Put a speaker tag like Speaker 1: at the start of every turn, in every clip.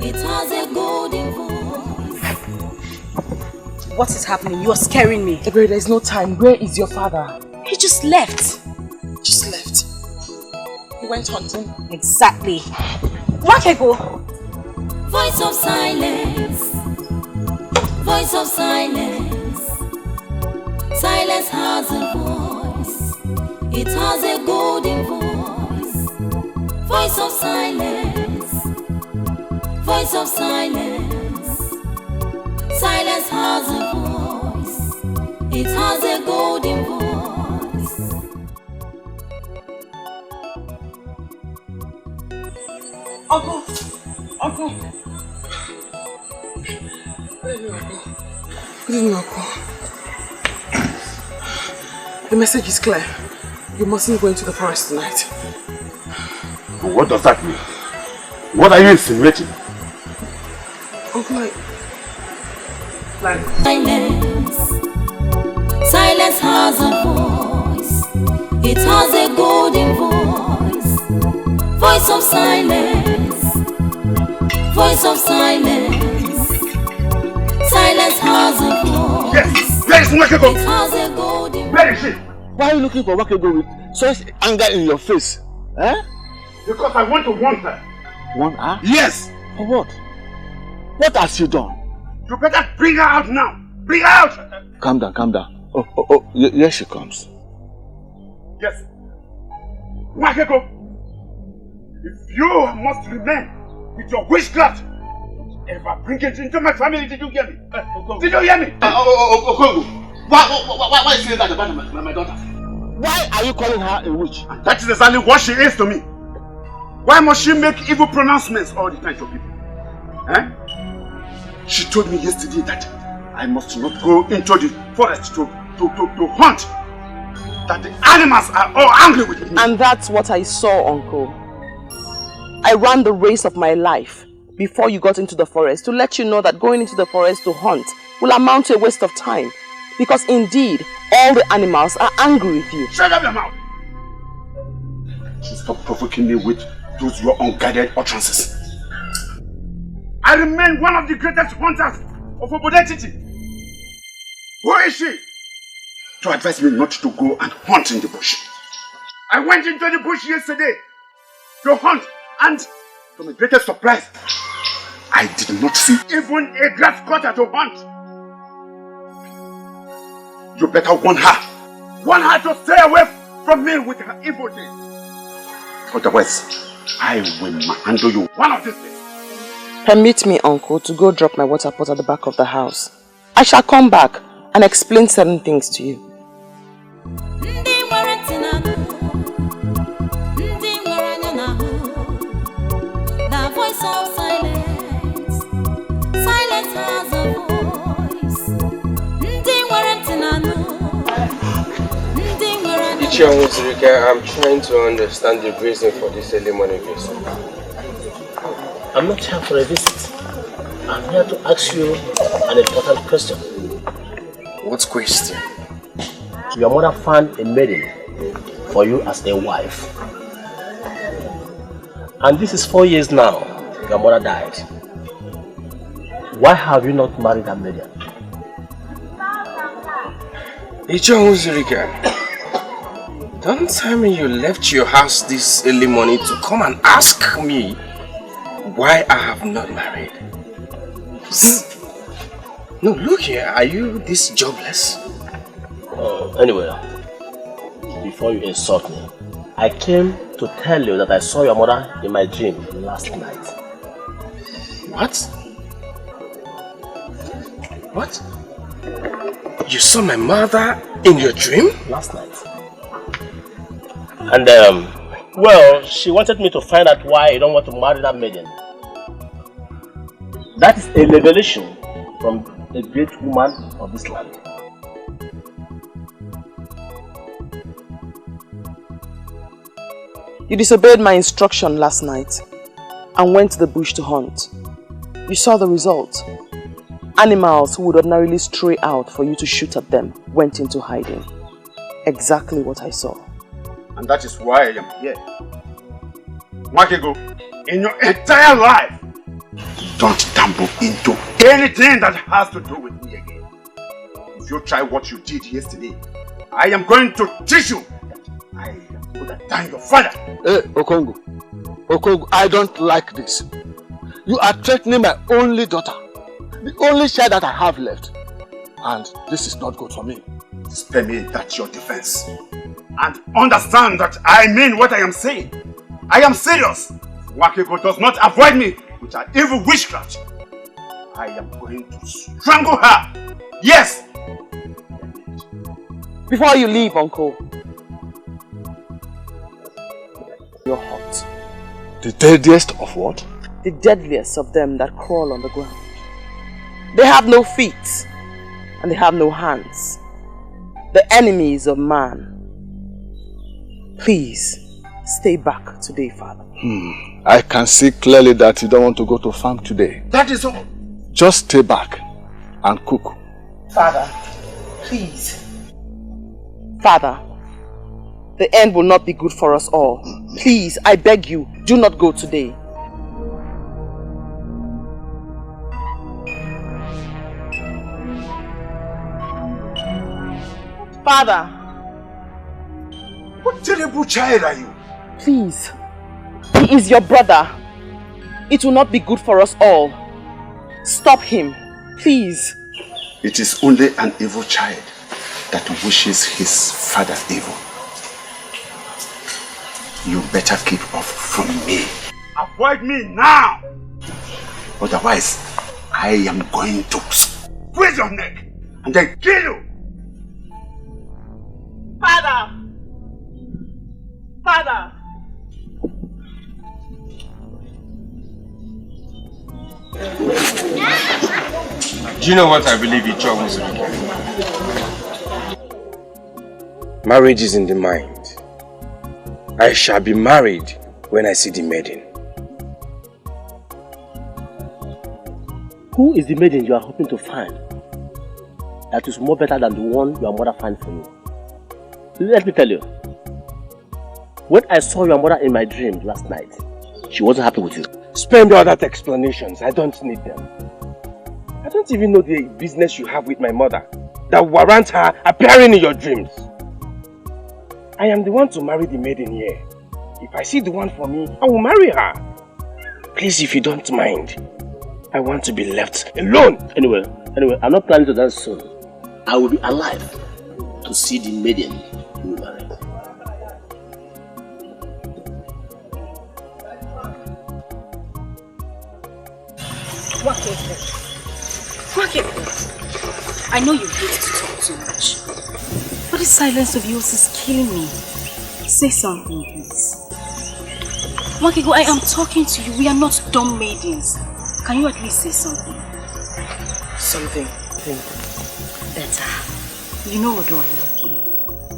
Speaker 1: It has a golden voice.
Speaker 2: What is happening? You are scaring me.
Speaker 3: Ebere, there is no time. Where is your father?
Speaker 2: He just left.
Speaker 3: Just left. He went hunting.
Speaker 2: Exactly. Wakego.
Speaker 1: Voice of silence. Voice of silence. Silence has a voice. It has a golden voice. Voice of silence. Voice of silence. Silence has a voice. It has a golden voice.
Speaker 3: Uncle! Uncle! Good evening, Uncle. The message is clear. You mustn't go into the forest tonight.
Speaker 4: What does that mean? What are you insinuating?
Speaker 3: Uncle,
Speaker 1: Silence. Silence has a voice. It has a golden voice. Voice of silence. Voice of silence. Silence has a voice.
Speaker 4: Yes! Where is Wakego?
Speaker 1: It has a golden.
Speaker 4: Where is she?
Speaker 5: Why are you looking for Wakego with such anger in your face? Eh?
Speaker 4: Because I want to want her.
Speaker 5: Want her?
Speaker 4: Yes!
Speaker 5: For what? What has she done?
Speaker 4: You better bring her out now! Bring her out!
Speaker 5: Calm down, calm down. Oh, here she comes.
Speaker 4: Yes. Wakego, if you must remain with your witchcraft, ever bring it into my family, did you hear me? Did you hear me?
Speaker 5: Okongo, why is saying that about my daughter? Why are you calling her a witch?
Speaker 4: And that is exactly what she is to me. Why must she make evil pronouncements all the time to people? Eh? She told me yesterday that I must not go into the forest to hunt. That the animals are all angry with me.
Speaker 3: and that's what I saw, Uncle. I ran the race of my life before you got into the forest to let you know that going into the forest to hunt will amount to a waste of time. Because indeed, all the animals are angry with you.
Speaker 4: Shut up your mouth! Stop provoking me with those your unguided utterances. I remain one of the greatest hunters of Obodetiti. Who is she? To advise me not to go and hunt in the bush. I went into the bush yesterday to hunt, and to my greatest surprise, I did not see even a grass cutter to hunt. You better warn her. Warn her to stay away from me with her evil deeds. Otherwise, I will handle you one of these days.
Speaker 3: Permit me, Uncle, to go drop my water pot at the back of the house. I shall come back and explain certain things to you.
Speaker 1: The voice of silence. Silence has a voice.
Speaker 6: I'm trying to understand the reason for this early morning visit.
Speaker 7: I'm not here for a visit. I'm here to ask you an important question.
Speaker 6: What question?
Speaker 7: Your mother found a maiden for you as a wife. And this is 4 years now. Your mother died. Why have you not married that maiden?
Speaker 6: Don't tell me you left your house this early morning to come and ask me why I have not married. No, look here, are you this jobless?
Speaker 7: Anyway, before you insult me, I came to tell you that I saw your mother in my dream last night.
Speaker 6: What? What? You saw my mother in your dream?
Speaker 7: Last night. And well, she wanted me to find out why you don't want to marry that maiden. That is a revelation from a great woman of this land.
Speaker 3: You disobeyed my instruction last night and went to the bush to hunt. You saw the result. Animals who would ordinarily stray out for you to shoot at them went into hiding. Exactly what I saw.
Speaker 4: And that is why I am here. Wakego, in your entire life, don't tumble into anything that has to do with me again. If you try what you did yesterday, I am going to teach you. I am going to thank your father.
Speaker 8: Hey, Okongo. Okongo, I don't like this. You are threatening my only daughter, the only child that I have left. And this is not good for me.
Speaker 4: Spare me that your defense. And understand that I mean what I am saying. I am serious. Wakiko does not avoid me with an evil witchcraft. I am going to strangle her. Yes.
Speaker 3: Before you leave, Uncle, you're hot.
Speaker 8: The deadliest of what?
Speaker 3: The deadliest of them that crawl on the ground. They have no feet and they have no hands. The enemies of man. Please, stay back today, Father.
Speaker 8: I can see clearly that you don't want to go to farm today.
Speaker 4: That is all.
Speaker 8: Just stay back and cook.
Speaker 3: Father, please. Father, the end will not be good for us all. Please, I beg you, do not go today. Father.
Speaker 4: What terrible child are you?
Speaker 3: Please. He is your brother. It will not be good for us all. Stop him. Please.
Speaker 4: It is only an evil child that wishes his father evil. You better keep off from me. Avoid me now! Otherwise, I am going to squeeze your neck and then kill you!
Speaker 3: Father! Father!
Speaker 6: Do you know what I believe each other was? Marriage is in the mind. I shall be married when I see the maiden.
Speaker 7: Who is the maiden you are hoping to find that is more better than the one your mother finds for you? Let me tell you. When I saw your mother in my dream last night, she wasn't happy with you.
Speaker 6: Spend all that explanations. I don't need them. I don't even know the business you have with my mother that warrants her appearing in your dreams. I am the one to marry the maiden here. If I see the one for me, I will marry her. Please, if you don't mind, I want to be left alone.
Speaker 7: Anyway, I'm not planning to dance soon. I will be alive to see the maiden you will marry.
Speaker 2: Wake. I know you hate to talk too much, but this silence of yours is killing me. Say something, please. Wakiko, I am talking to you. We are not dumb maidens. Can you at least say something?
Speaker 3: Something.
Speaker 2: Better. You know what I love you.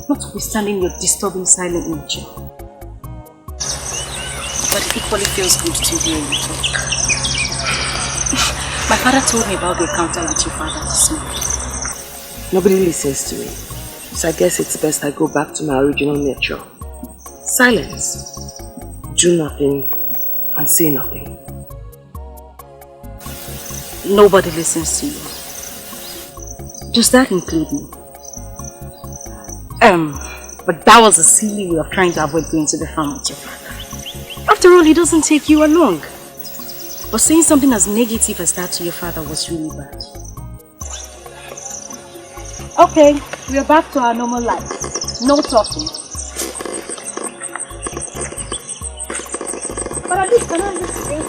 Speaker 2: Notwithstanding your disturbing silent nature. But it equally feels good to hear you talk. My father told me about the encounter with your father this morning.
Speaker 3: Nobody listens to me. So I guess it's best I go back to my original nature. Silence. Do nothing and say nothing.
Speaker 2: Nobody listens to you. Does that include me? But that was a silly way of trying to avoid going to the farm with your father. After all, he doesn't take you along. But saying something as negative as that to your father was really bad. Okay, we are back to our normal life. No talking. But at least, can I listen?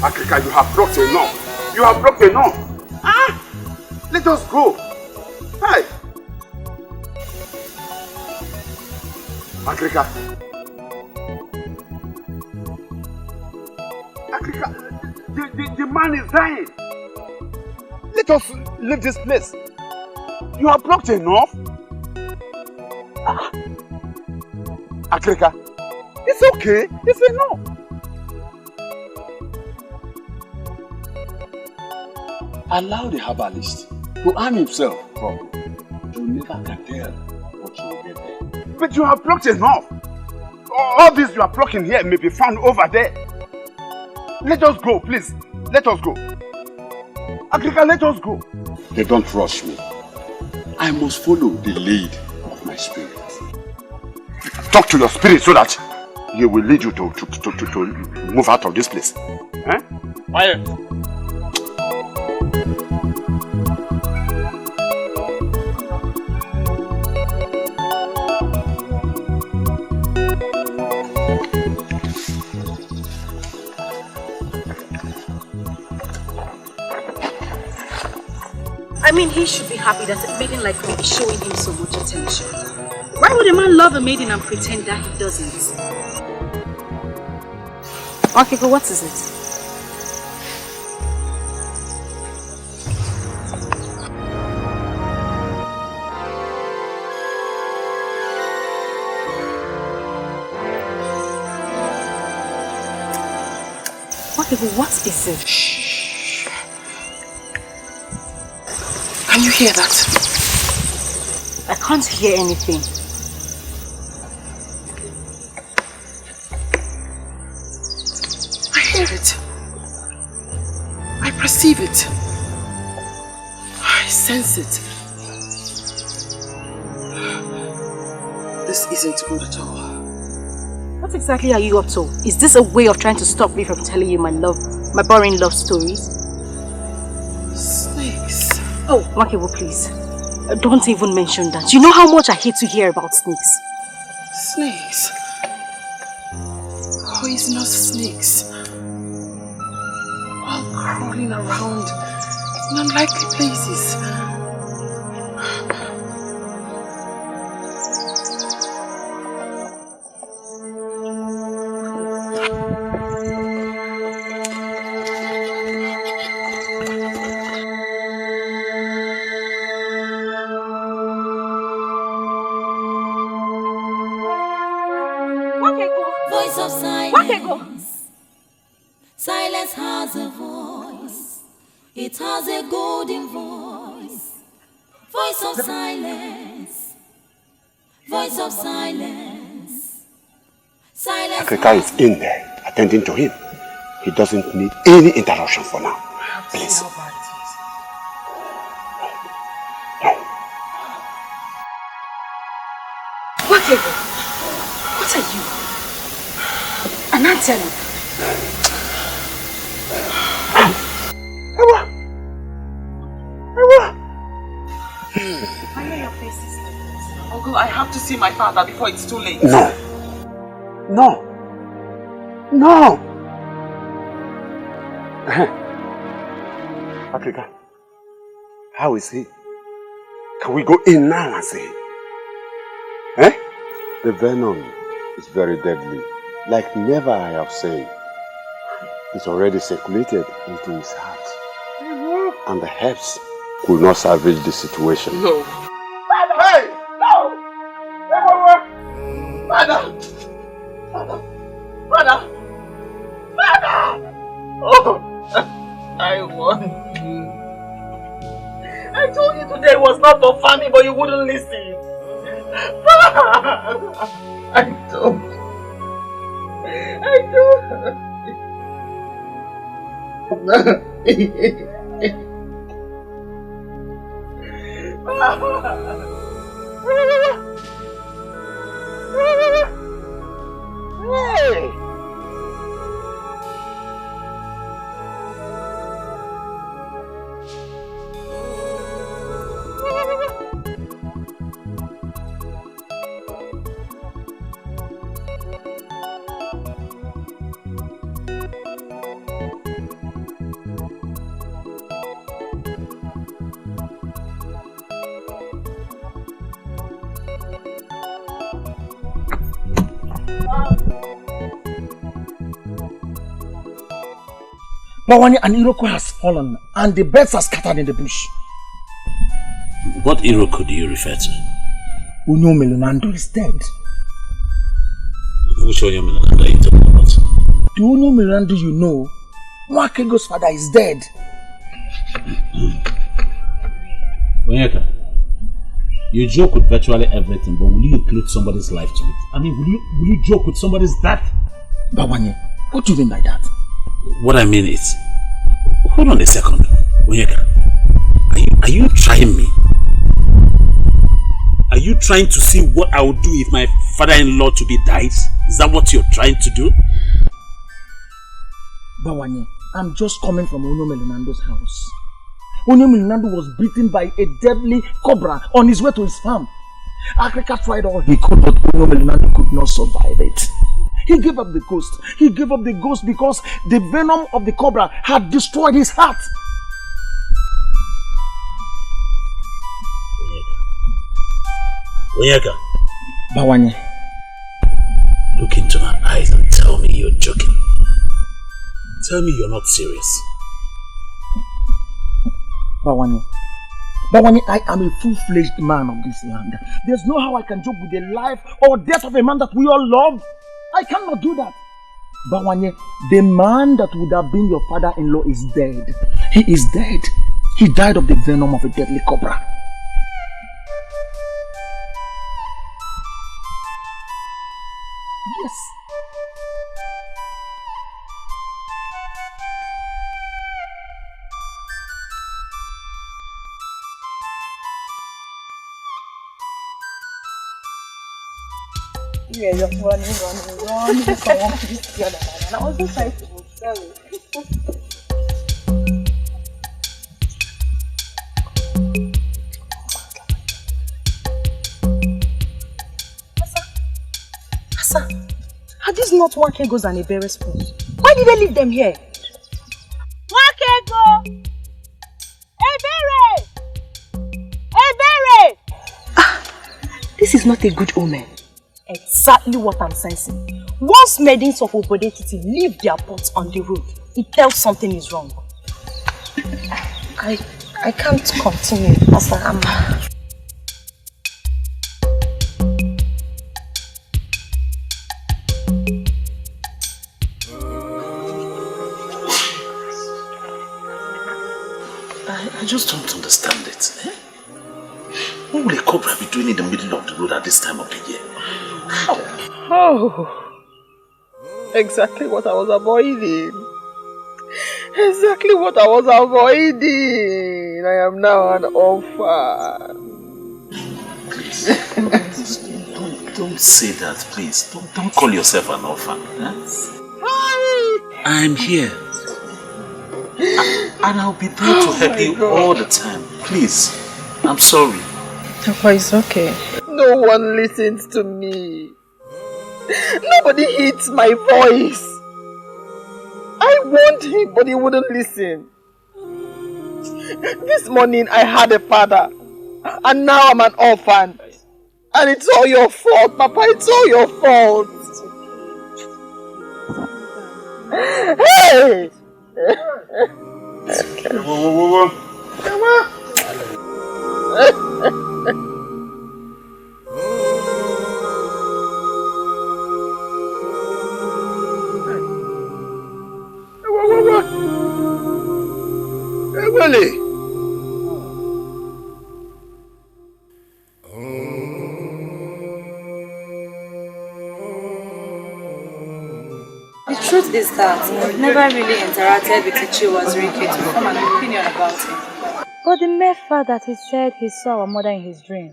Speaker 4: Africa, you have blocked enough. You have blocked enough. Ah! Let us go. Hi. Africa. man is dying. Let us leave this place. You have blocked enough. Akrika, it's okay. It's enough.
Speaker 8: Allow the herbalist to arm himself properly. You never can tell what you will get there.
Speaker 4: But you have blocked enough. All this you are blocking here may be found over there. Let us go, please. Let us go. Akrika, let us go.
Speaker 8: They don't rush me. I must follow the lead of my spirit.
Speaker 4: Talk to your spirit so that he will lead you to move out of this place. Eh?
Speaker 8: Quiet.
Speaker 2: I mean, he should be happy that a maiden like me is showing him so much attention. Why would a man love a maiden and pretend that he doesn't? Okay, but what is it? Okay, but what is it? Shh. Can you hear that? I can't hear anything. I hear it. I perceive it. I sense it. This isn't good at all. What exactly are you up to? Is this a way of trying to stop me from telling you my boring love stories? Snakes. Oh, Makibo, please. Don't even mention that. You know how much I hate to hear about snakes. Snakes? Poisonous snakes. All crawling around in unlikely places.
Speaker 1: Voice of silence. Silence has a voice. It has a golden voice. Voice of silence. Voice of silence. Silence.
Speaker 4: Akrika is in there, attending to him. He doesn't need any interruption for now. Please.
Speaker 2: What are you? An antenna. I know your face is different. Uncle, I have to see my father before it's too late.
Speaker 4: No. No. No. Akrika, how is he? Can we go in now and see him? Eh?
Speaker 8: The venom is very deadly. Like never I have said. It's already circulated into his heart. And the herbs could not salvage the situation.
Speaker 5: No.
Speaker 4: Father! Hey! No!
Speaker 5: Father! Father! Father! Father! Oh! I won. I told you today was not for family, but you wouldn't listen. I don't.
Speaker 4: Hey!
Speaker 9: Bawanye, an Iroko has fallen and the birds are scattered in the bush.
Speaker 10: What Iroko do you refer to?
Speaker 9: Unyo Melonando is dead.
Speaker 10: Which Unyo Melonando are you talking about?
Speaker 9: The Unyo Melonando you know, Mwakego's father is dead.
Speaker 10: Onyeka, you joke with virtually everything, but will you include somebody's life to it? I mean, will you joke with somebody's death?
Speaker 9: Bawanye, what do you mean by that?
Speaker 10: What I mean is, hold on a second, Onyeka. Are you trying me? Are you trying to see what I would do if my father-in-law to be dies? Is that what you're trying to do?
Speaker 9: Bawanye, I'm just coming from Onyo Melonando's house. Onyo Melonando was beaten by a deadly cobra on his way to his farm. Africa tried all he could, but Onyo Melonando could not survive it. He gave up the ghost. He gave up the ghost because the venom of the cobra had destroyed his heart.
Speaker 10: Onyeka.
Speaker 9: Bawanye.
Speaker 10: Look into my eyes and tell me you're joking. Tell me you're not serious.
Speaker 9: Bawanye, I am a full-fledged man of this land. There's no how I can joke with the life or death of a man that we all love. I cannot do that. Bawanye, the man that would have been your father-in-law is dead. He is dead. He died of the venom of a deadly cobra. Yes.
Speaker 2: Yeah, just running. Someone please the other man. And I was just trying to move. Sorry. Asa, are these not Wakegos and Ebere's spoons? Why did they leave them here?
Speaker 11: Wakego! Ebere! Ebere!
Speaker 2: This is not a good omen. Exactly what I'm sensing. Once maidens of Obodetiti leave their pots on the road, it tells something is wrong. I can't continue as I am.
Speaker 10: I just don't understand it. Eh? What will a cobra be doing in the middle of the road at this time of the year? How?
Speaker 3: Oh, exactly what I was avoiding. Exactly what I was avoiding. I am now an orphan.
Speaker 10: Please, don't say that, please. Don't call yourself an orphan. Eh? I'm here. And I'll be there to help you all the time. Please, I'm sorry.
Speaker 3: Papa, it's okay. No one listens to me. Nobody heeds my voice. I warned him, but he wouldn't listen. This morning I had a father, and now I'm an orphan. And it's all your fault, Papa. It's all your fault. Hey!
Speaker 4: Whoa.
Speaker 3: Come on.
Speaker 4: Willie!
Speaker 12: The truth is that I've never really interacted with Ichi Wazirike to form an opinion about him.
Speaker 11: But the mere fact that he said he saw our mother in his dream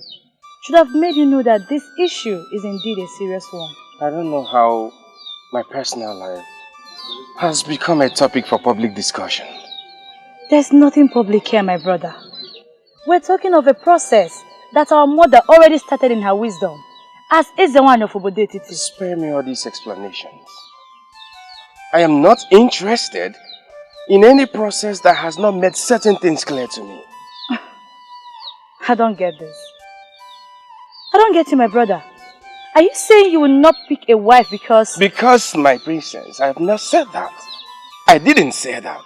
Speaker 11: should have made you know that this issue is indeed a serious one.
Speaker 6: I don't know how my personal life has become a topic for public discussion.
Speaker 11: There's nothing public here, my brother. We're talking of a process that our mother already started in her wisdom, as is the one of Obodetiti.
Speaker 6: Spare me all these explanations. I am not interested in any process that has not made certain things clear to me.
Speaker 11: I don't get this. I don't get you, my brother. Are you saying you will not pick a wife because...
Speaker 6: Because, my princess, I have not said that. I didn't say that.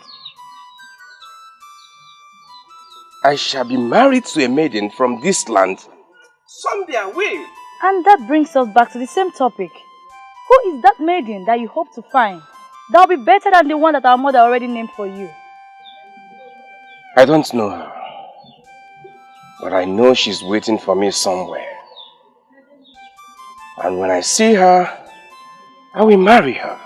Speaker 6: I shall be married to a maiden from this land. Someday I will.
Speaker 11: And that brings us back to the same topic. Who is that maiden that you hope to find? That will be better than the one that our mother already named for you.
Speaker 6: I don't know her. But I know she's waiting for me somewhere. And when I see her, I will marry her.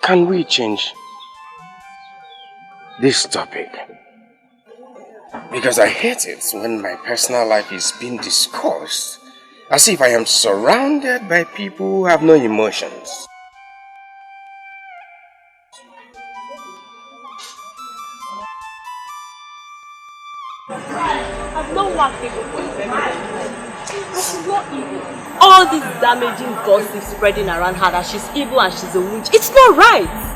Speaker 6: Can we change this topic? Because I hate it when my personal life is being discussed as if I am surrounded by people who have no emotions.
Speaker 2: I've not worked evil for a very long time. She's not evil. All this damaging gossip spreading around her that she's evil and she's a witch, it's not right.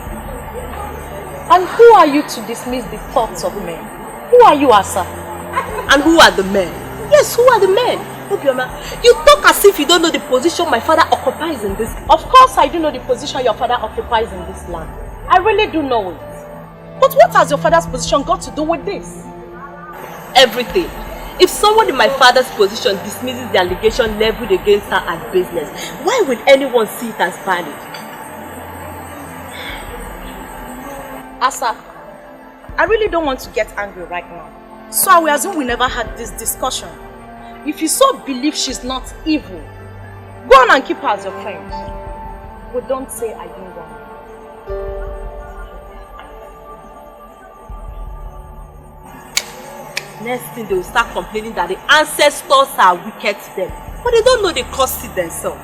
Speaker 2: And who are you to dismiss the thoughts of men? Who are you, Asa? And who are the men? Yes, who are the men? You talk as if you don't know the position my father occupies in this. Of course I do know the position your father occupies in this land. I really do know it. But what has your father's position got to do with this? Everything. If someone in my father's position dismisses the allegation leveled against her as business, why would anyone see it as valid? Asa, I really don't want to get angry right now. So I will assume we never had this discussion. If you so believe she's not evil, go on and keep her as your friend. But don't say I didn't want her. Next thing they will start complaining that the ancestors are wicked to them. But they don't know they caused it themselves.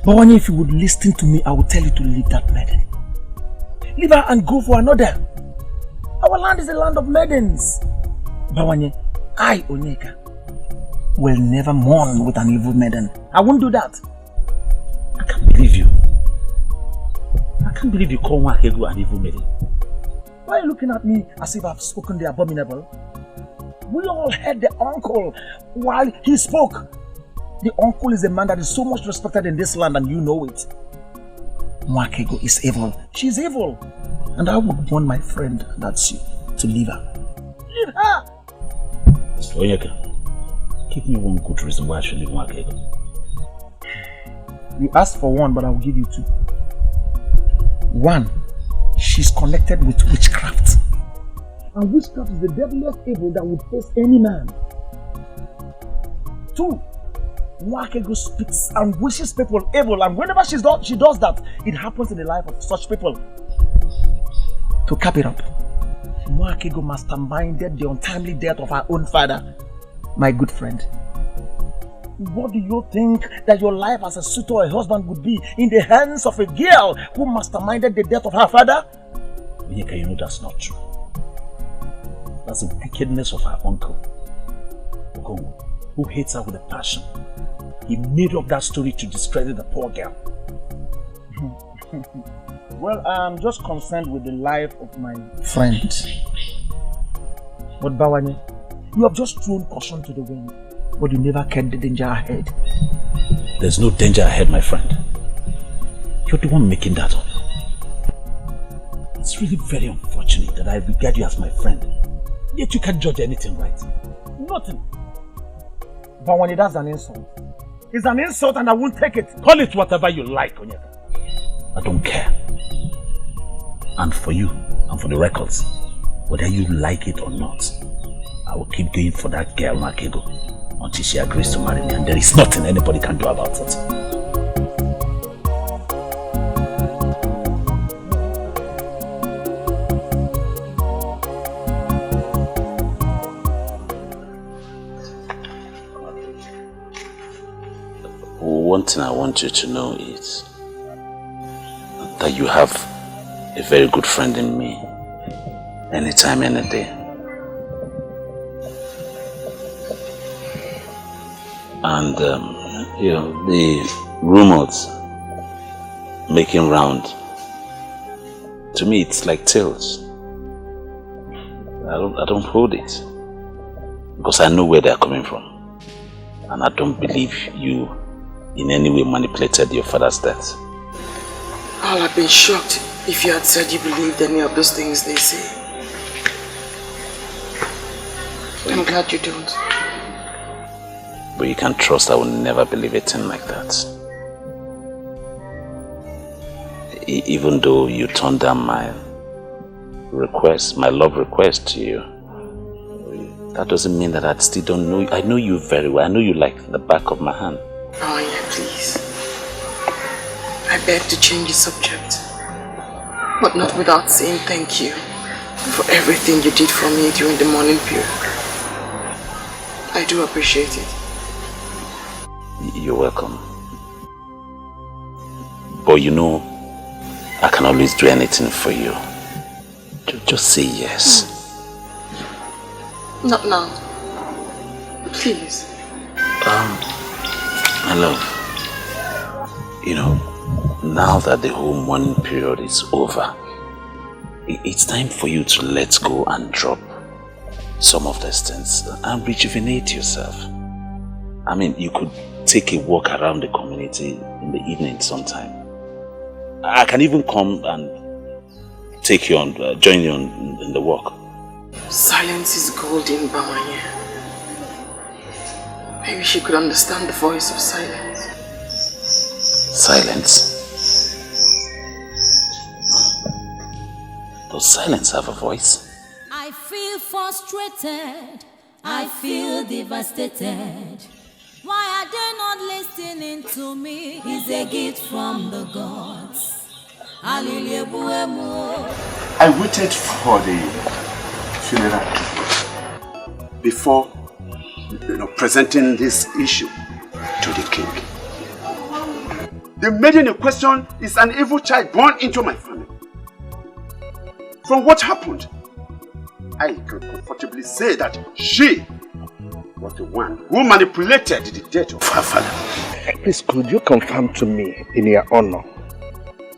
Speaker 9: Bawanye, if you would listen to me, I will tell you to leave that maiden. Leave her and go for another. Our land is a land of maidens. Bawanye, I, Onyeka, will never mourn with an evil maiden. I won't do that.
Speaker 10: I can't believe you. I can't believe you call Wakego an evil maiden.
Speaker 9: Why are you looking at me as if I've spoken the abominable? We all heard the uncle while he spoke. The uncle is a man that is so much respected in this land and you know it. Wakego is evil. She's evil. And I would want my friend, that's you, to leave her. Leave her!
Speaker 10: Onyeka, give me one good reason why I should leave Wakego.
Speaker 9: You asked for one, but I will give you two. One, she's connected with witchcraft. And witchcraft is the deadliest evil that would face any man. Two, Wakego speaks and wishes people evil, and whenever she does that, it happens in the life of such people. To cap it up, Wakego masterminded the untimely death of her own father, my good friend. What do you think that your life as a suitor or a husband would be in the hands of a girl who masterminded the death of her father?
Speaker 10: Onyeka, you know that's not true. That's the wickedness of her uncle, Okongo, who hates her with a passion. He made up that story to discredit the poor girl.
Speaker 9: Well, I'm just concerned with the life of my friend. But Bawanye, you have just thrown caution to the wind, but you never kept the danger ahead.
Speaker 10: There's no danger ahead, my friend. You're the one making that up. It's really very unfortunate that I regard you as my friend, yet you can't judge anything right.
Speaker 9: Nothing. Bawanye, that's an insult. It's an insult and I won't take it.
Speaker 10: Call it whatever you like, Onyeka. I don't care. And for you, and for the records, whether you like it or not, I will keep going for that girl, Wakego, until she agrees to marry me, and there is nothing anybody can do about it.
Speaker 7: One thing I want you to know is that you have a very good friend in me, anytime, any day. And you know, the rumors making round, to me it's like tales. I don't hold it, because I know where they're coming from, and I don't believe you in any way manipulated your father's death.
Speaker 3: I'll have been shocked if you had said you believed any of those things they say. I'm glad you don't.
Speaker 10: But you can trust I will never believe a thing like that. Even though you turned down my request, my love request to you, that doesn't mean that I still don't know you. I know you very well. I know you like the back of my hand.
Speaker 3: Oh yeah, please. I beg to change the subject. But not without saying thank you for everything you did for me during the mourning period. I do appreciate it.
Speaker 10: You're welcome. But you know, I can always do anything for you. Just say yes.
Speaker 3: Not now. Please.
Speaker 10: My love, you know, now that the whole mourning period is over, it's time for you to let go and drop some of these things and rejuvenate yourself. I mean, you could take a walk around the community in the evening sometime. I can even come and take you on, join you in the walk.
Speaker 3: Silence is golden, Bamanye. Maybe she could understand the voice of silence.
Speaker 10: Silence? Does silence have a voice?
Speaker 1: I feel frustrated. I feel devastated. Why are they not listening to me? It's a gift from the gods.
Speaker 4: I waited for the funeral before presenting this issue to the king. The maiden in question is an evil child born into my family. From what happened, I can comfortably say that she was the one who manipulated the death of her father.
Speaker 6: Please, could you confirm to me, in your honor,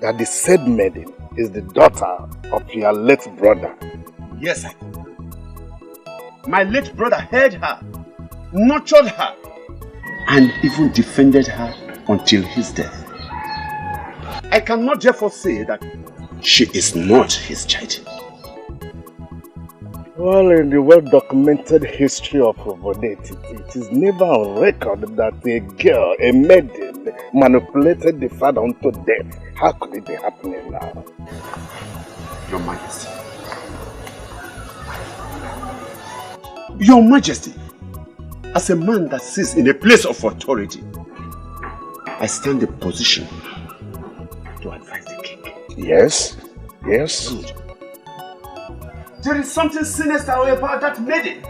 Speaker 6: that the said maiden is the daughter of your late brother?
Speaker 4: Yes, I do. My late brother heard her, nurtured her, and even defended her until his death. I cannot therefore say that she is not his child.
Speaker 6: Well, in the well-documented history of Obodeti, it is never on record that a girl, a maiden, manipulated the father unto death. How could it be happening now?
Speaker 4: Your Majesty. Your Majesty, as a man that sits in a place of authority, I stand in position to advise the king.
Speaker 6: Yes, yes.
Speaker 4: Good. There is something sinister about that maiden.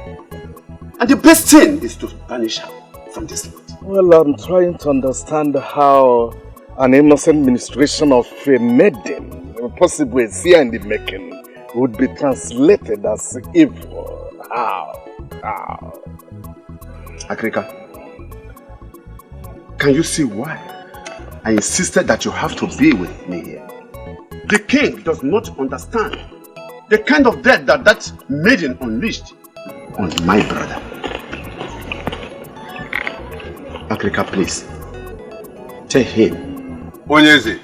Speaker 4: And the best thing is to banish her from this land.
Speaker 6: Well, I'm trying to understand how an innocent ministration of a maiden, possibly a seer in the making, would be translated as evil. How?
Speaker 4: Agrika, can you see why I insisted that you have to be with me here? The king does not understand the kind of death that maiden unleashed on my brother. Agrika, please, tell him.
Speaker 8: Onyeze,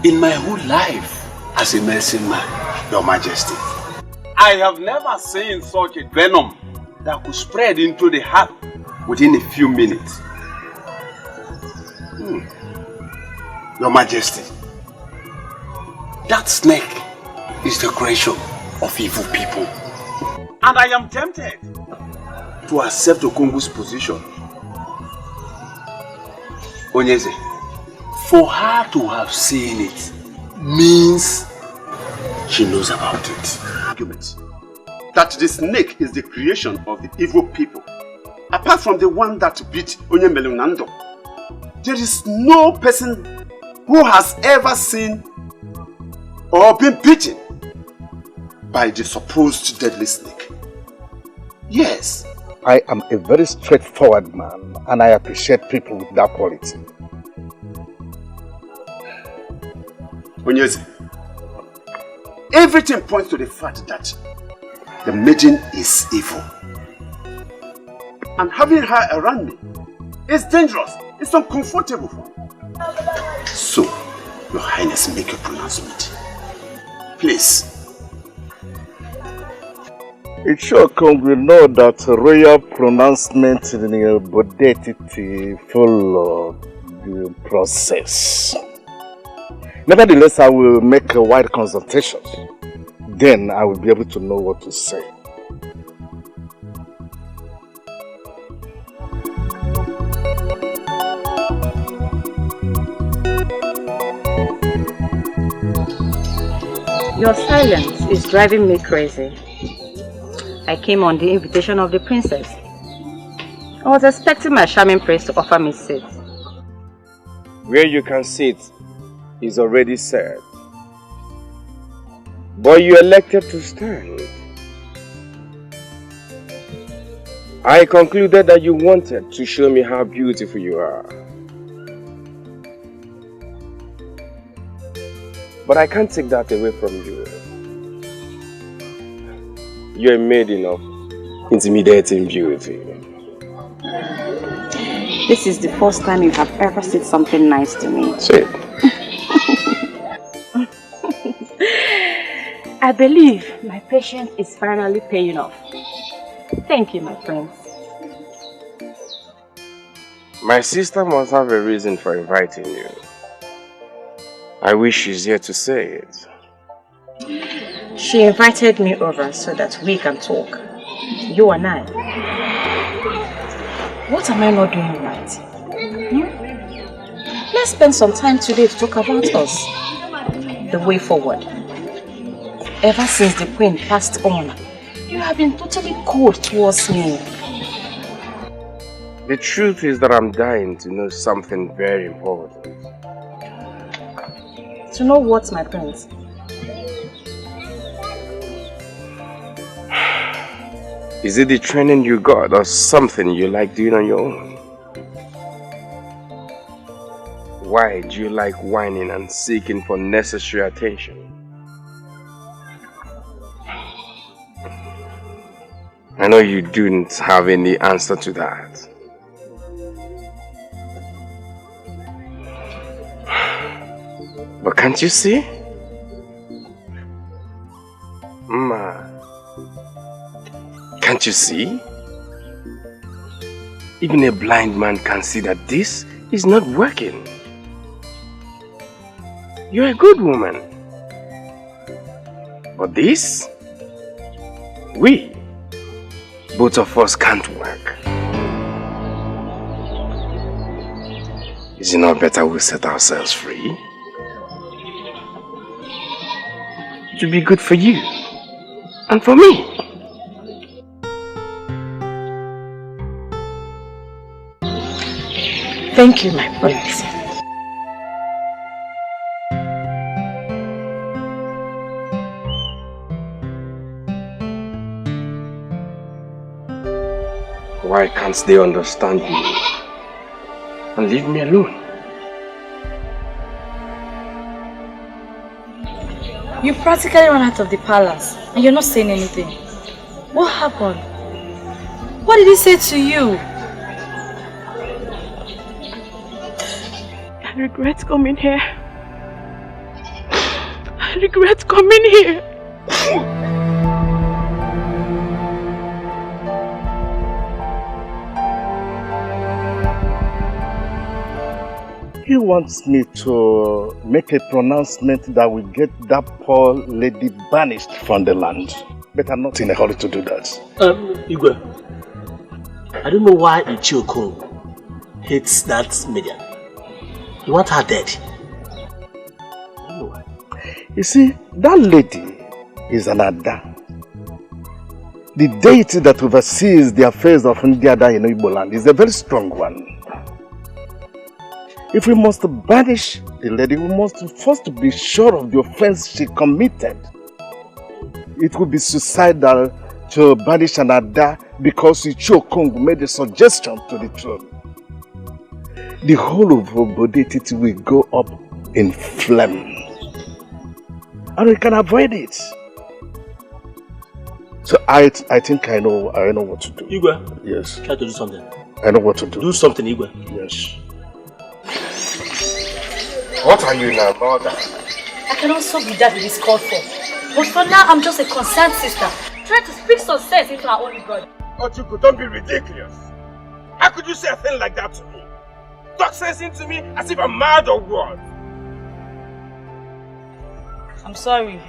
Speaker 8: in my whole life as a medicine man, Your Majesty, I have never seen such a venom that could spread into the heart within a few minutes. Your Majesty, that snake is the creation of evil people. And I am tempted to accept Okongu's position. Onyeze, for her to have seen it means she knows about it.
Speaker 4: Argument that the snake is the creation of the evil people, apart from the one that beat Onyemelunando, there is no person who has ever seen or been beaten by the supposed deadly snake. Yes.
Speaker 6: I am a very straightforward man, and I appreciate people with that quality.
Speaker 4: Onyeze, everything points to the fact that the maiden is evil. And having her around me is dangerous. It's uncomfortable for me. So, Your Highness, make a pronouncement. Please.
Speaker 9: It sure come we know that royal pronouncement in the bodetity follow the process. Nevertheless, I will make a wide consultation. Then I will be able to know what to say.
Speaker 13: Your silence is driving me crazy. I came on the invitation of the princess. I was expecting my charming prince to offer me seat.
Speaker 6: Where you can sit is already said. But you elected to stand. I concluded that you wanted to show me how beautiful you are. But I can't take that away from you. You're a maiden of intimidating beauty.
Speaker 13: This is the first time you have ever said something nice to me.
Speaker 6: Say it.
Speaker 13: I believe my patience is finally paying off. Thank you, my prince.
Speaker 6: My sister must have a reason for inviting you. I wish she's here to say it.
Speaker 13: She invited me over so that we can talk. You and I. What am I not doing right? Let's spend some time today to talk about us. The way forward. Ever since the queen passed on, you have been totally cold towards me.
Speaker 6: The truth is that I'm dying to know something very important.
Speaker 13: To know what, my prince?
Speaker 6: Is it the training you got or something you like doing on your own? Why do you like whining and seeking for necessary attention? I know you don't have any answer to that. But can't you see? Ma, can't you see? Even a blind man can see that this is not working. You're a good woman. But this, both of us can't work. Is it not better we set ourselves free? To be good for you and for me.
Speaker 13: Thank you, my prince.
Speaker 6: Why can't they understand me and leave me alone?
Speaker 11: You practically ran out of the palace and you're not saying anything. What happened? What did he say to you?
Speaker 2: I regret coming here. I regret coming here.
Speaker 9: He wants me to make a pronouncement that will get that poor lady banished from the land. But I'm not in a hurry to do that.
Speaker 10: Igwe, I don't know why Ichiokun hates that maiden. You want her dead? I don't know why.
Speaker 9: You see, that lady is an Ada. The deity that oversees the affairs of Ndiada in Igbo land is a very strong one. If we must banish the lady, we must first be sure of the offense she committed. It would be suicidal to banish an Ada because Ichiokung made a suggestion to the throne. The whole of Obodetiti will go up in flame. And we can avoid it. So I think I know what to do.
Speaker 10: Igwe?
Speaker 9: Yes.
Speaker 10: Try to do something.
Speaker 9: I know what to do.
Speaker 10: Do something, Igwe.
Speaker 9: Yes.
Speaker 6: What are you now, mother?
Speaker 11: I can also be that it is called for. But for now, I'm just a concerned sister, trying to speak some sense into our only brother.
Speaker 6: Ochuku, don't be ridiculous. How could you say a thing like that to me? Talk sense into me as if I'm mad or what?
Speaker 11: I'm sorry.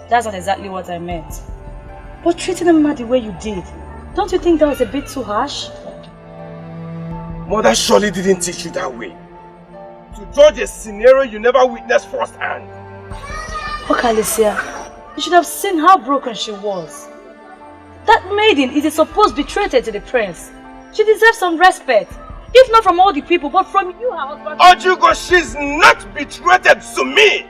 Speaker 11: That's not exactly what I meant. But treating him the way you did, don't you think that was a bit too harsh?
Speaker 6: Mother surely didn't teach you that way. To judge a scenario you never witnessed firsthand.
Speaker 11: Look, Alicia, you should have seen how broken she was. That maiden is a supposed betrayed to the prince. She deserves some respect. If not from all the people, but from you, her husband.
Speaker 6: Ojugo, she's not betrayed to me!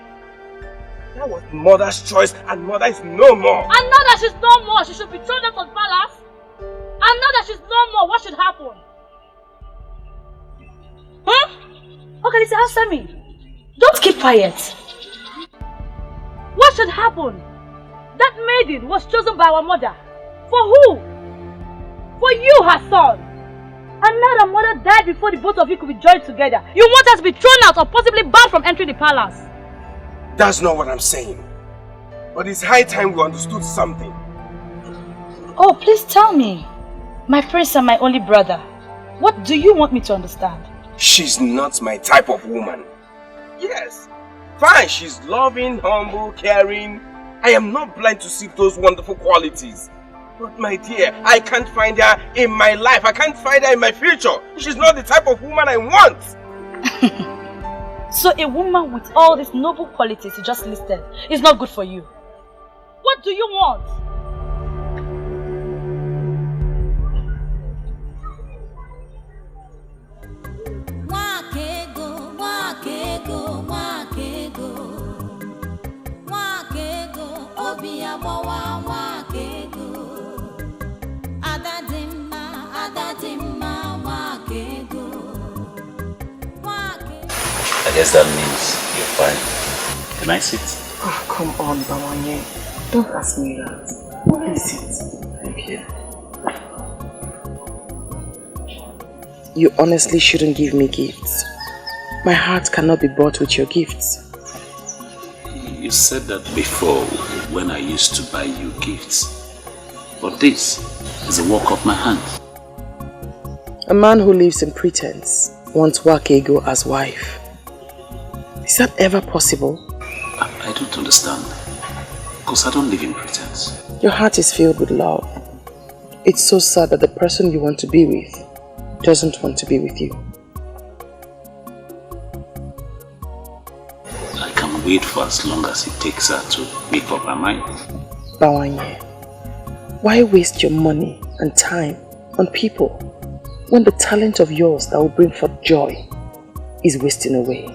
Speaker 6: That was mother's choice, and mother is no more.
Speaker 11: And now that she's no more, she should be thrown out of the palace. And now that she's no more, what should happen? Huh? Okay, listen, answer me. Don't keep quiet. What should happen? That maiden was chosen by our mother. For who? For you, her son. And now that mother died before the both of you could be joined together, you want us to be thrown out or possibly banned from entering the palace.
Speaker 6: That's not what I'm saying. But it's high time we understood something.
Speaker 11: Oh, please tell me. My prince and my only brother. What do you want me to understand?
Speaker 6: She's not my type of woman. Yes, fine, she's loving, humble, caring. I am not blind to see those wonderful qualities. But my dear, I can't find her in my life. I can't find her in my future. She's not the type of woman I want.
Speaker 11: So a woman with all these noble qualities you just listed is not good for you. What do you want?
Speaker 10: I guess that means you're fine. Can I sit?
Speaker 13: Oh, come on, Bawanye. Don't ask me that. Please sit.
Speaker 10: Thank you.
Speaker 3: You honestly shouldn't give me gifts. My heart cannot be bought with your gifts.
Speaker 10: You said that before when I used to buy you gifts. But this is a work of my hand.
Speaker 3: A man who lives in pretense wants Wakego as wife. Is that ever possible?
Speaker 10: I don't understand. Because I don't live in pretense.
Speaker 3: Your heart is filled with love. It's so sad that the person you want to be with doesn't want to be with you.
Speaker 10: I can wait for as long as it takes her to make up her mind.
Speaker 3: Bawanye, why waste your money and time on people when the talent of yours that will bring forth joy is wasting away?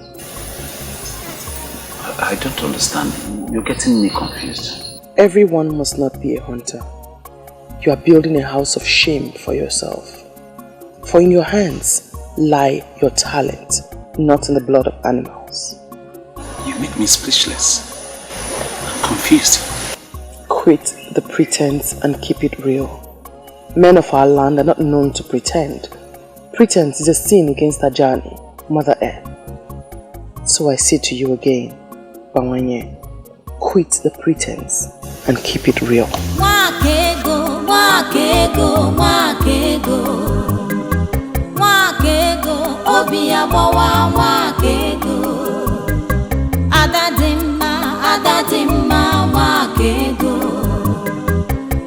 Speaker 10: I don't understand. You're getting me confused.
Speaker 3: Everyone must not be a hunter. You are building a house of shame for yourself. For in your hands lie your talent, not in the blood of animals.
Speaker 10: You make me speechless. I'm confused.
Speaker 3: Quit the pretense and keep it real. Men of our land are not known to pretend. Pretense is a sin against Ajani, Mother Earth. So I say to you again, Bawanye, quit the pretense and keep it real.
Speaker 1: Wakego, wakego, wakego, wakego, obiabawa, wakego, adadimma, adadimma, wakego,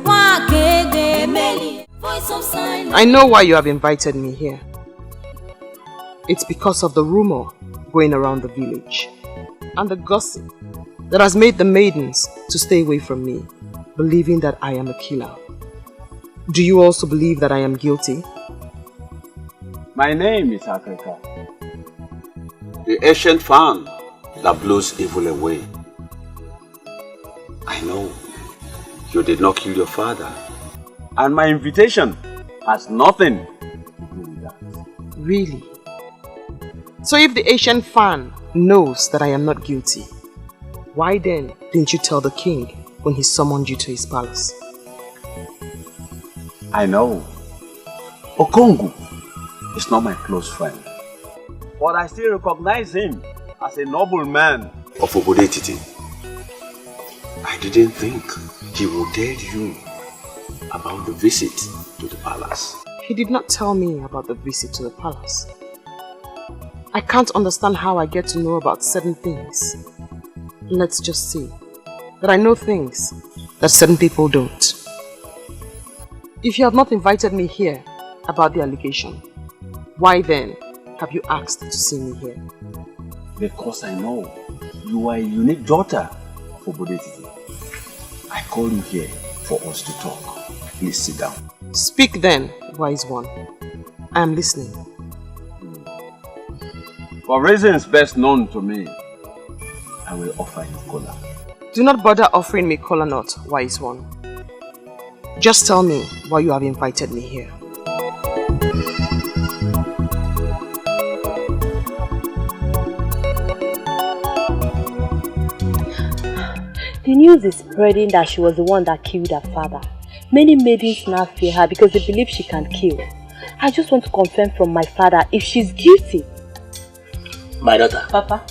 Speaker 1: wakego, meli, voice of silence.
Speaker 3: I know why you have invited me here. It's because of the rumor going around the village and the gossip that has made the maidens to stay away from me, believing that I am a killer. Do you also believe that I am guilty?
Speaker 14: My name is Africa,
Speaker 5: the ancient fan that blows evil away. I know you did not kill your father.
Speaker 14: and my invitation has nothing to do with that.
Speaker 3: Really? So if the Asian fan knows that I am not guilty, why then didn't you tell the king when he summoned you to his palace?
Speaker 14: I know. Okongu is not my close friend, but I still recognize him as a noble man
Speaker 8: of Obodetiti. I didn't think he would tell you about the visit to the palace.
Speaker 3: He did not tell me about the visit to the palace. I can't understand how I get to know about certain things. Let's just say that I know things that certain people don't. If you have not invited me here about the allegation, why then have you asked to see me here?
Speaker 14: Because I know you are a unique daughter of Obodetiti. I call you here for us to talk. Please sit down.
Speaker 3: Speak then, wise one. I am listening.
Speaker 14: For reasons best known to me, I will offer you kola.
Speaker 3: Do not bother offering me kola nut, wise one. Just tell me why you have invited me here.
Speaker 11: The news is spreading that she was the one that killed her father. Many maidens now fear her because they believe she can kill. I just want to confirm from my father if she's guilty.
Speaker 7: My daughter.
Speaker 11: Papa?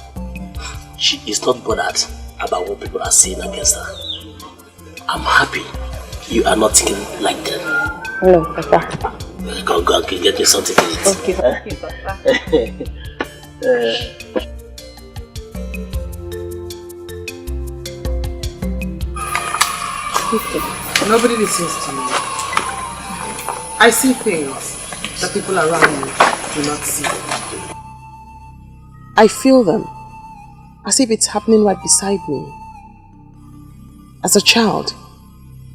Speaker 7: She is not bothered about what people are saying against her. I'm happy you are not thinking like them.
Speaker 11: No, Papa.
Speaker 7: Go, get me something to eat.
Speaker 11: Okay, Papa.
Speaker 3: Nobody listens to me. I see things that people around me do not see. I feel them, as if it's happening right beside me. As a child,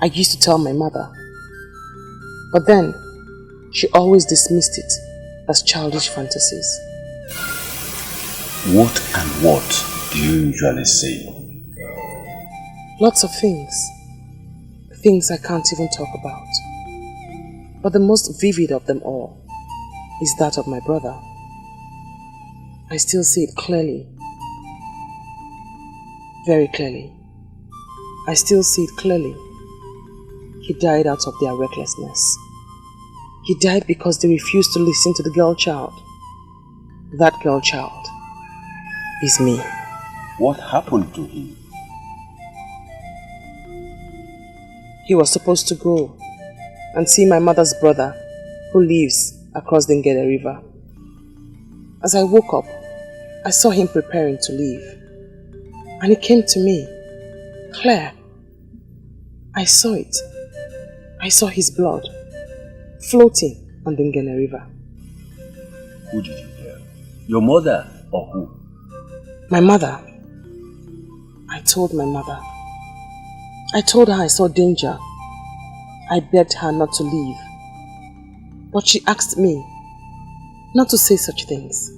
Speaker 3: I used to tell my mother, but then she always dismissed it as childish fantasies.
Speaker 10: What and what do you usually say?
Speaker 3: Lots of things. Things I can't even talk about. But the most vivid of them all is that of my brother. I still see it clearly. Very clearly. I still see it clearly. He died out of their recklessness. He died because they refused to listen to the girl child. That girl child is me.
Speaker 10: What happened to him?
Speaker 3: He was supposed to go and see my mother's brother who lives across the Ngede River. As I woke up, I saw him preparing to leave. And he came to me. Claire. I saw it. I saw his blood floating on the Ngede River.
Speaker 10: Who did you tell? Your mother or who?
Speaker 3: My mother. I told my mother. I told her I saw danger. I begged her not to leave. But she asked me not to say such things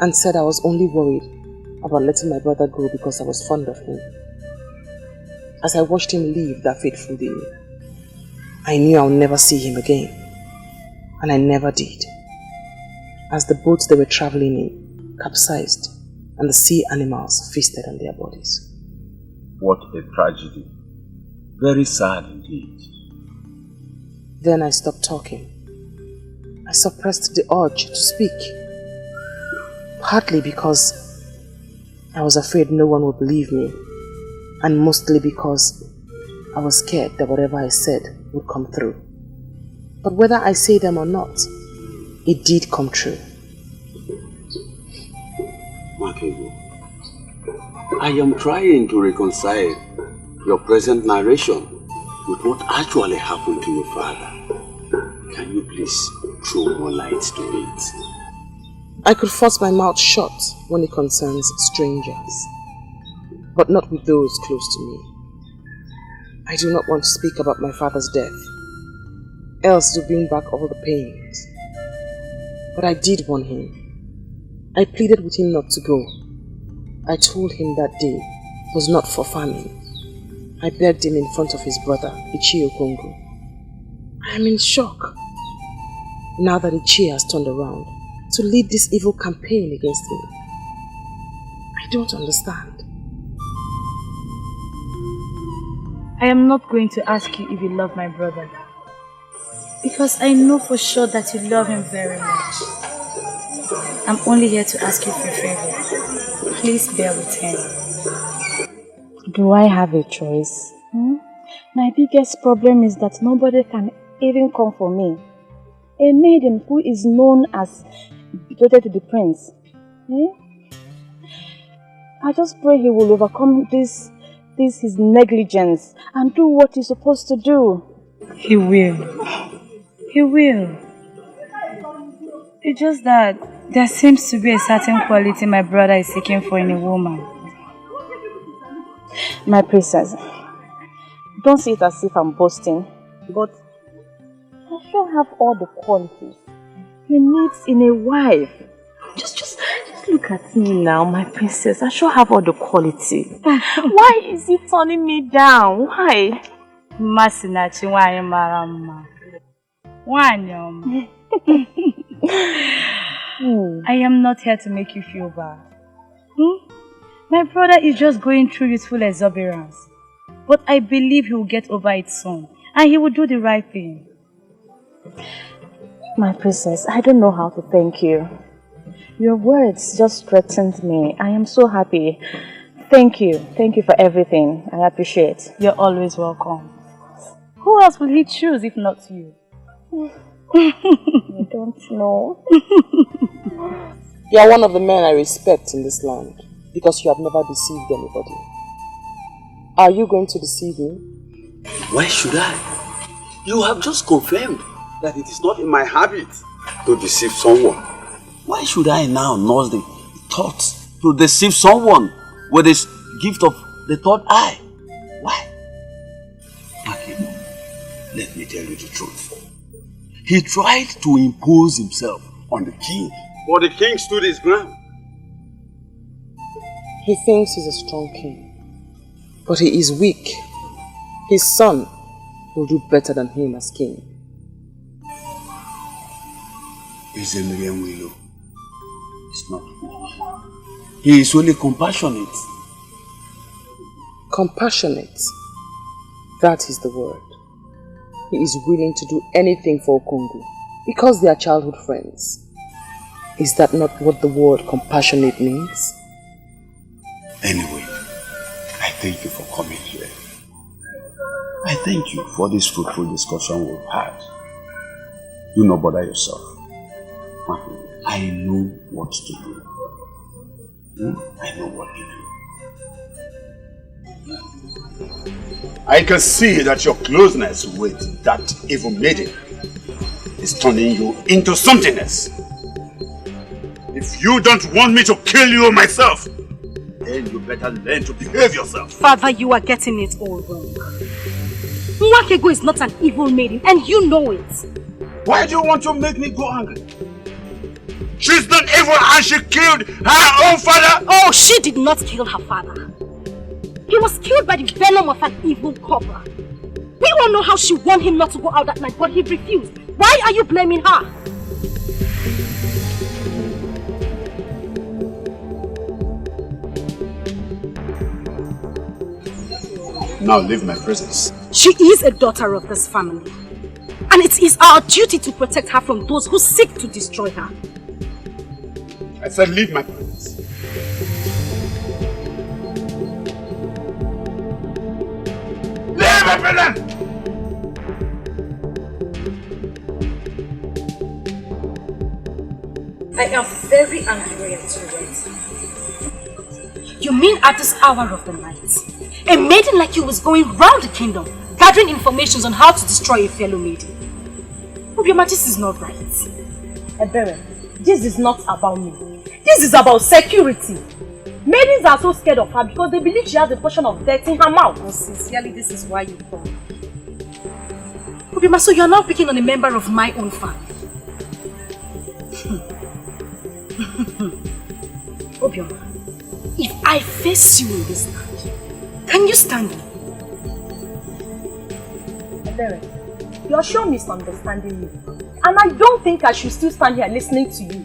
Speaker 3: and said I was only worried about letting my brother go because I was fond of him. As I watched him leave that fateful day, I knew I would never see him again. And I never did. As the boat they were traveling in capsized and the sea animals feasted on their bodies.
Speaker 10: What a tragedy. Very sad indeed.
Speaker 3: Then I stopped talking. I suppressed the urge to speak. Partly because I was afraid no one would believe me, and mostly because I was scared that whatever I said would come through. But whether I say them or not, it did come true.
Speaker 8: Makego, I am trying to reconcile your present narration with what actually happened to your father. Can you please throw more light to it?
Speaker 3: I could force my mouth shut when it concerns strangers, but not with those close to me. I do not want to speak about my father's death, else it will bring back all the pains. But I did warn him. I pleaded with him not to go. I told him that day was not for famine. I begged him in front of his brother, Ichie Okongo. I am in shock now that Ichie has turned around to lead this evil campaign against me. I don't understand.
Speaker 11: I am not going to ask you if you love my brother, because I know for sure that you love him very much. I'm only here to ask you for a favor.
Speaker 12: Please bear with him.
Speaker 13: Do I have a choice? My biggest problem is that nobody can even come for me. A maiden who is known as betrothed to the prince. I just pray he will overcome this his negligence and do what he's supposed to do.
Speaker 12: He will. He will. It's just that there seems to be a certain quality my brother is seeking for in a woman.
Speaker 13: My princess, don't see it as if I'm boasting, but I sure have all the qualities he needs in a wife. Just look at me now, my princess. I sure have all the quality. Why is he turning me down? Why?
Speaker 12: Masinachi why marama. I am not here to make you feel bad. My brother is just going through youthful exuberance. But I believe he will get over it soon. And he will do the right thing.
Speaker 13: My princess, I don't know how to thank you. Your words just strengthened me. I am so happy. Thank you. Thank you for everything. I appreciate.
Speaker 12: You're always welcome. Who else will he choose if not you?
Speaker 13: I don't know.
Speaker 3: You are one of the men I respect in this land because you have never deceived anybody. Are you going to deceive me?
Speaker 14: Why should I? You have just confirmed that it is not in my habit to deceive someone. Why should I now nurse the thought to deceive someone with this gift of the third eye? Why? Akino, let me tell you the truth. He tried to impose himself on the king, but the king stood his ground.
Speaker 3: He thinks he's a strong king, but he is weak. His son will do better than him as king.
Speaker 14: Willow is not weak. He is only compassionate.
Speaker 3: Compassionate. That is the word. He is willing to do anything for Okongu because they are childhood friends. Is that not what the word compassionate means?
Speaker 14: Anyway, I thank you for coming here. I thank you for this fruitful discussion we've had. Do not bother yourself. I know what to do. I know what to do.
Speaker 4: I can see that your closeness with that evil maiden is turning you into something else. If you don't want me to kill you myself, then you better learn to behave yourself.
Speaker 11: Father, you are getting it all wrong. Nwakego is not an evil maiden, and you know it.
Speaker 4: Why do you want to make me go angry? She's not evil and she killed her own father?
Speaker 11: Oh, she did not kill her father. He was killed by the venom of an evil cobra. We all know how she warned him not to go out that night, but he refused. Why are you blaming her?
Speaker 4: Now leave my presence.
Speaker 11: She is a daughter of this family. And it is our duty to protect her from those who seek to destroy her.
Speaker 4: I said leave my presence. Leave my presence!
Speaker 11: I am very angry at you, right? You mean at this hour of the night, a maiden like you was going round the kingdom, gathering information on how to destroy a fellow maiden? Obioma, this is not right.
Speaker 15: Ebere, this is not about me. This is about security. Maidens are so scared of her because they believe she has a portion of death in her mouth.
Speaker 11: Oh, sincerely, this is why you come. Obioma, so you are now picking on a member of my own family. Obioma, if I face you in this land, can you stand me?
Speaker 15: Ebere, you're sure misunderstanding me. And I don't think I should still stand here listening to you.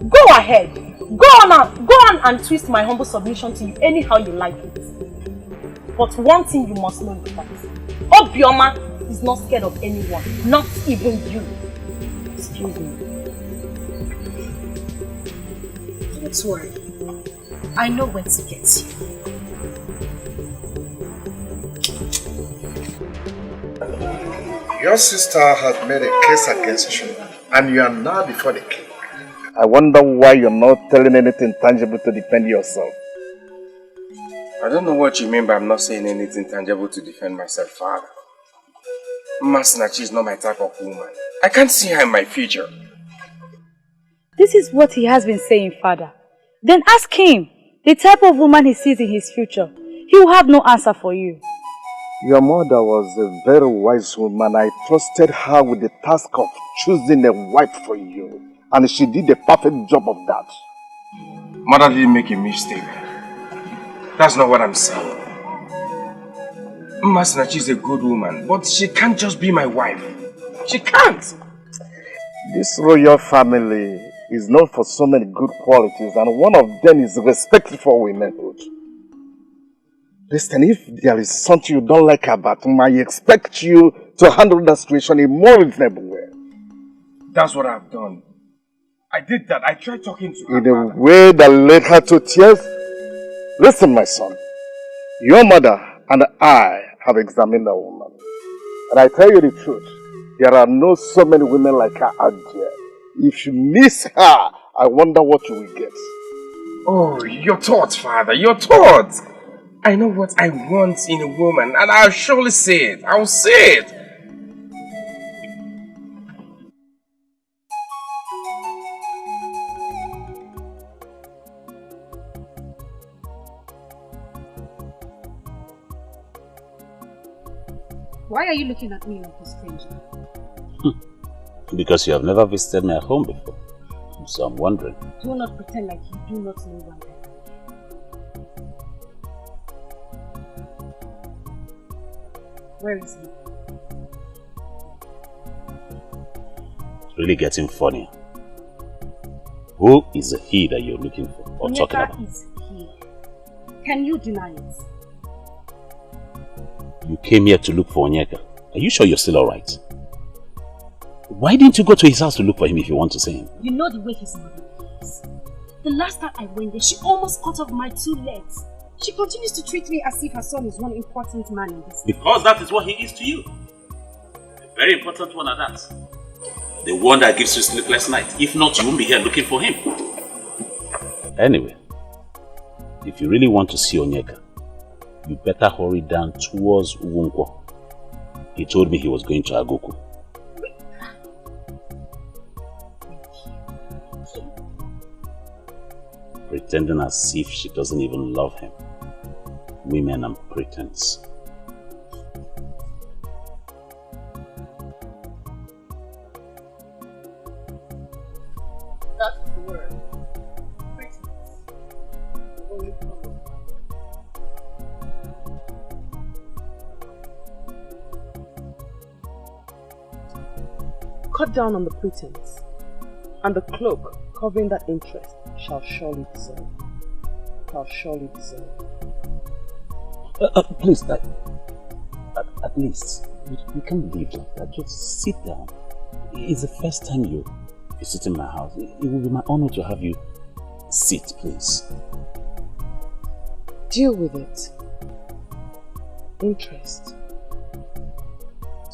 Speaker 15: Go ahead. Go on and twist my humble submission to you anyhow you like it. But one thing you must know is that Obioma is not scared of anyone, not even you. Excuse me.
Speaker 11: Don't worry.
Speaker 15: I know where to get you.
Speaker 9: Your sister has made a case against you, and you are now before the king.
Speaker 6: I wonder why you're not telling anything tangible to defend yourself. I don't know what you mean by I'm not saying anything tangible to defend myself, Father. Masinachi is not my type of woman. I can't see her in my future.
Speaker 12: This is what he has been saying, Father. Then ask him the type of woman he sees in his future. He will have no answer for you.
Speaker 6: Your mother was a very wise woman. I trusted her with the task of choosing a wife for you. And she did a perfect job of that. Mother didn't make a mistake. That's not what I'm saying. Masinachi is a good woman, but she can't just be my wife. She can't! This royal family is known for so many good qualities, and one of them is respect for womanhood. Listen, if there is something you don't like about him, I expect you to handle that situation in a more reasonable way. That's what I've done. I did that. I tried talking to her. In a way that led her to tears. Listen, my son. Your mother and I have examined that woman. And I tell you the truth. There are no so many women like her out there. If you miss her, I wonder what you will get. Oh, your thoughts, Father. Your thoughts. I know what I want in a woman, and I'll surely say it. I'll say it.
Speaker 15: Why are you looking at me like a stranger?
Speaker 10: Because you have never visited my home before. So I'm wondering.
Speaker 15: Do not pretend like you do not know why I am. Where is he?
Speaker 10: It's really getting funny. Who is the he that you're looking for or talking about?
Speaker 15: Is he. Can you deny it?
Speaker 10: You came here to look for Onyeka. Are you sure you're still alright? Why didn't you go to his house to look for him if you want to see him?
Speaker 15: You know the way his mother is. The last time I went there, she almost cut off my 2 legs. She continues to treat me as if her son is one important man in this.
Speaker 10: Because that is what he is to you. A very important one at that. The one that gives you sleepless night. If not, you won't be here looking for him. Anyway, if you really want to see Onyeka, you better hurry down towards Uwonkwo. He told me he was going to Agoku. Pretending as if she doesn't even love him. Women and pretense.
Speaker 15: That's the word. Pretense. Only problem. Cut down on the pretense, and the cloak covering that interest shall surely dissolve. Shall surely dissolve.
Speaker 10: Please, at least, you can't leave like that. Just sit down. It's the first time you visit in my house. It will be my honor to have you sit, please.
Speaker 15: Deal with it. Interest.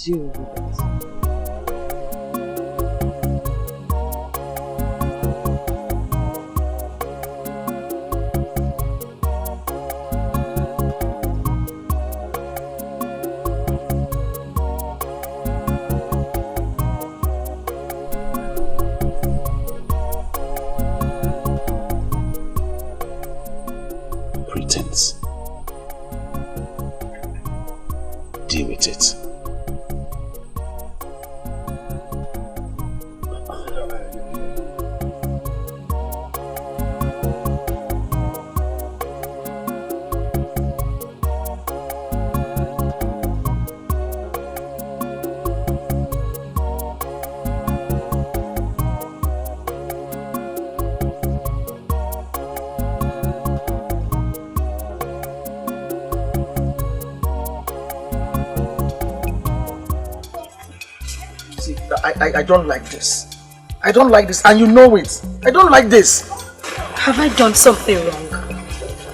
Speaker 15: Deal with it.
Speaker 10: Deal with it.
Speaker 9: I don't like this. I don't like this, and you know it. I don't like this.
Speaker 15: Have I done something wrong?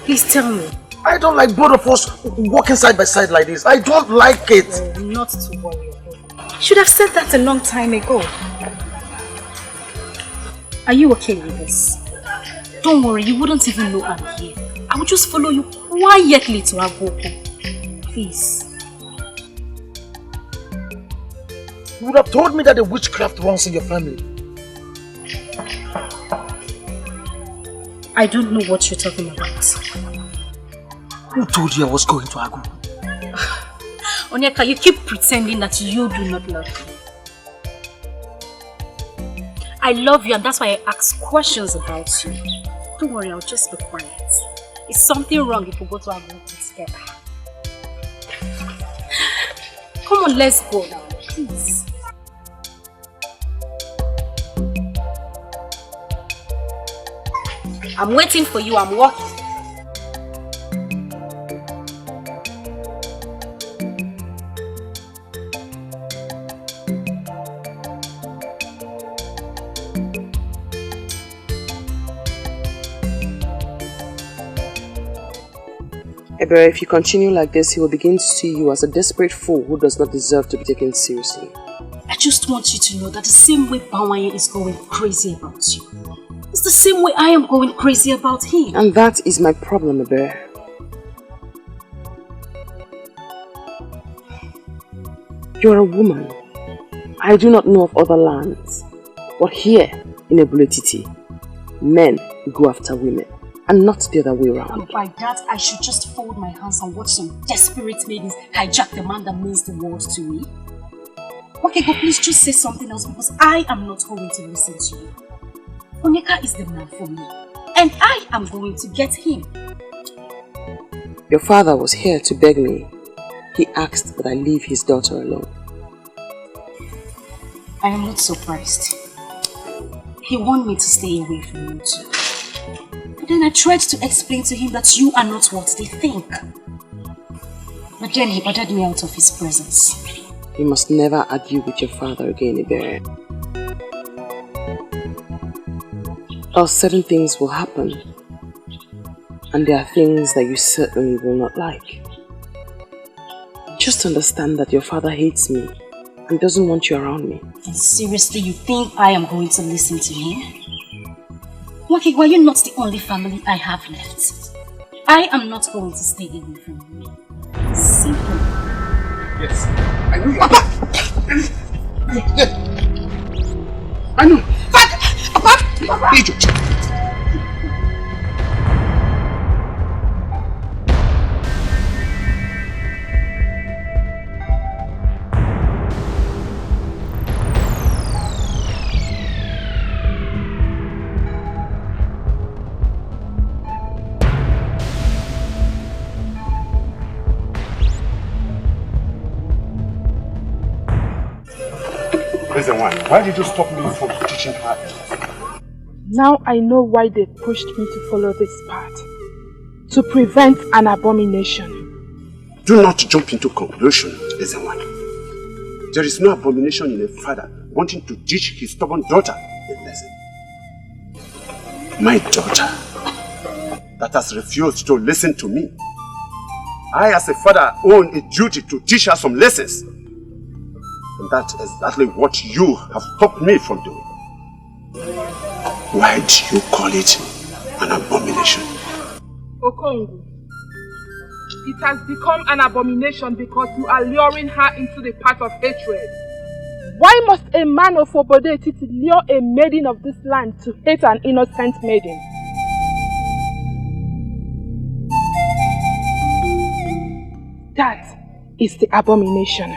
Speaker 2: Please tell me.
Speaker 9: I don't like both of us walking side by side like this. I don't like it.
Speaker 2: Oh, not to worry. You should have said that a long time ago. Are you okay with this? Don't worry, you wouldn't even know I'm here. I will just follow you quietly to Agoko. Please.
Speaker 9: You would have told me that the witchcraft runs in your family.
Speaker 2: I don't know what you're talking about.
Speaker 9: Who told you I was going to Agoko?
Speaker 2: Onyeka, you keep pretending that you do not love me. I love you and that's why I ask questions about you. Don't worry, I'll just be quiet. Is something wrong if we go to Agoko together? Come on, let's go now, please. I'm waiting for you, I'm walking.
Speaker 3: Ebere, if you continue like this, he will begin to see you as a desperate fool who does not deserve to be taken seriously.
Speaker 2: I just want you to know that the same way Bawaye is going crazy about you, it's the same way I am going crazy about him.
Speaker 3: And that is my problem, Ebere. You're a woman. I do not know of other lands. But here, in Ebulititi, men go after women. And not the other way around.
Speaker 2: And by that, I should just fold my hands and watch some desperate maidens hijack the man that means the world to me. Okay, but please just say something else because I am not going to listen to you. Onyeka is the man for me. And I am going to get him.
Speaker 3: Your father was here to beg me. He asked that I leave his daughter alone.
Speaker 2: I am not surprised. He wanted me to stay away from you too. But then I tried to explain to him that you are not what they think. But then he ordered me out of his presence.
Speaker 3: You must never argue with your father again, Ebere. Or certain things will happen. And there are things that you certainly will not like. Just understand that your father hates me and doesn't want you around me.
Speaker 2: And seriously, you think I am going to listen to him? Waki, why are you not the only family I have left? I am not going to stay away from you. Simple.
Speaker 4: Yes. I know. Papa! I know. Papa! Idiot! Why did you stop me from teaching her?
Speaker 16: Now I know why they pushed me to follow this path. To prevent an abomination.
Speaker 4: Do not jump into conclusion, Ezenwan. There is no abomination in a father wanting to teach his stubborn daughter a lesson. My daughter, that has refused to listen to me. I as a father own a duty to teach her some lessons. And that's exactly what you have stopped me from doing. Why do you call it an abomination?
Speaker 16: Okongu, it has become an abomination because you are luring her into the path of hatred. Why must a man of Obodetiti lure a maiden of this land to hate an innocent maiden? That is the abomination.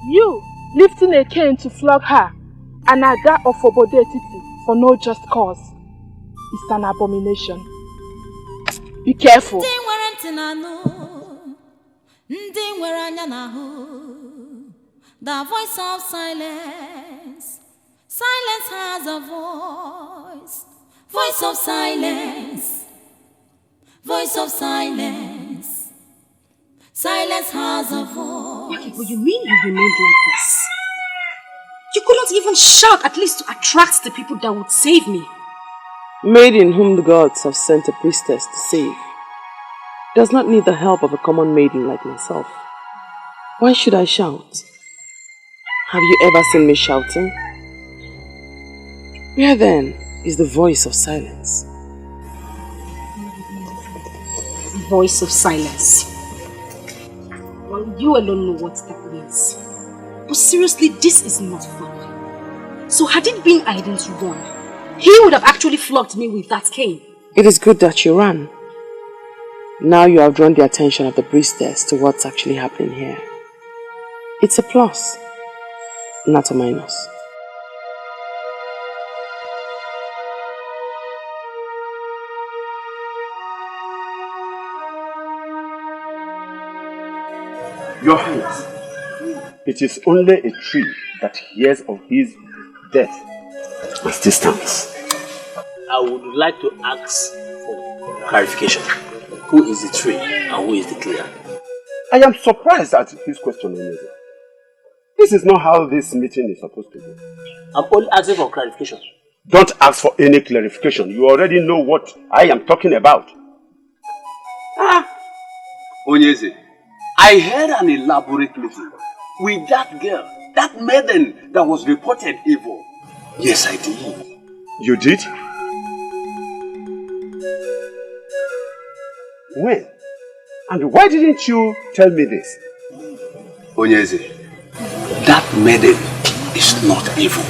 Speaker 16: You lifting a cane to flog her, an Aga of Obodetiti for no just cause, is an abomination. Be careful.
Speaker 1: The voice of silence. Silence has a voice. Voice of silence. Voice of silence. Silence has a voice.
Speaker 2: Okay, but you mean you remained like this? You couldn't even shout, at least to attract the people that would save me.
Speaker 3: maiden whom the gods have sent a priestess to save, does not need the help of a common maiden like myself. Why should I shout? Have you ever seen me shouting? Where then is the voice of silence?
Speaker 15: Voice of silence. Well, you alone know what that means. But seriously, this is not fun. So had it been I didn't run, he would have actually flogged me with that cane.
Speaker 3: It is good that you ran. Now you have drawn the attention of the priestess to what's actually happening here. It's a plus, not a minus.
Speaker 14: Your Highness, it is only a tree that hears of his death as this stands.
Speaker 7: I would like to ask for clarification. Who is the tree and who is the clear?
Speaker 14: I am surprised at his question, Onyeze. This is not how this meeting is supposed to go.
Speaker 7: I'm only asking for clarification.
Speaker 14: Don't ask for any clarification. You already know what I am talking about.
Speaker 5: Onyeze, I had an elaborate meeting with that girl, that maiden that was reported evil. Yes, I did.
Speaker 14: You did? When? And why didn't you tell me this?
Speaker 5: Onyeze, that maiden is not evil.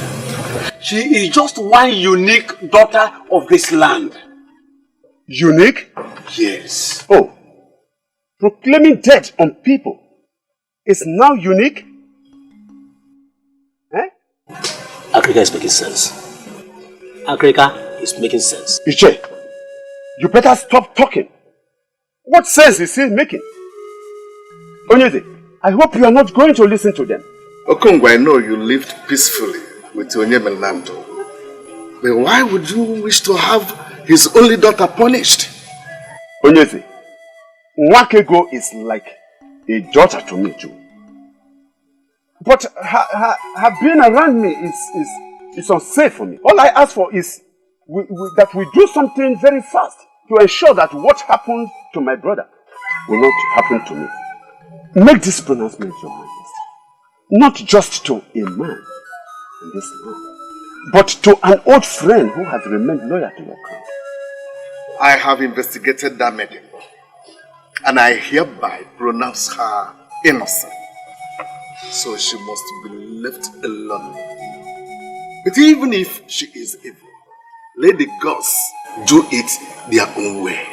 Speaker 5: She is just one unique daughter of this land.
Speaker 14: Unique?
Speaker 5: Yes.
Speaker 14: Oh, proclaiming death on people is now unique? Eh?
Speaker 7: Akrika is making sense. Akrika is making sense.
Speaker 14: Iche, you better stop talking. What sense is he making? Onyeze, I hope you are not going to listen to them.
Speaker 17: Okongwa, I know you lived peacefully with Onyemelando. But why would you wish to have his only daughter punished?
Speaker 14: Onyeze, Nwakego is like a daughter to me too. But her being around me is unsafe for me. All I ask for is that we do something very fast to ensure that what happened to my brother will not happen to me. Make this pronouncement, Your Highness. Not just to a man in this land, but to an old friend who has remained loyal to your crown.
Speaker 17: I have investigated that maiden, and I hereby pronounce her innocent. So she must be left alone. But even if she is evil, let the gods do it their own way.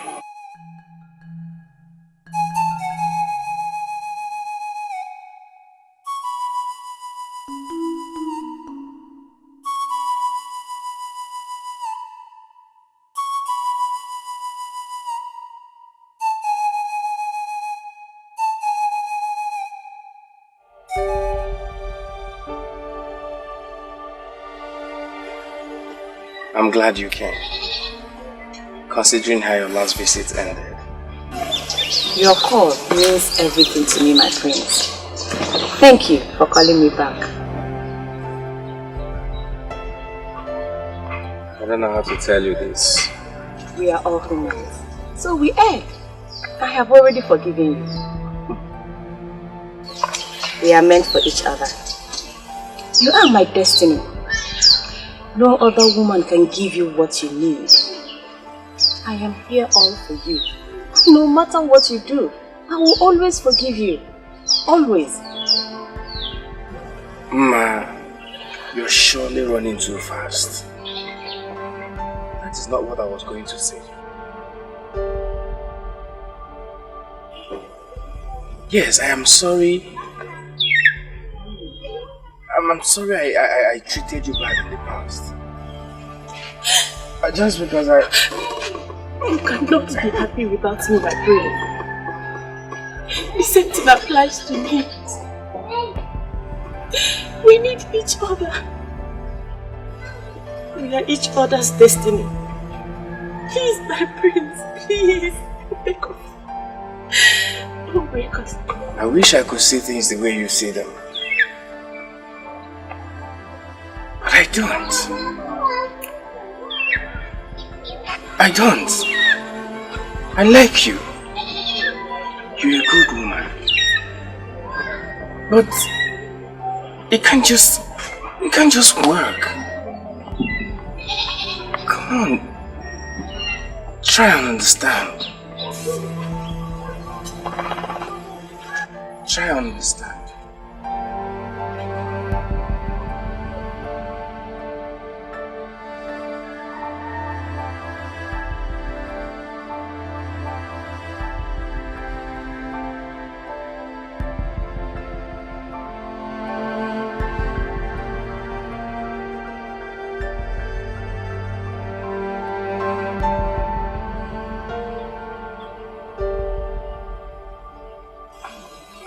Speaker 18: I'm glad you came, considering how your last visit ended.
Speaker 13: Your call means everything to me, my prince. Thank you for calling me back.
Speaker 18: I don't know how to tell you this.
Speaker 13: We are all humans, so we err. I have already forgiven you. We are meant for each other. You are my destiny. No other woman can give you what you need. I am here all for you. No matter what you do, I will always forgive you. Always.
Speaker 18: Ma, you're surely running too fast. That is not what I was going to say. Yes, I am sorry. I'm sorry I treated you bad in the past. Just because
Speaker 15: You cannot be happy without me, my prince. The same thing applies to me. We need each other. We are each other's destiny. Please, my prince, please, wake up. Don't wake us.
Speaker 18: I wish I could see things the way you see them. But I don't. I don't. I like you. You're a good woman. But it can't just work. Come on. Try and understand. Try and understand.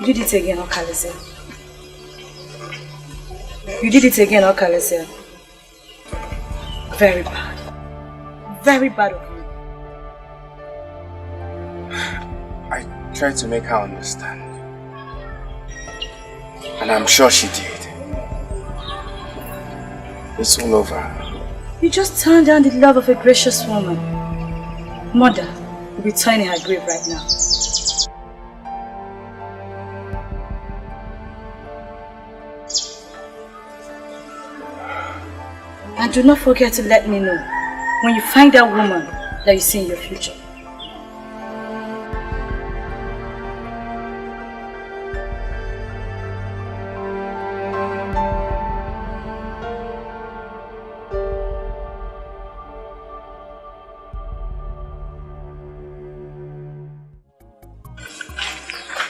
Speaker 12: You did it again, Okalesia. You did it again, Okalesia. Very bad. Very bad of you.
Speaker 18: I tried to make her understand. And I'm sure she did. It's all over.
Speaker 12: You just turned down the love of a gracious woman. Mother will be turning her grave right now. And do not forget to let me know when you find that woman that you see in your future.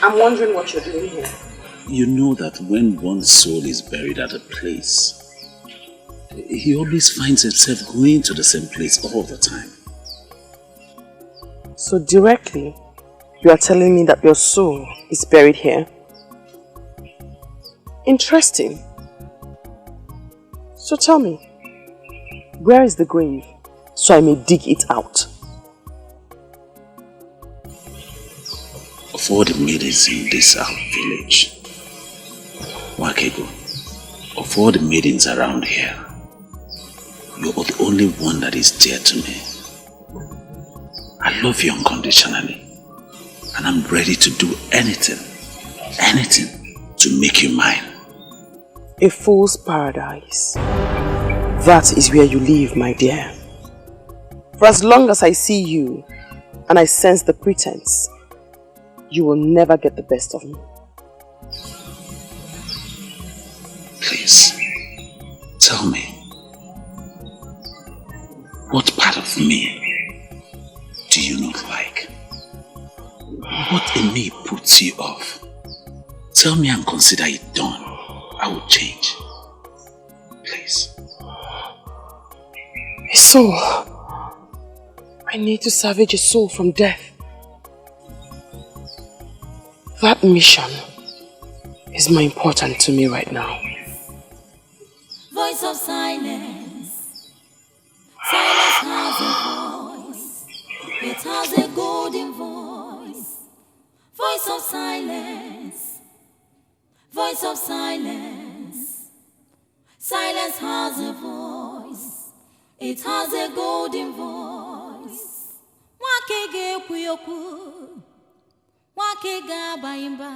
Speaker 3: I'm wondering what you're doing here.
Speaker 10: You know that when one's soul is buried at a place, he always finds himself going to the same place all the time.
Speaker 3: So directly, you are telling me that your soul is buried here? Interesting. So tell me, where is the grave so I may dig it out?
Speaker 10: Of all the maidens in this village, Wakego, of all the maidens around here, you're the only one that is dear to me. I love you unconditionally, and I'm ready to do anything to make you mine.
Speaker 3: A fool's paradise. That is where you live, my dear. For as long as I see you, and I sense the pretense, you will never get the best of me.
Speaker 10: Please, tell me, what part of me do you not like? What in me puts you off? Tell me and consider it done. I will change. Please.
Speaker 3: A soul. I need to salvage a soul from death. That mission is more important to me right now.
Speaker 1: Voice of silence. Silence has a voice. It has a golden voice. Voice of silence. Voice of silence. Silence has a voice. It has a golden voice. Wakege kuyoku. Wakega bayimba.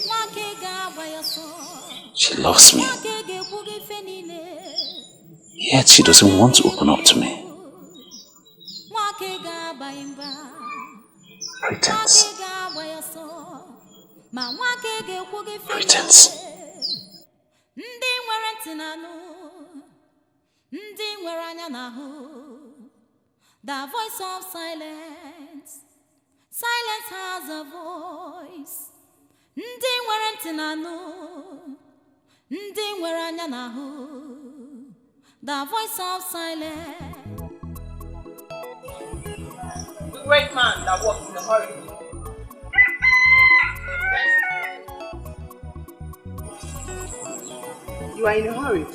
Speaker 1: Wakega bayaso.
Speaker 10: She loves me, yet she doesn't want to open up to me. Pretense. Pretense.
Speaker 1: The voice of silence. Silence has a voice. The voice of silence.
Speaker 15: The great man that walks in a hurry.
Speaker 3: You are in a hurry.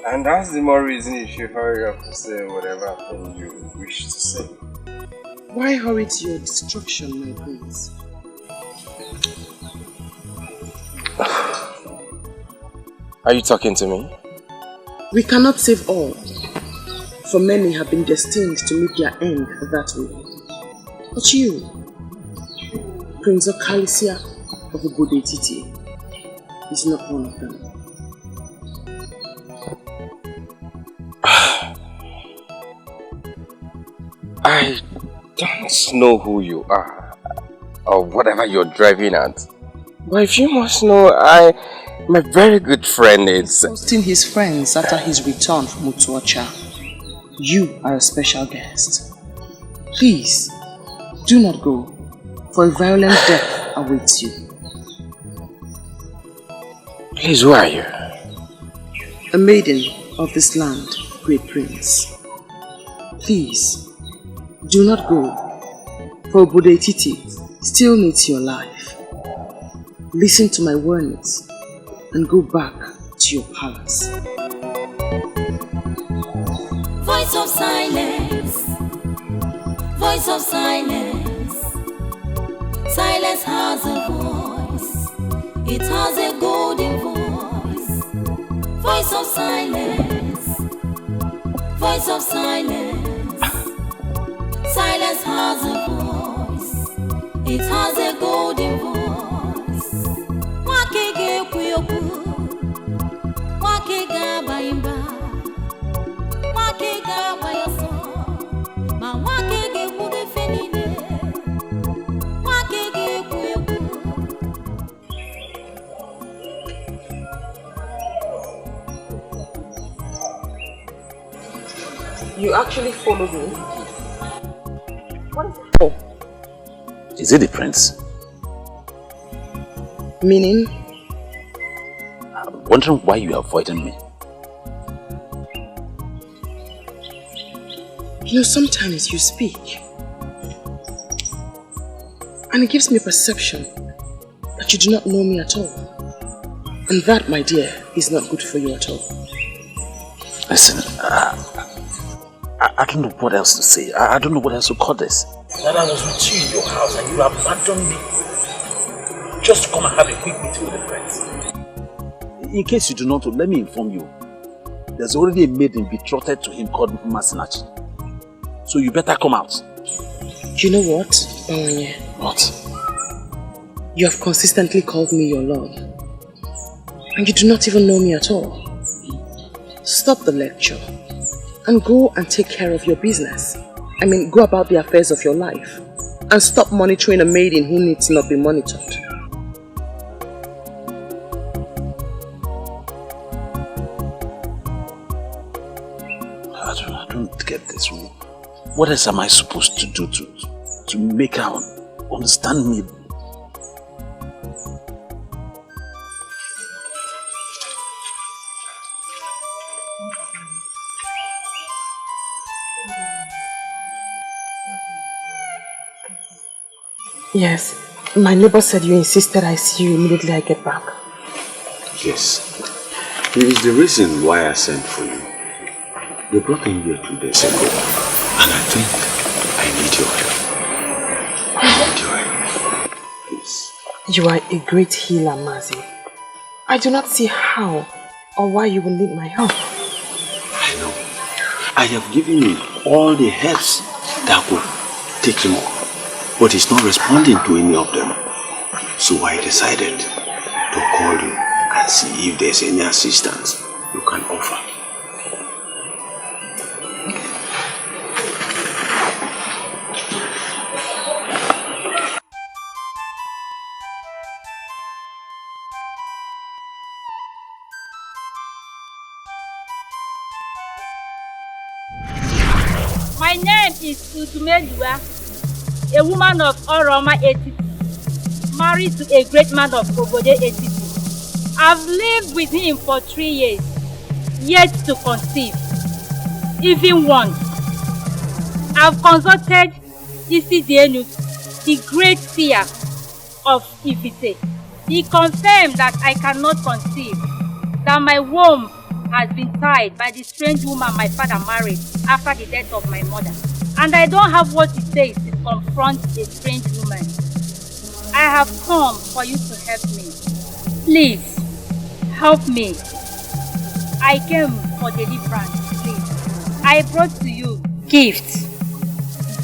Speaker 18: And that's the more reason you should hurry up to say whatever thing you wish to say.
Speaker 3: Why hurry to your destruction, my prince?
Speaker 18: Are you talking to me?
Speaker 3: We cannot save all, for many have been destined to meet their end that way. But you, Prince Okalicia of Ubodetiti, is not one of them.
Speaker 6: I don't know who you are, or whatever you're driving at. But if you must know, my very good friend is...
Speaker 3: Hosting his friends after his return from Utuacha. You are a special guest. Please, do not go, for a violent death awaits you.
Speaker 6: Please, who are you?
Speaker 3: A maiden of this land, great prince. Please, do not go, for Ubodetiti still needs your life. Listen to my warnings and go back to your palace.
Speaker 1: Voice of silence, voice of silence. Silence has a voice, it has a golden voice. Voice of silence, voice of silence. Silence has a voice, it has a golden voice. Wakege kuyoku, wakega baimba, wakega bayaso, ma wakege kude fenine, wakege kuyoku.
Speaker 3: You actually followed me?
Speaker 10: Oh, is it the prince?
Speaker 3: Meaning?
Speaker 10: I'm wondering why you are avoiding me.
Speaker 3: You know, sometimes you speak and it gives me a perception that you do not know me at all. And that, my dear, is not good for you at all.
Speaker 10: Listen, I don't know what else to say. I don't know what else to call this.
Speaker 9: That I was with you in your house and you abandoned me just to come and have a quick meeting with the prince.
Speaker 10: In case you do not know, let me inform you. There's already a maiden betrothed to him called Masinachi. So you better come out.
Speaker 3: You know what, Bawanye?
Speaker 10: What?
Speaker 3: You have consistently called me your love. And you do not even know me at all. Stop the lecture and go and take care of your business. I mean, go about the affairs of your life and stop monitoring a maiden who needs not be monitored.
Speaker 10: I don't get this. What else am I supposed to do to make her understand me?
Speaker 3: Yes, my neighbor said you insisted I see you immediately I get back.
Speaker 14: Yes. It is the reason why I sent for you. They brought him here 2 days ago, and I think I need your help. I need your help. Please.
Speaker 3: You are a great healer, Mazi. I do not see how or why you will need my help.
Speaker 14: I know. I have given him all the helps that could take him off. But he's not responding to any of them. So I decided to call you and see if there's any assistance you can offer.
Speaker 11: My name is Utumeliwa, a woman of Oroma Etiti, married to a great man of Obode Etiti. I've lived with him for 3 years, yet to conceive, even once. I've consulted Isidienu, the great seer of Ifite. He confirmed that I cannot conceive, that my womb has been tied by the strange woman my father married after the death of my mother. And I don't have what it takes to confront a strange woman. I have come for you to help me. Please, help me. I came
Speaker 12: for deliverance, please. I brought to you gifts,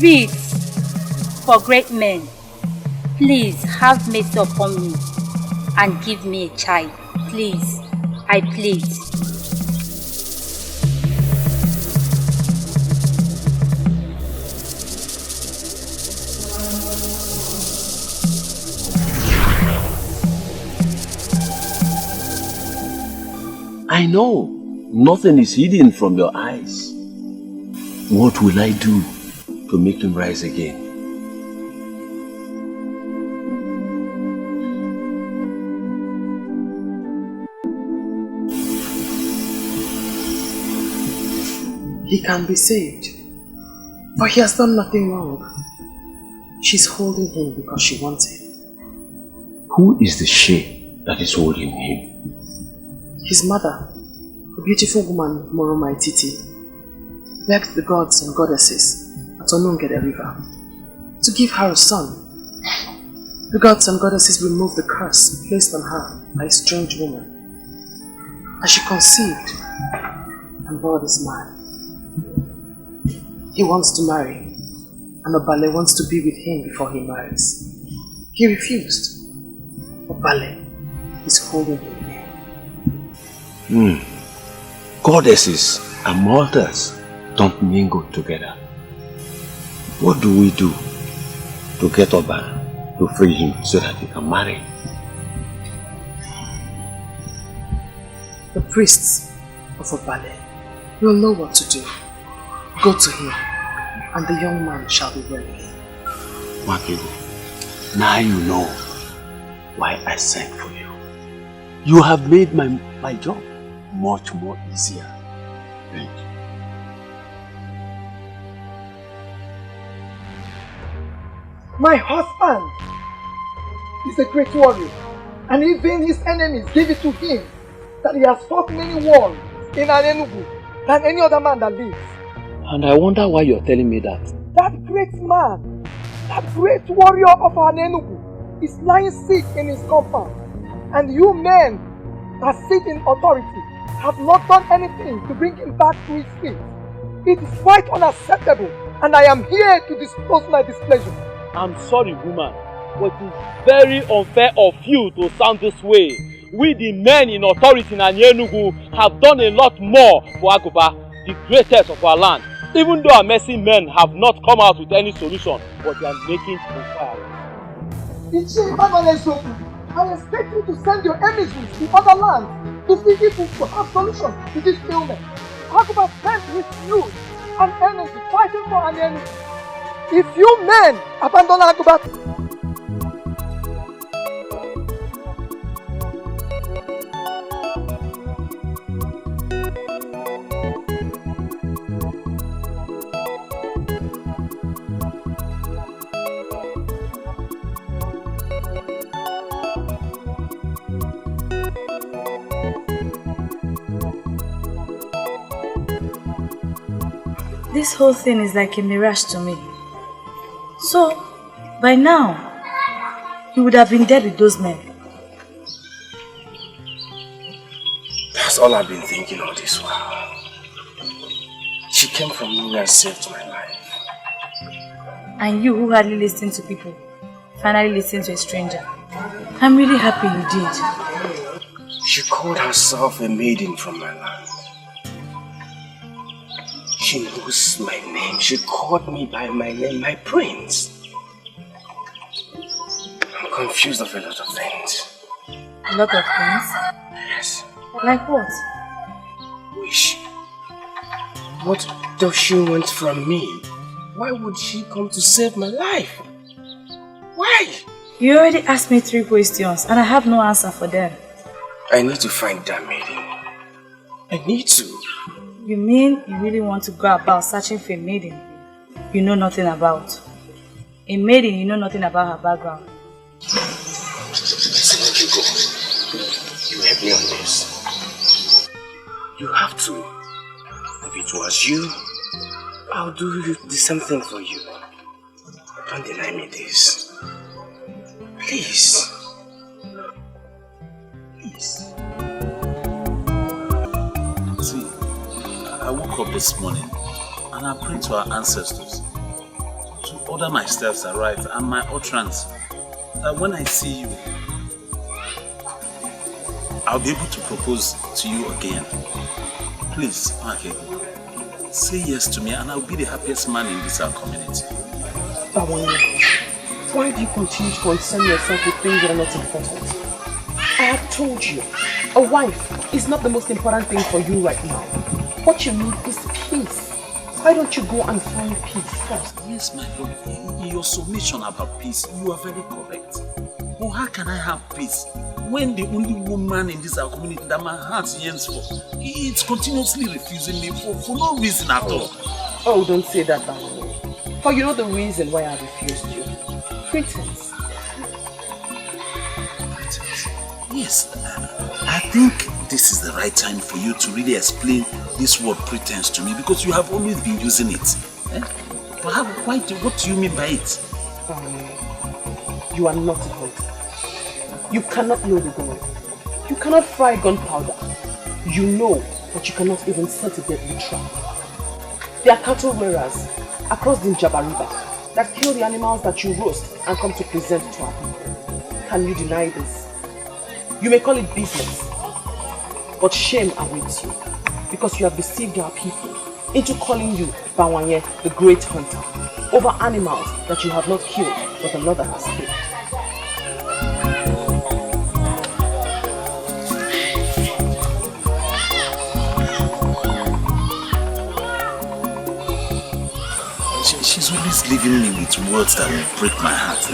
Speaker 12: beads for great men. Please have mercy upon me and give me a child. Please, I plead.
Speaker 5: I know nothing is hidden from your eyes. What will I do to make him rise again?
Speaker 3: He can be saved, but he has done nothing wrong. She's holding him because she wants him.
Speaker 5: Who is the she that is holding him?
Speaker 3: His mother, a beautiful woman, Moromai Titi, begged the gods and goddesses at Onungede River to give her a son. The gods and goddesses removed the curse placed on her by a strange woman. As she conceived and bore this man, he wants to marry, and Obale wants to be with him before he marries. He refused. Obale is holding him.
Speaker 5: Goddesses and mortals don't mingle together. What do we do to get Oba to free him so that he can marry?
Speaker 3: The priests of Obale will know what to do. Go to him, and the young man shall be ready.
Speaker 5: Wakigo, now you know why I sent for you. You have made my job much more easier. Thank you.
Speaker 19: My husband is a great warrior, and even his enemies give it to him that he has fought many wars in Anenugu than any other man that lives.
Speaker 7: And I wonder why you're telling me that.
Speaker 19: That great man, that great warrior of Anenugu is lying sick in his compound, and you men that sit in authority have not done anything to bring him back to his feet. It is quite unacceptable, and I am here to disclose my displeasure.
Speaker 7: I'm sorry, woman, but it's very unfair of you to sound this way. We, the men in authority in Anenugu, have done a lot more for Aguba, the greatest of our land. Even though our mercy men have not come out with any solution, but they are making inquiries.
Speaker 19: I expect you to send your emissaries to other lands to see if we will have solutions to this ailment. Aguba spent his youth and energy fighting for Anenugu. If you men abandon Aguba,
Speaker 12: this whole thing is like a mirage to me. So, by now, he would have been dead with those men.
Speaker 18: That's all I've been thinking all this while. She came from nowhere and saved my life.
Speaker 12: And you who hardly listen to people, finally listen to a stranger. I'm really happy you did.
Speaker 18: She called herself a maiden from my land. She knows my name. She called me by my name, my prince. I'm confused of a lot of things.
Speaker 12: A lot of things?
Speaker 18: Yes.
Speaker 12: Like what?
Speaker 18: Wish. What does she want from me? Why would she come to save my life? Why?
Speaker 12: You already asked me 3 questions and I have no answer for them.
Speaker 18: I need to find that maiden. I need to.
Speaker 12: You mean you really want to go about searching for a maiden you know nothing about? A maiden you know nothing about her background?
Speaker 18: Listen, let you go. You help me on this. You have to. If it was you, I'll do the same thing for you. Don't deny me this. Please. Please.
Speaker 7: See,
Speaker 10: woke up this morning and I prayed to our ancestors to order my steps aright and my utterance, that when I see you, I'll be able to propose to you again. Please, okay, say yes to me and I'll be the happiest man in this our community.
Speaker 3: Why do you continue to concern yourself with things that are not important? I have told you, a wife is not the most important thing for you right now. What you need is peace. Why don't you go and find peace first?
Speaker 10: Yes, my lord. In your submission about peace, you are very correct. But how can I have peace when the only woman in this our community that my heart yearns for, it's continuously refusing me for no reason at all?
Speaker 3: Oh, don't say that, Baron. For you know the reason why I refused you. Pretense.
Speaker 10: Pretense? Yes, I think this is the right time for you to really explain this word pretense to me, because you have always been using it. But what do you mean by it?
Speaker 3: You are not a hunter. You cannot know the gun. You cannot fry gunpowder. You know, but you cannot even set a deadly trap. There are cattle rearers across the Njaba River that kill the animals that you roast and come to present to our people. Can you deny this? You may call it business, but shame awaits you, because you have deceived our people into calling you Bawanye, the great hunter, over animals that you have not killed, but another has killed.
Speaker 10: She's always leaving me with words that will break my heart.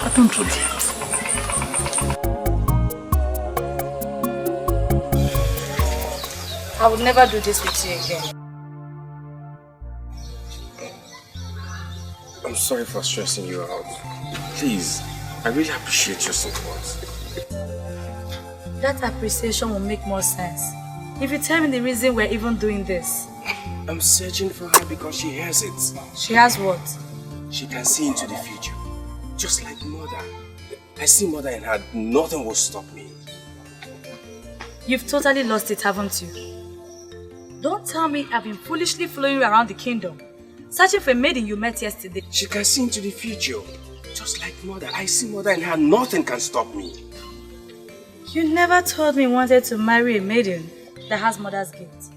Speaker 10: I don't want it.
Speaker 12: I would never do this with you again.
Speaker 6: I'm sorry for stressing you out. Please, I really appreciate your support.
Speaker 12: That appreciation will make more sense if you tell me the reason we're even doing this.
Speaker 6: I'm searching for her because she has it.
Speaker 12: She has what?
Speaker 6: She can see into the future. Just like Mother. I see Mother in her. Nothing will stop me.
Speaker 12: You've totally lost it, haven't you? Don't tell me I've been foolishly following you around the kingdom, searching for a maiden you met yesterday.
Speaker 6: She can see into the future. Just like Mother. I see Mother in her. Nothing can stop me.
Speaker 12: You never told me you wanted to marry a maiden that has Mother's gift.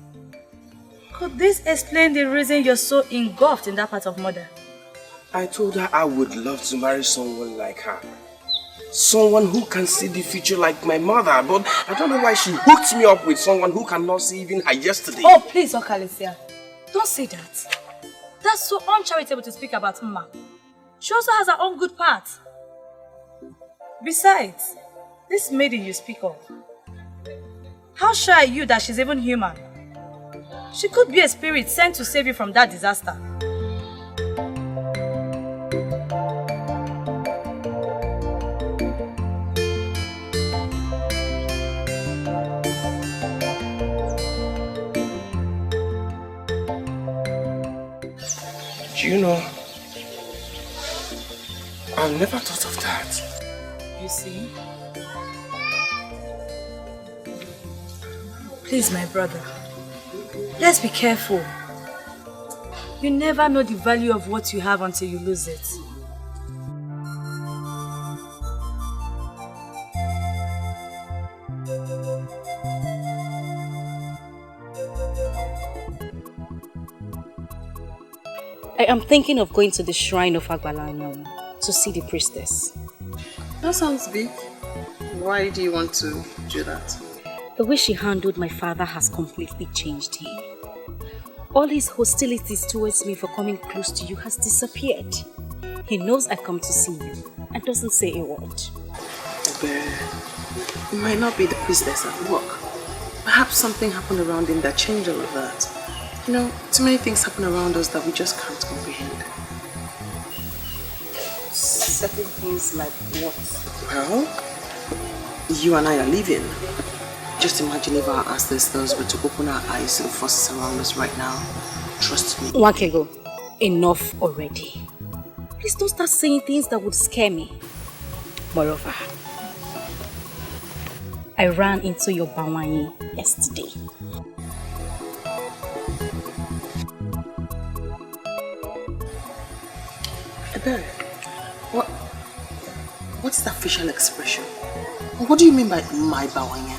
Speaker 12: Could this explain the reason you're so engulfed in that part of Mother?
Speaker 6: I told her I would love to marry someone like her. Someone who can see the future like my mother, but I don't know why she hooked me up with someone who cannot see even her yesterday.
Speaker 12: Oh, please, Okalesia. Don't say that. That's so uncharitable to speak about Mma. She also has her own good part. Besides, this maiden you speak of, how sure are you that she's even human? She could be a spirit sent to save you from that disaster.
Speaker 6: Do you know, I've never thought of that.
Speaker 12: You see? Please, my brother, let's be careful. You never know the value of what you have until you lose it.
Speaker 13: I am thinking of going to the shrine of Agbalanyom to see the priestess.
Speaker 3: That sounds big. Why do you want to do that?
Speaker 13: The way she handled my father has completely changed him. All his hostilities towards me for coming close to you has disappeared. He knows I come to see you and doesn't say a word.
Speaker 3: But it might not be the priestess at work. Perhaps something happened around him that changed all of that. You know, too many things happen around us that we just can't comprehend.
Speaker 13: Certain things like what?
Speaker 3: Well, you and I are leaving. Just imagine if our ancestors were to open our eyes to the forces around us right now. Trust me.
Speaker 13: Wakego, enough already. Please don't start saying things that would scare me. Moreover, I ran into your Bawanye yesterday.
Speaker 3: Ebere, what's that facial expression? What do you mean by my bawanya?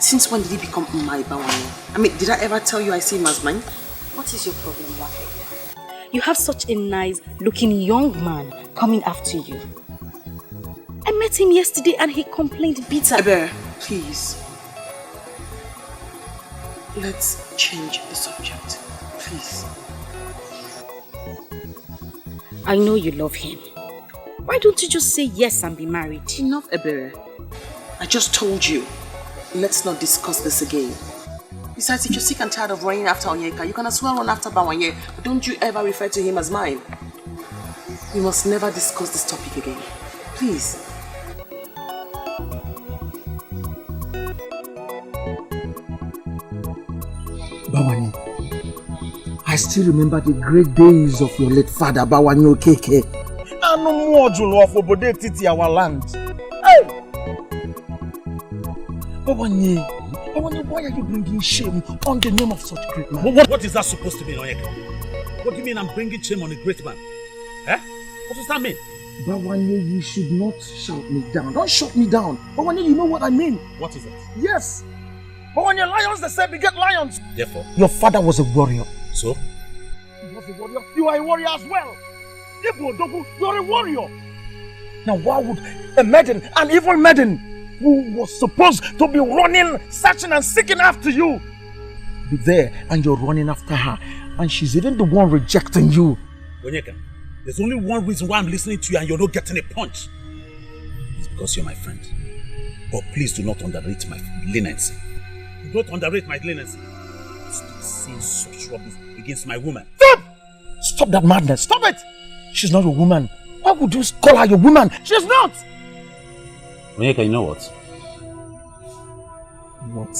Speaker 3: Since when did he become my bawanya? I mean, did I ever tell you I see him as mine? What is your problem, Wake?
Speaker 2: You have such a nice looking young man coming after you. I met him yesterday and he complained bitter.
Speaker 3: Ebere, please. Let's change the subject, please.
Speaker 2: I know you love him. Why don't you just say yes and be married?
Speaker 3: Enough, Ebere. I just told you. Let's not discuss this again. Besides, if you're sick and tired of running after Onyeka, you can as well run after Bawanye. But don't you ever refer to him as mine. We must never discuss this topic again. Please.
Speaker 9: Bawanye, I still remember the great days of your late father, Bawanye Okeke. And no more Julu of Obode Titi, our land. Hey! Bawanye, why are you bringing shame on the name of such great man?
Speaker 10: What is that supposed to mean, Onyeka? What do you mean I'm bringing shame on a great man? Eh? What does that mean?
Speaker 9: Bawanye, you should not shout me down. Don't shut me down. Bawanye, you know what I mean.
Speaker 10: What is it?
Speaker 9: Yes. Bawanye, lions, they say beget lions.
Speaker 10: Therefore?
Speaker 9: Your father was a warrior.
Speaker 10: So?
Speaker 9: He was a warrior. You are a warrior as well. You are a warrior. Now why would a maiden, an evil maiden, who was supposed to be running, searching and seeking after you, be there and you're running after her, and she's even the one rejecting you?
Speaker 10: Onyeka, there's only one reason why I'm listening to you and you're not getting a punch. It's because you're my friend. But please do not underrate my leniency. Do not underrate my leniency. Stop saying such rubbish against my woman.
Speaker 9: Stop! Stop that madness. Stop it! She's not a woman. Why would you call her your woman? She's not!
Speaker 10: Onyeka, you know what?
Speaker 9: What?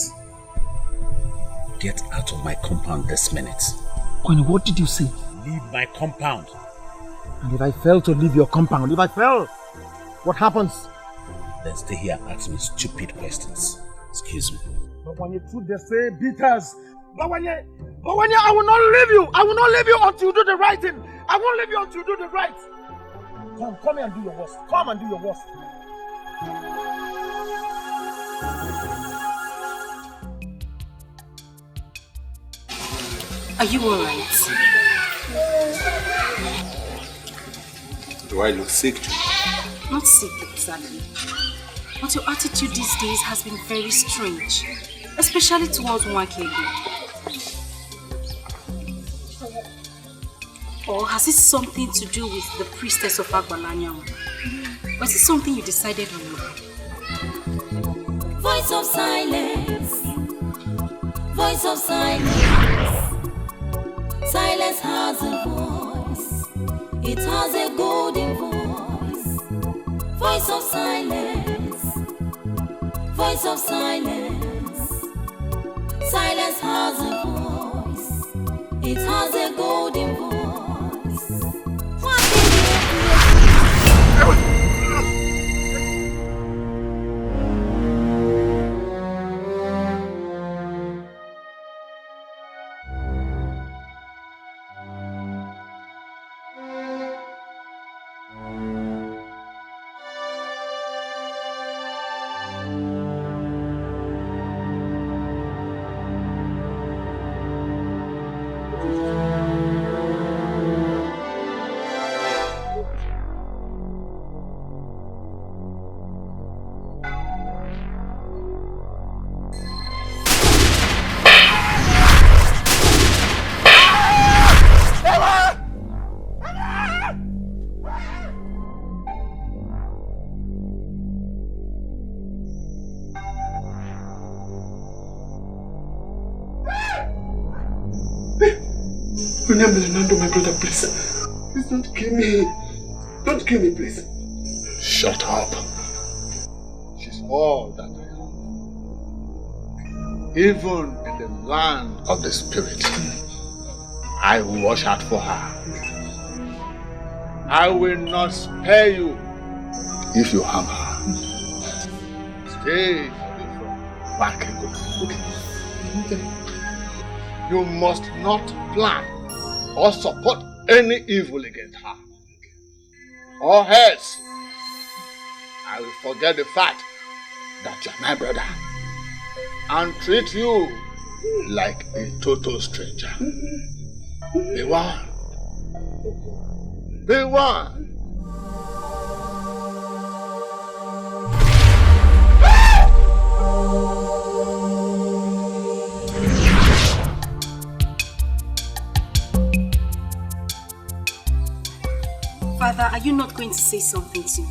Speaker 10: Get out of my compound this minute.
Speaker 9: Kwani, what did you say?
Speaker 10: Leave my compound.
Speaker 9: And if I fail to leave your compound, if I fail, what happens?
Speaker 10: Then stay here and ask me stupid questions. Excuse me.
Speaker 9: But when you two they say beaters, Bawanye, I will not leave you. I will not leave you until you do the right thing. I won't leave you until you do the right. Come here and do your worst. Come and do your worst.
Speaker 2: Are you alright?
Speaker 8: Do I look sick?
Speaker 2: Not sick exactly. But your attitude these days has been very strange. Especially towards Nwakego. Or has it something to do with the priestess of Agbalanyam? Or is it something you decided on your own?
Speaker 1: Voice of silence. Voice of silence. Silence has a voice. It has a golden voice. Voice of silence. Voice of silence. Silence has a voice. It has a golden voice.
Speaker 17: My brother, please. Please don't kill me. Don't kill me, please. Shut up. She's all that I am. Even in the land of the spirit, I will watch out for her. I will not spare you if you harm her. Stay away from Wakego. Okay? You must not plan or support any evil against her. or else I will forget the fact that you're my brother and treat you like a total stranger. Be one. Be one.
Speaker 2: Father, are you not going to say something to me?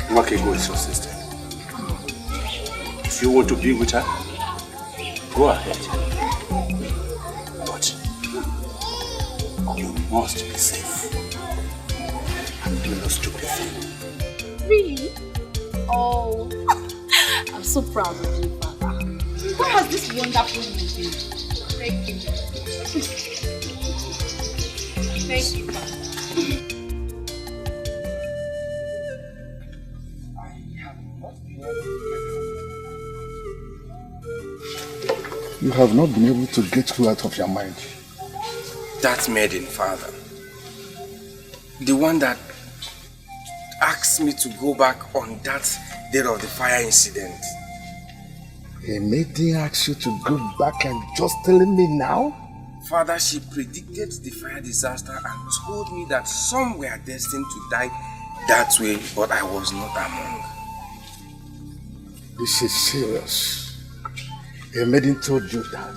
Speaker 14: Makego is your sister. If you want to be with her, go ahead. But you must be safe. And do no stupid thing.
Speaker 2: Really? Oh, I'm so proud of you, Father. What has this wonderful news been? Thank you. Thank you, Father.
Speaker 17: You have not been able to get her out of your mind.
Speaker 6: That maiden, Father. The one that asked me to go back on that day of the fire incident.
Speaker 17: A maiden asked you to go back and just telling me now?
Speaker 6: Father, she predicted the fire disaster and told me that some were destined to die that way, but I was not among.
Speaker 17: This is serious. A maiden told you that.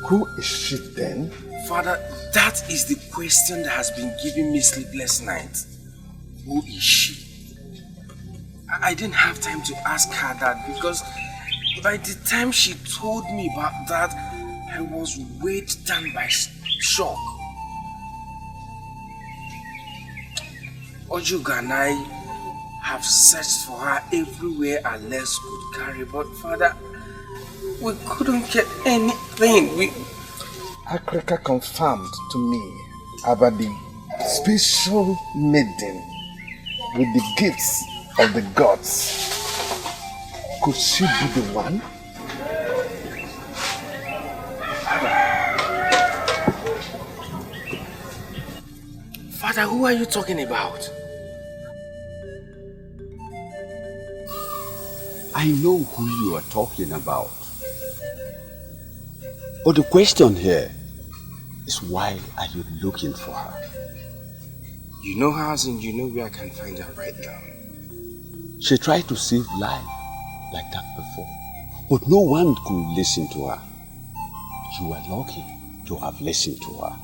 Speaker 17: Who is she then?
Speaker 6: Father, that is the question that has been giving me sleepless nights. Who is she? I didn't have time to ask her that because by the time she told me about that, I was weighed down by shock. Ojuga and I have searched for her everywhere our legs could carry, but Father, we couldn't get anything.
Speaker 17: Akreka confirmed to me about the special maiden with the gifts of the gods. Could she be the one?
Speaker 6: Father, who are you talking about?
Speaker 8: I know who you are talking about. But the question here is, why are you looking for her?
Speaker 6: You know her as in you know where I can find her right now.
Speaker 8: She tried to save life like that before, but no one could listen to her. You were lucky to have listened to her.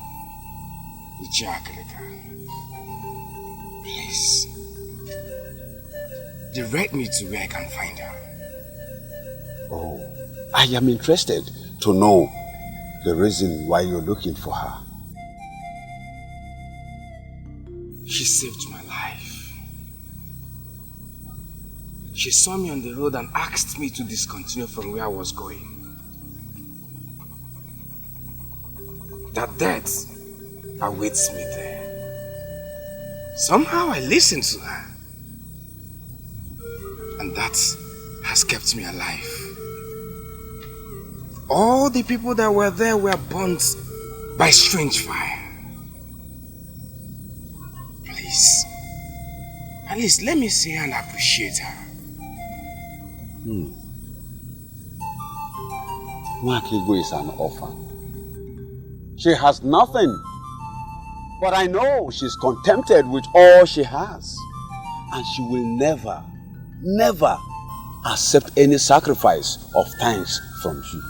Speaker 6: Please, direct me to where I can find her.
Speaker 8: Oh, I am interested to know the reason why you're looking for her.
Speaker 6: She saved my life. She saw me on the road and asked me to discontinue from where I was going. That death awaits me there. Somehow I listened to her. And that has kept me alive. All the people that were there were burnt by strange fire. Please, at least let me see her and appreciate her.
Speaker 8: Nwakigo is an orphan. She has nothing. But I know she's contented with all she has. And she will never, never accept any sacrifice of thanks from you.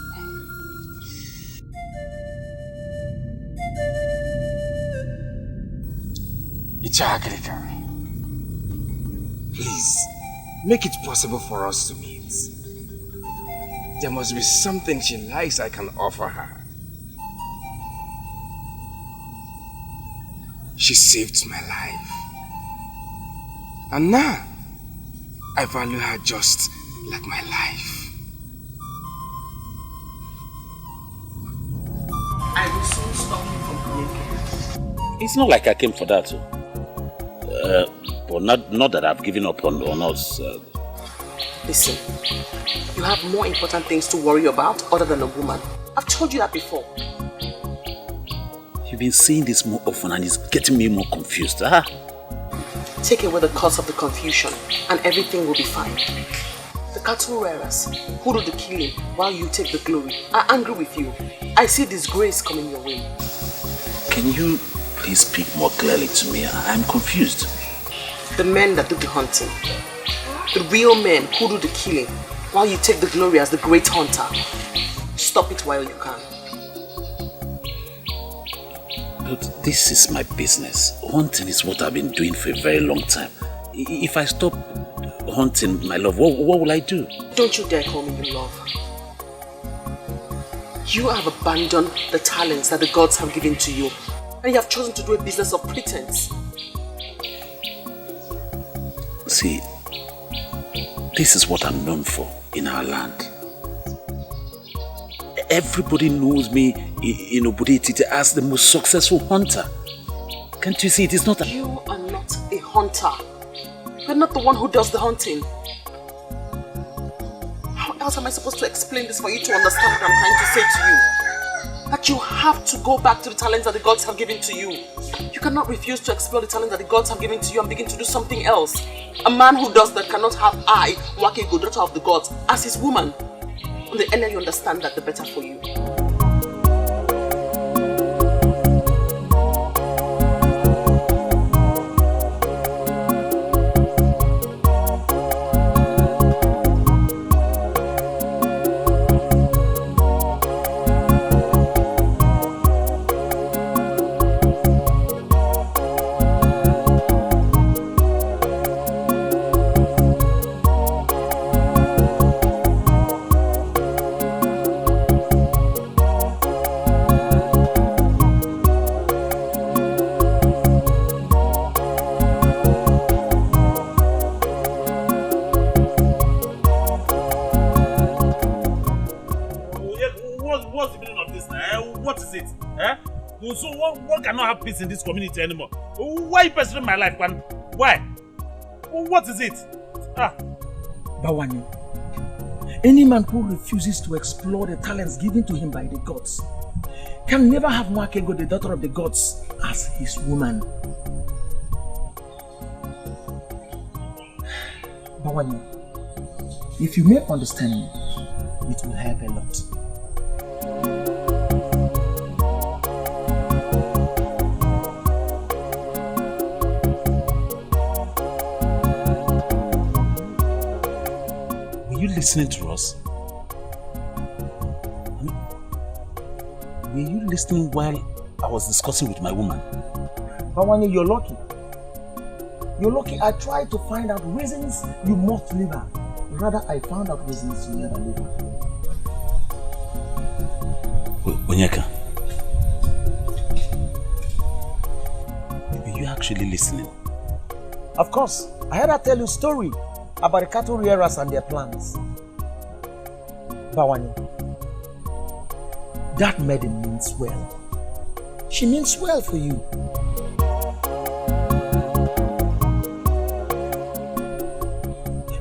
Speaker 6: Ichakrika, please, make it possible for us to meet. There must be something she likes I can offer her. She saved my life. And now, I value her just like my life. I will soon stop you from coming.
Speaker 10: It's not like I came for that. But not that I've given up on us.
Speaker 3: Listen, you have more important things to worry about other than a woman. I've told you that before.
Speaker 10: You've been saying this more often and it's getting me more confused.
Speaker 3: Take away the cause of the confusion and everything will be fine. The cattle rearers who do the killing while you take the glory are angry with you. I see disgrace coming your way.
Speaker 10: Can you please speak more clearly to me? I'm confused.
Speaker 3: The men that do the hunting. The real men who do the killing while you take the glory as the great hunter. Stop it while you can.
Speaker 10: But this is my business. Hunting is what I've been doing for a very long time. If I stop hunting, my love, what will I do?
Speaker 3: Don't you dare call me your love. You have abandoned the talents that the gods have given to you, and you have chosen to do a business of pretense.
Speaker 10: See, this is what I'm known for in our land. Everybody knows me in Obodetiti as the most successful hunter. Can't you see it is not
Speaker 3: You are not a hunter. You're not the one who does the hunting. How else am I supposed to explain this for you to understand what I'm trying to say to you? That you have to go back to the talents that the gods have given to you. You cannot refuse to explore the talents that the gods have given to you and begin to do something else. A man who does that cannot have I, Wakego, daughter of the gods, as his woman. And the earlier you understand that, the better for you.
Speaker 10: So one cannot have peace in this community anymore. Why are you pursuing my life, man? Why? What is it?
Speaker 9: Bawani, any man who refuses to explore the talents given to him by the gods can never have Mwakego, the daughter of the gods, as his woman. Bawani, if you may understand me, it will help a lot.
Speaker 10: Listening to us? Were you listening while I was discussing with my woman?
Speaker 9: Bawani, you're lucky. You're lucky. I tried to find out reasons you must leave her. Rather, I found out reasons you never leave her.
Speaker 10: Onyeka, were you actually listening?
Speaker 9: Of course. I heard her tell you a story about the cattle rearers and their plans. Bawani, that maiden means well. She means well for you.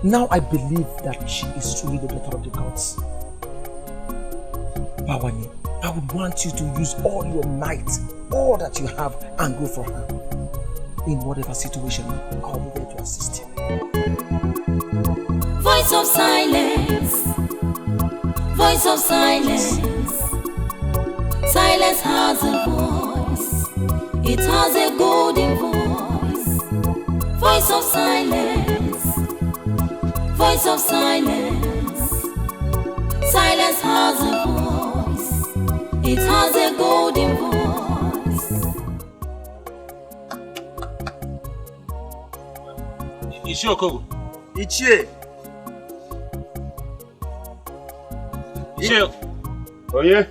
Speaker 9: Now I believe that she is truly the daughter of the gods. Bawani, I would want you to use all your might, all that you have, and go for her. In whatever situation, I'll be there to assist you.
Speaker 1: Voice of silence. Voice of silence. Silence has a voice. It has a golden voice. Voice of silence. Voice of silence. Silence has a voice. It has a golden voice.
Speaker 10: Ichie Okogo.
Speaker 6: Ichie.
Speaker 10: Ichie.
Speaker 6: Oye.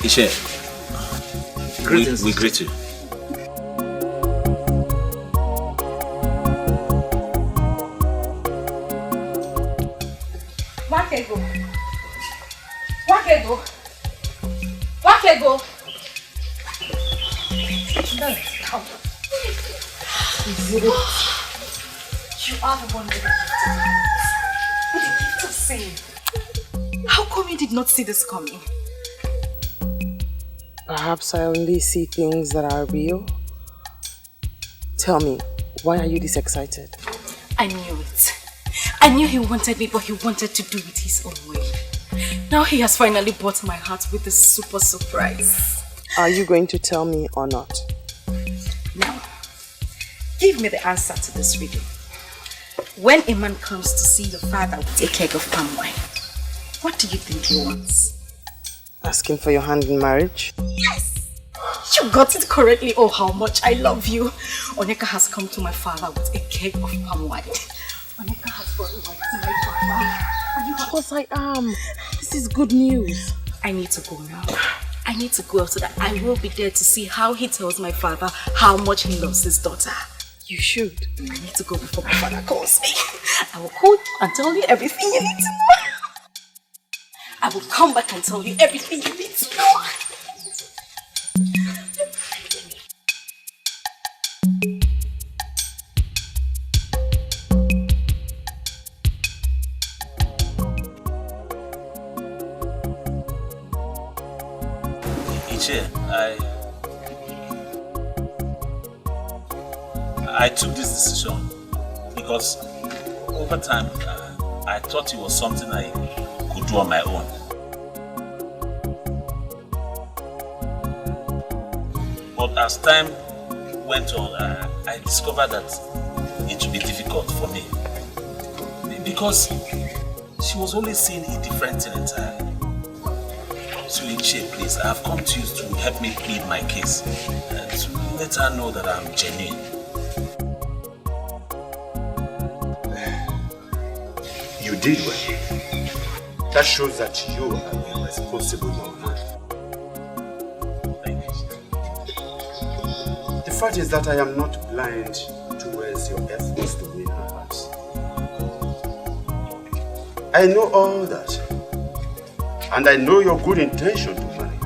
Speaker 10: Ichie.
Speaker 6: Greetings.
Speaker 10: We greet you.
Speaker 15: Wakego. Wakego. Wakego. No, come. You are the one with the gift. With the gift of
Speaker 2: insane. How come you did not see this coming?
Speaker 3: Perhaps I only see things that are real. Tell me, why are you this excited?
Speaker 2: I knew it. I knew he wanted me, but he wanted to do it his own way. Now he has finally bought my heart with a super surprise.
Speaker 3: Are you going to tell me or not?
Speaker 2: Now, give me the answer to this riddle. When a man comes to see your father with a keg of palm wine, what do you think he wants?
Speaker 3: Asking for your hand in marriage?
Speaker 2: Yes! You got it correctly. Oh, how much I love you. Onyeka has come to my father with a keg of palm wine. Onyeka has brought wine to my father.
Speaker 3: Of course I am. This is good news.
Speaker 2: I need to go now. I need to go so that I will be there to see how he tells my father how much he loves his daughter.
Speaker 3: You should.
Speaker 2: I need to go before my father calls me. I will call you and tell you everything you need to know. I will come back and tell you everything you need to know.
Speaker 10: I took this decision because over time I thought it was something I could do on my own. But as time went on, I discovered that it would be difficult for me because she was always seeing a different thing entirely. So Ichie, please, I have come to you to help me plead my case and to let her know that I'm genuine.
Speaker 4: You did well. That shows that you are a responsible young man.
Speaker 10: Thank you.
Speaker 4: The fact is that I am not blind towards your efforts to win her heart. I know all that. And I know your good intention to marry.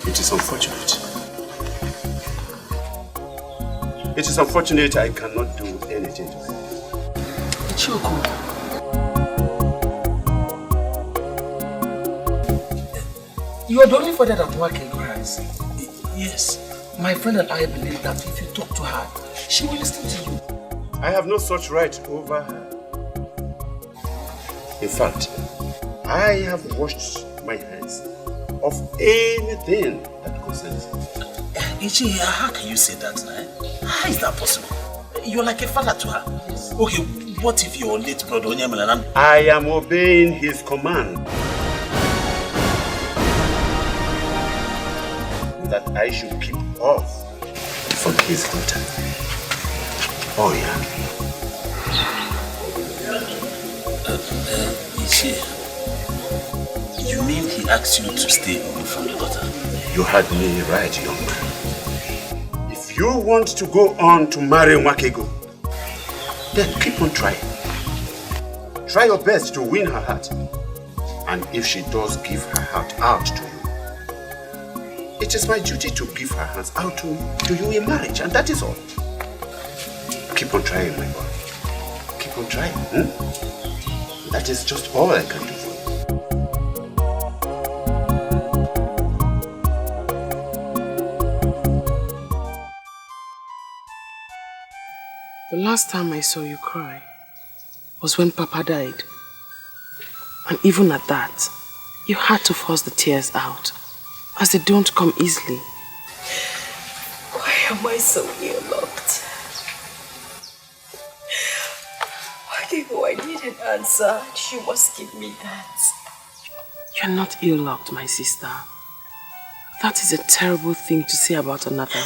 Speaker 4: It is unfortunate. It is unfortunate I cannot do anything to help.
Speaker 9: Choko. You are the only father that Wakego has.
Speaker 10: Yes.
Speaker 9: My friend and I believe that if you talk to her, she will listen to you.
Speaker 4: I have no such right over her. In fact, I have washed my hands of anything that concerns her.
Speaker 10: Ichi, how can you say that? How is that possible? You're like a father to her. Yes. Okay, what if your late brother Onyemelanan?
Speaker 4: I am obeying his command. That I should keep off from his daughter. Oh yeah.
Speaker 10: Ichi, you mean he asked you to stay away from your daughter?
Speaker 4: You had me right, young man. If you want to go on to marry Wakego, then keep on trying. Try your best to win her heart. And if she does give her heart out to you, it is my duty to give her hands out to you in marriage, and that is all. Keep on trying, my boy. Keep on trying. That is just all I can do for you.
Speaker 3: The last time I saw you cry was when Papa died. And even at that, you had to force the tears out, as they don't come easily.
Speaker 2: Why am I so ear-locked? Wakego, I need an answer. You must give me that.
Speaker 3: You're not ear-locked, my sister. That is a terrible thing to say about another,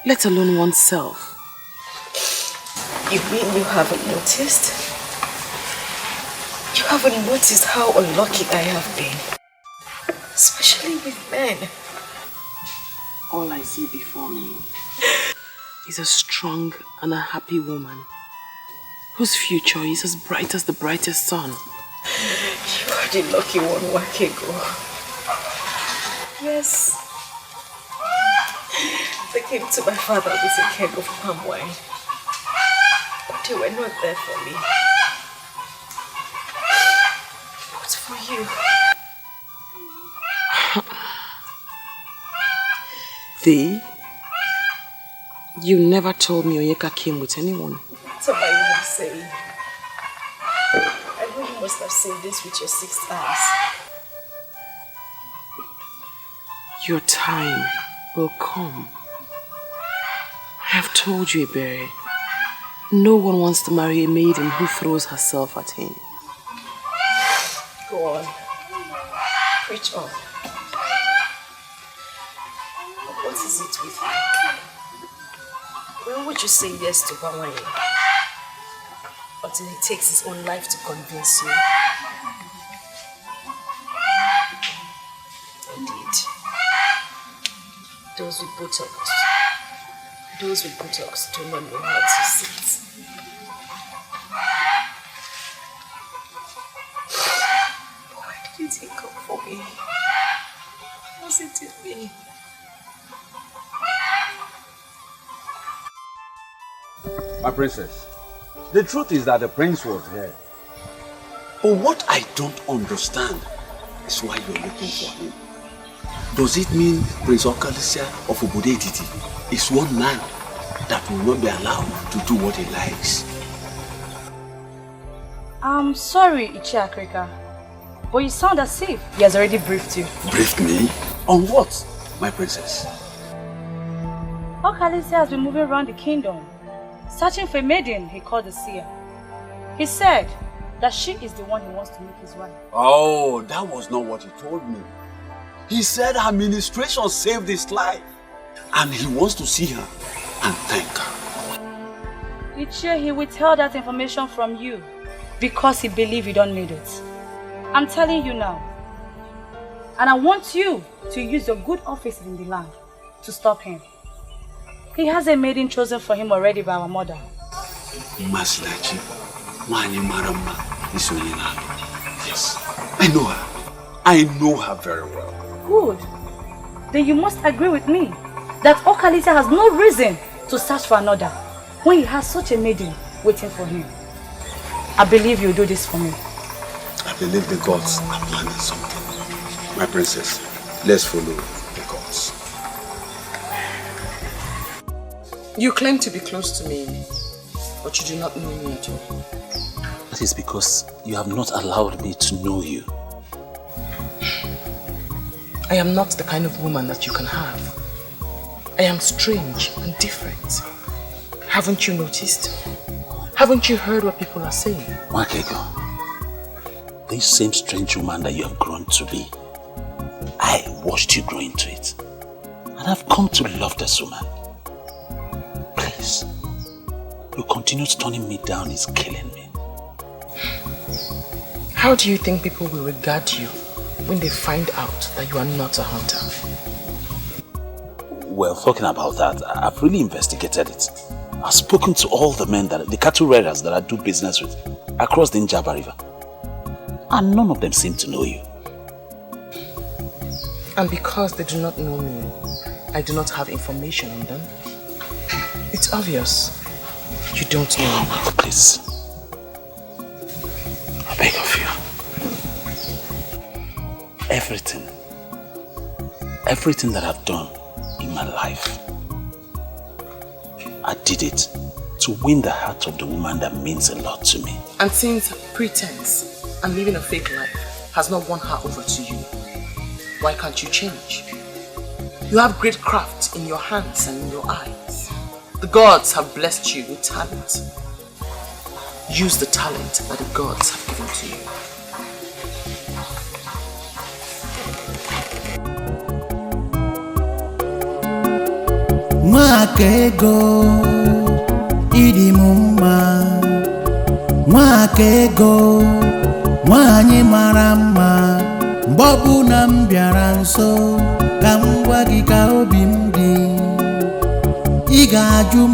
Speaker 3: let alone oneself.
Speaker 2: You mean you haven't noticed? You haven't noticed how unlucky I have been? Especially with men.
Speaker 3: All I see before me is a strong and a happy woman whose future is as bright as the brightest sun.
Speaker 2: You are the lucky one, Wakego. Yes. They came to my father with a keg of palm wine. They were not there for me. But for you.
Speaker 3: Thee, you never told me Onyeka came with anyone.
Speaker 2: That's what I would have said. I know you must have seen this with your 6 eyes.
Speaker 3: Your time will come. I have told you, Ebere. No one wants to marry a maiden who throws herself at him.
Speaker 2: Go on. Preach on. What is it with you? When would you say yes to Bawanye? Until he takes his own life to convince you. Indeed. Those with buttocks do not know how to sit. Why didn't he come for me? Wasn't it me?
Speaker 14: My princess, the truth is that the prince was here. But what I don't understand is why you're looking for him. Does it mean Prince Okalisia of Obodetiti is one man that will not be allowed to do what he likes?
Speaker 11: I'm sorry, Ichi Akrika, but you sound as if he has already briefed you.
Speaker 14: Briefed me? On what, my princess?
Speaker 11: Okalisia has been moving around the kingdom, searching for a maiden he called the seer. He said that she is the one he wants to make his wife.
Speaker 14: Oh, that was not what he told me. He said her ministration saved his life and he wants to see her and thank her.
Speaker 11: Ichi, he withheld that information from you because he believed you don't need it. I'm telling you now. And I want you to use your good offices in the land to stop him. He has a maiden chosen for him already by our mother.
Speaker 14: Maslachi, Wani Marama, yes, I know her. I know her very well.
Speaker 11: Good. Then you must agree with me that Okalisia has no reason to search for another when he has such a maiden waiting for him. I believe you'll do this for me.
Speaker 14: I believe the gods are planning something. My princess, let's follow the gods.
Speaker 3: You claim to be close to me, but you do not know me at all.
Speaker 10: That is because you have not allowed me to know you.
Speaker 3: I am not the kind of woman that you can have. I am strange and different. Haven't you noticed? Haven't you heard what people are saying?
Speaker 10: Wakeko, this same strange woman that you have grown to be, I watched you grow into it. And I've come to love this woman. Please, your continued turning me down is killing me.
Speaker 3: How do you think people will regard you when they find out that you are not a hunter?
Speaker 10: Well, talking about that, I've really investigated it. I've spoken to all the men, the cattle raiders that I do business with across the Njaba River. And none of them seem to know you.
Speaker 3: And because they do not know me, I do not have information on them. It's obvious. You don't know me.
Speaker 10: Please. I beg of you. Everything that I've done in my life, I did it to win the heart of the woman that means a lot to me.
Speaker 3: And since pretense and living a fake life has not won her over to you, why can't you change? You have great craft in your hands and in your eyes. The gods have blessed you with talent. Use the talent that the gods have given to you.
Speaker 20: Mwakego idimumma, Mwakego nwanyị mara mma, mgbe ọbụla m bịara nso ka m gwa gị ka obi m dị. Ị ga-ajụ m,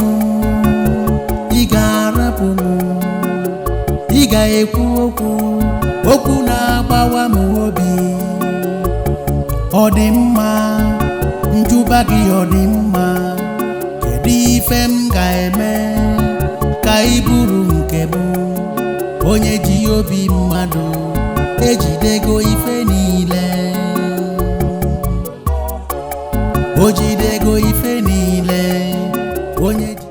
Speaker 20: ị ga-arapụ m, ị ga-ekwu okwu na-agbawa m obi. Ọ dị mma, njụba gị ọ dị mma. Kedu ife m ga-eme ka iburu nke m onye ji obi mmadụ ejidego ife niile o jidego ife niile onye ji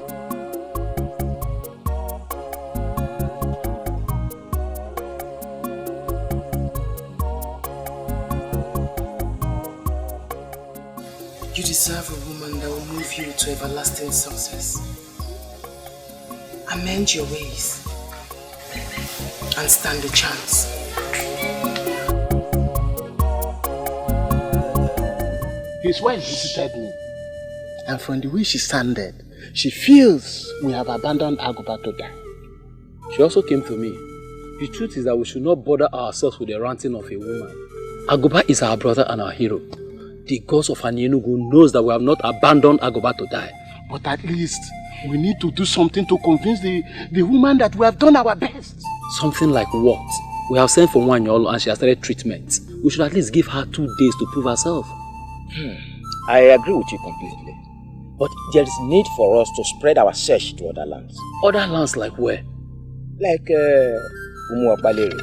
Speaker 21: You deserve a woman that will move you to everlasting success. Amend your ways and stand a chance.
Speaker 9: His wife visited me, and from the way she sounded, she feels we have abandoned Aguba to die.
Speaker 22: She also came to me. The truth is that we should not bother ourselves with the ranting of a woman. Aguba is our brother and our hero. The gods of Anienugu knows that we have not abandoned Aguba to die.
Speaker 9: But at least we need to do something to convince the woman that we have done our best.
Speaker 22: Something like what? We have sent for Wanyolo and she has started treatment. We should at least give her 2 days to prove herself.
Speaker 23: I agree with you completely. But there is need for us to spread our search to other lands.
Speaker 22: Other lands like where?
Speaker 23: Like Umuapaleri,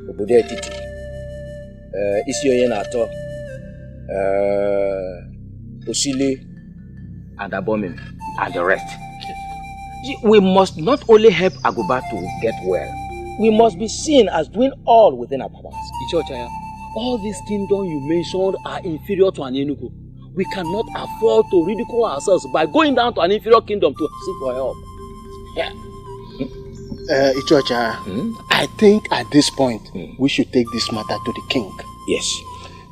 Speaker 23: Obodo Etiti, Isioye Nato, Osile, and Abomim, and the rest. See, we must not only help Aguba to get well, we must be seen as doing all within our powers.
Speaker 22: Ichochaya, all these kingdoms you mentioned are inferior to Anienugu. We cannot afford to ridicule ourselves by going down to an inferior kingdom to seek for help.
Speaker 9: Yeah. Ichocha, I think at this point we should take this matter to the king.
Speaker 23: Yes.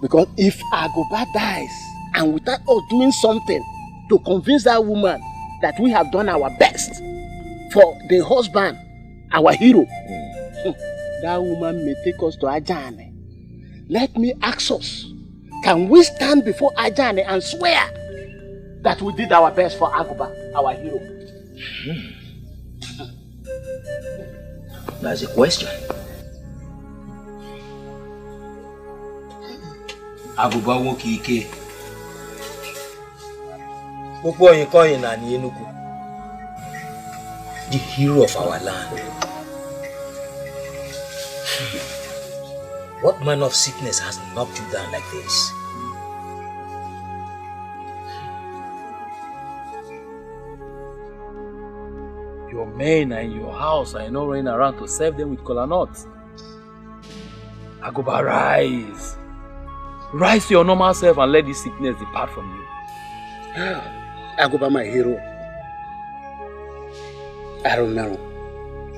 Speaker 9: Because if Aguba dies and without us doing something to convince that woman that we have done our best for the husband, our hero, that woman may take us to Ajane. Let me ask us, can we stand before Ajane and swear that we did our best for Aguba, our hero?
Speaker 23: That's a question. Aguba woke ike. Popo Yikoyi na Anienugu, the hero of our land. What manner of sickness has knocked you down like this?
Speaker 22: Your men are in your house and you're not running around to serve them with kola nuts. Aguba, rise. Rise to your normal self and let this sickness depart from you.
Speaker 9: Aguba, my hero. I don't know.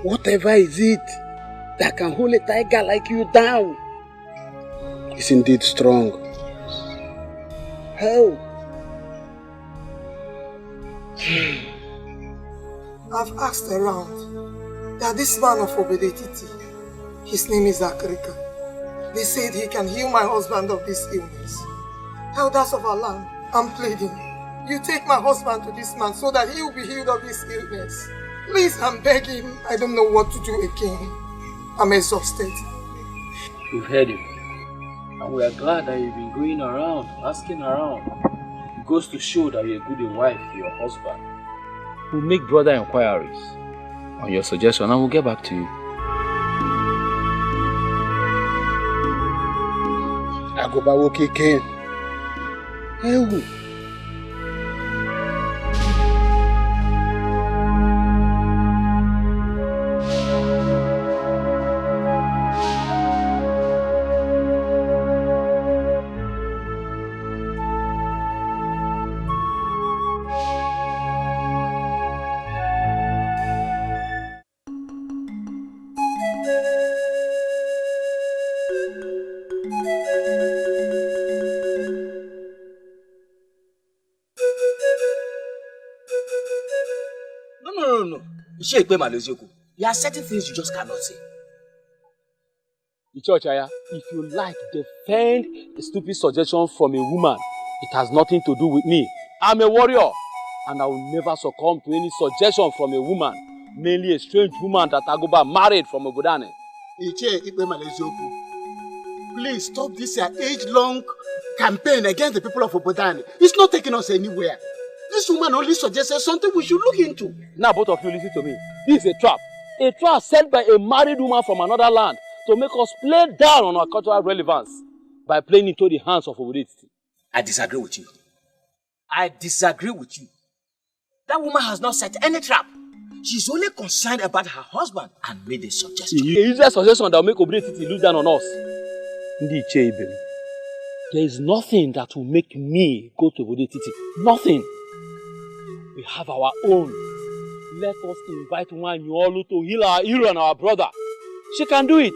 Speaker 9: Whatever is it that can hold a tiger like you down is indeed strong. How?
Speaker 19: I've asked around that this man of Obedetiti, his name is Akrika. They said he can heal my husband of this illness. Elders of our land, I'm pleading. You take my husband to this man so that he will be healed of his illness. Please, I'm begging. I don't know what to do again. I'm exhausted.
Speaker 22: We've heard you. And we are glad that you've been going around, asking around. It goes to show that you're a good wife to your husband. We'll make broader inquiries on your suggestion and we'll get back to you.
Speaker 9: Aguba woke again. Hey.
Speaker 23: There are certain things you just cannot say.
Speaker 22: Ichochaya, if you like, defend a stupid suggestion from a woman. It has nothing to do with me. I'm a warrior, and I will never succumb to any suggestion from a woman, mainly a strange woman that Aguba married from Obodane.
Speaker 9: Please stop this age-long campaign against the people of Obodane. It's not taking us anywhere.
Speaker 14: This woman only suggested something we should look into.
Speaker 22: Now both of you listen to me. This is a trap. A trap set by a married woman from another land to make us play down on our cultural relevance by playing into the hands of Obodetiti.
Speaker 23: I disagree with you. I disagree with you. That woman has not set any trap. She's only concerned about her husband and made a suggestion.
Speaker 22: A useless suggestion that will make Obodetiti look down on us. There is nothing that will make me go to Obodetiti. Nothing. We have our own. Let us invite Nwanyolu to heal our hero and our brother. She can do it.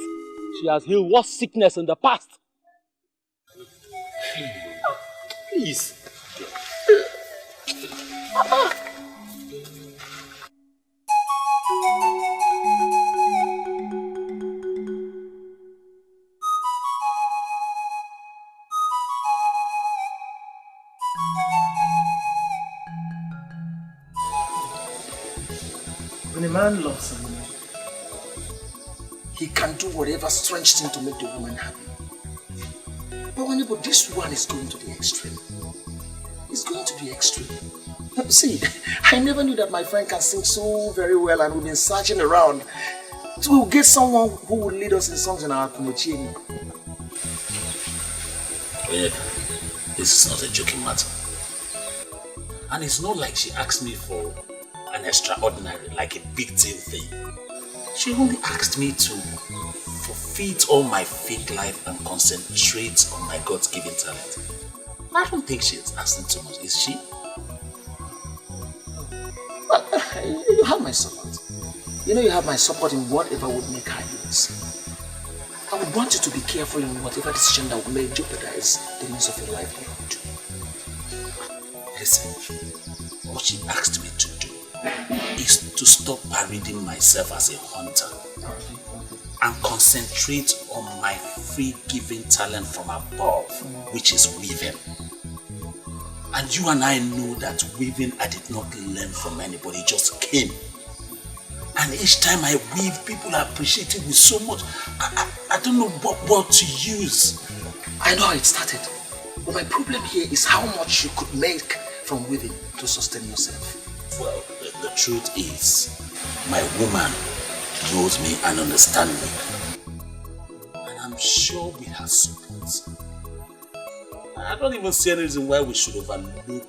Speaker 22: She has healed what sickness in the past.
Speaker 23: Please.
Speaker 21: When a man loves a woman,
Speaker 23: he can do whatever strange thing to make the woman happy. But this one is going to the extreme. It's going to the extreme. See, I never knew that my friend can sing so very well, and we've been searching around to get someone who will lead us in songs in our Kumochini.
Speaker 10: This is not a joking matter. And it's not like she asked me for an extraordinary, like a big deal thing. She only asked me to forfeit all my fake life and concentrate on my God-given talent. I don't think she's asking too much, is she?
Speaker 23: Well, you have my support. You know you have my support in whatever would make her use. I would want you to be careful in whatever decision that may jeopardize the means of your livelihood.
Speaker 10: Listen, what she asked me to do is to stop parading myself as a hunter and concentrate on my free-giving talent from above, which is weaving. And you and I know that weaving I did not learn from anybody, it just came. And each time I weave, people appreciate it with so much. I don't know what word to use.
Speaker 23: I know how it started. But my problem here is how much you could make from weaving to sustain yourself.
Speaker 10: Well, the truth is, my woman knows me and understands me. And I'm sure with her support, I don't even see any reason why we should overlook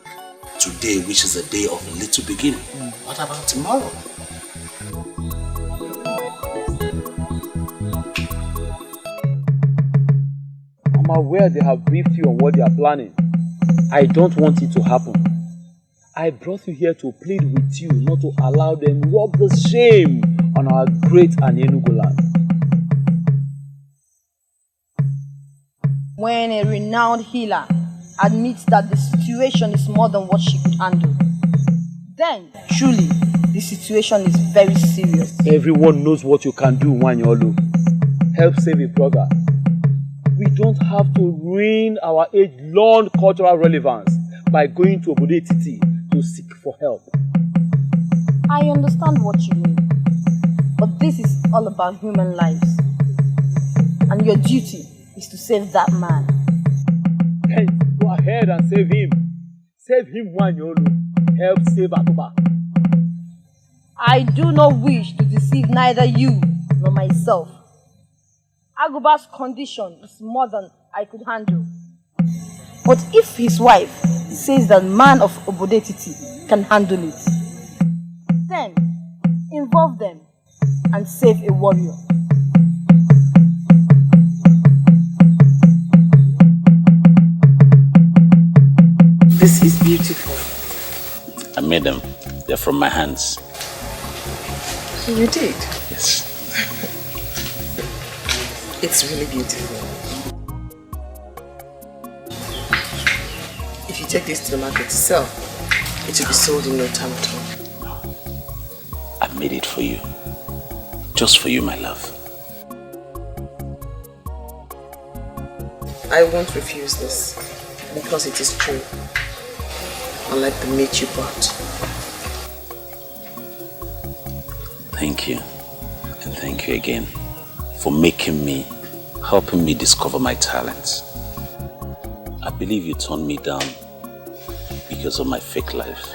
Speaker 10: today, which is a day of a little beginning. What about tomorrow?
Speaker 22: I'm aware they have briefed you on what they are planning. I don't want it to happen. I brought you here to plead with you not to allow them rub the shame on our great Enugu land.
Speaker 15: When a renowned healer admits that the situation is more than what she could handle, then truly the situation is very serious.
Speaker 22: Everyone knows what you can do, Nwanyolu. Help save a brother. We don't have to ruin our age-long cultural relevance by going to Obodetiti to seek for help.
Speaker 15: I understand what you mean, but this is all about human lives, and your duty is to save that man.
Speaker 22: Hey, go ahead and save him. Save him, Nwanyolu. Help save Akuba.
Speaker 15: I do not wish to deceive neither you nor myself. Aguba's condition is more than I could handle. But if his wife says that man of Obodetiti can handle it, then involve them and save a warrior.
Speaker 21: This is beautiful.
Speaker 10: I made them. They're from my hands.
Speaker 21: You did?
Speaker 10: Yes.
Speaker 21: It's really beautiful. If you take this to the market to sell, it will be sold in no time at all.
Speaker 10: I made it for you. Just for you, my love.
Speaker 21: I won't refuse this because it is true. Unlike the meat you bought.
Speaker 10: Thank you. And thank you again for helping me discover my talents. I believe you turned me down because of my fake life.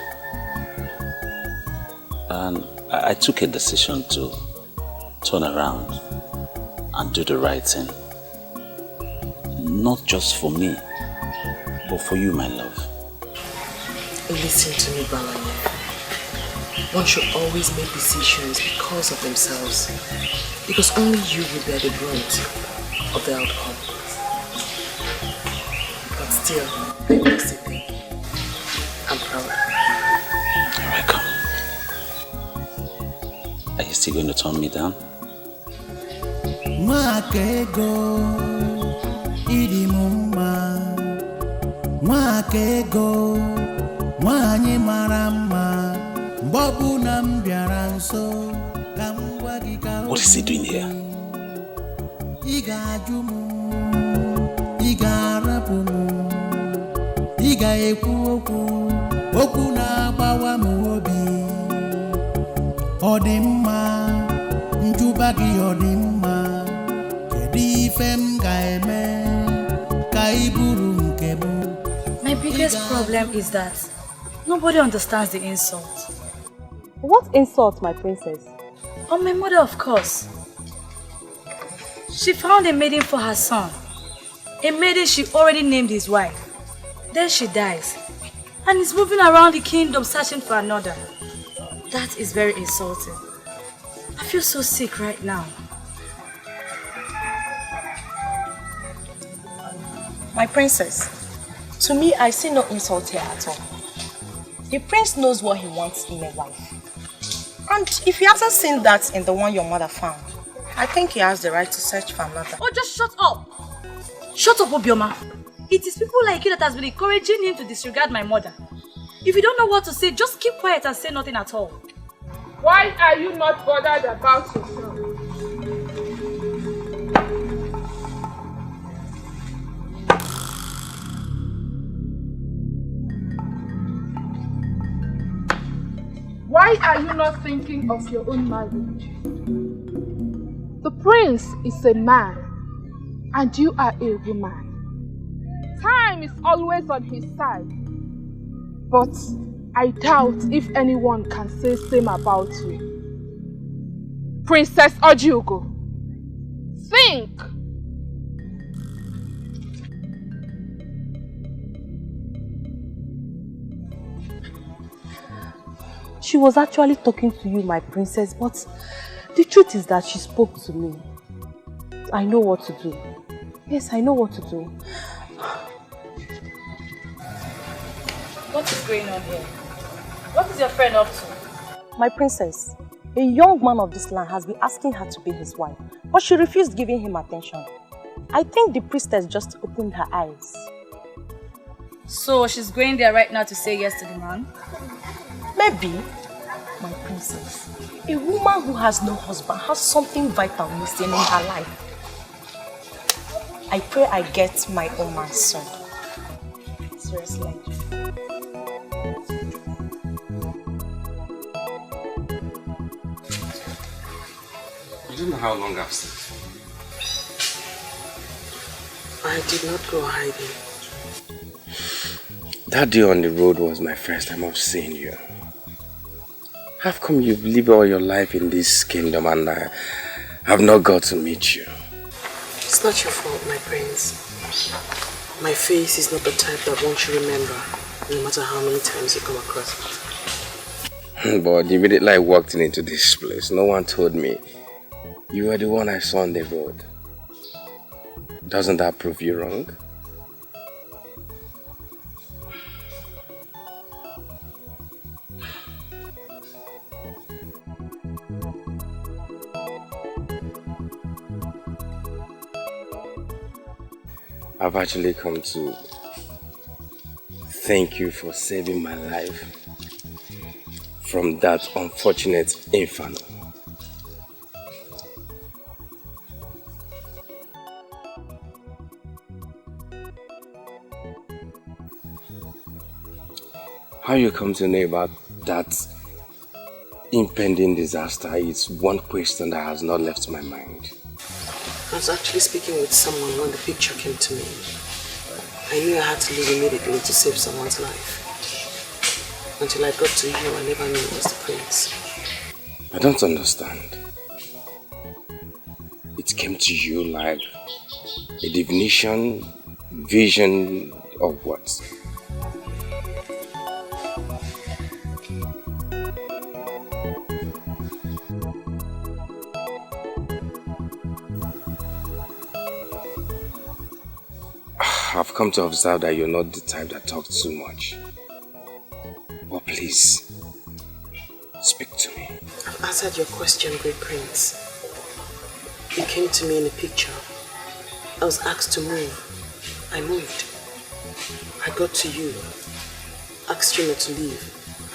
Speaker 10: And I took a decision to turn around and do the right thing. Not just for me, but for you, my love.
Speaker 21: Listen to me, Balanya. One should always make decisions because of themselves. Because only you will bear the brunt of the outcome. But still, I must say thank you. I'm proud.
Speaker 10: You're welcome. Are you still going to turn me down?
Speaker 20: Mwakego idi mumma, mwakego mwanye marama, bobu nambiaranso kamwagika.
Speaker 10: What is he doing here?
Speaker 20: Iga jumu, iga rapumu, iga ekwu okwu na bawa muobi. Odimma, njubagi odimma.
Speaker 12: My biggest problem is that nobody understands the insult.
Speaker 13: What insult, my princess?
Speaker 12: On my mother, of course. She found a maiden for her son. A maiden she already named his wife. Then she dies. And is moving around the kingdom searching for another. That is very insulting. I feel so sick right now.
Speaker 15: My princess, to me, I see no insult here at all. The prince knows what he wants in a wife. And if he hasn't seen that in the one your mother found, I think he has the right to search for another.
Speaker 12: Oh, just shut up! Shut up, Obioma. It is people like you that has been encouraging him to disregard my mother. If you don't know what to say, just keep quiet and say nothing at all.
Speaker 5: Why are you not bothered about yourself? Why are you not thinking of your own marriage? The prince is a man and you are a woman. Time is always on his side. But I doubt if anyone can say same about you. Princess Ojugo, think!
Speaker 13: She was actually talking to you, my princess, but the truth is that she spoke to me. I know what to do. Yes, I know what to do.
Speaker 12: What is going on here? What is your friend up to?
Speaker 15: My princess, a young man of this land has been asking her to be his wife, but she refused giving him attention. I think the priestess just opened her eyes.
Speaker 12: So she's going there right now to say yes to the man?
Speaker 15: Maybe, my princess, a woman who has no husband has something vital missing in her life. I pray I get my own man soon. Seriously.
Speaker 6: You don't know how long I've stayed.
Speaker 21: I did not go hiding.
Speaker 6: That day on the road was my first time of seeing you. How come you've lived all your life in this kingdom and I have not got to meet you?
Speaker 21: It's not your fault, my prince. My face is not the type that one should remember, no matter how many times you come across it.
Speaker 6: But immediately I walked into this place, no one told me you were the one I saw on the road. Doesn't that prove you wrong? I've actually come to thank you for saving my life from that unfortunate inferno. How you come to know about that impending disaster is one question that has not left my mind.
Speaker 21: I was actually speaking with someone when the picture came to me. I knew I had to leave immediately to save someone's life. Until I got to you, I never knew it was the prince.
Speaker 6: I don't understand. It came to you like a divination, vision of what? I've come to observe that you're not the type that talks too much. But please, speak to me.
Speaker 21: I've answered your question, Great Prince. You came to me in a picture. I was asked to move. I moved. I got to you, asked you not to leave,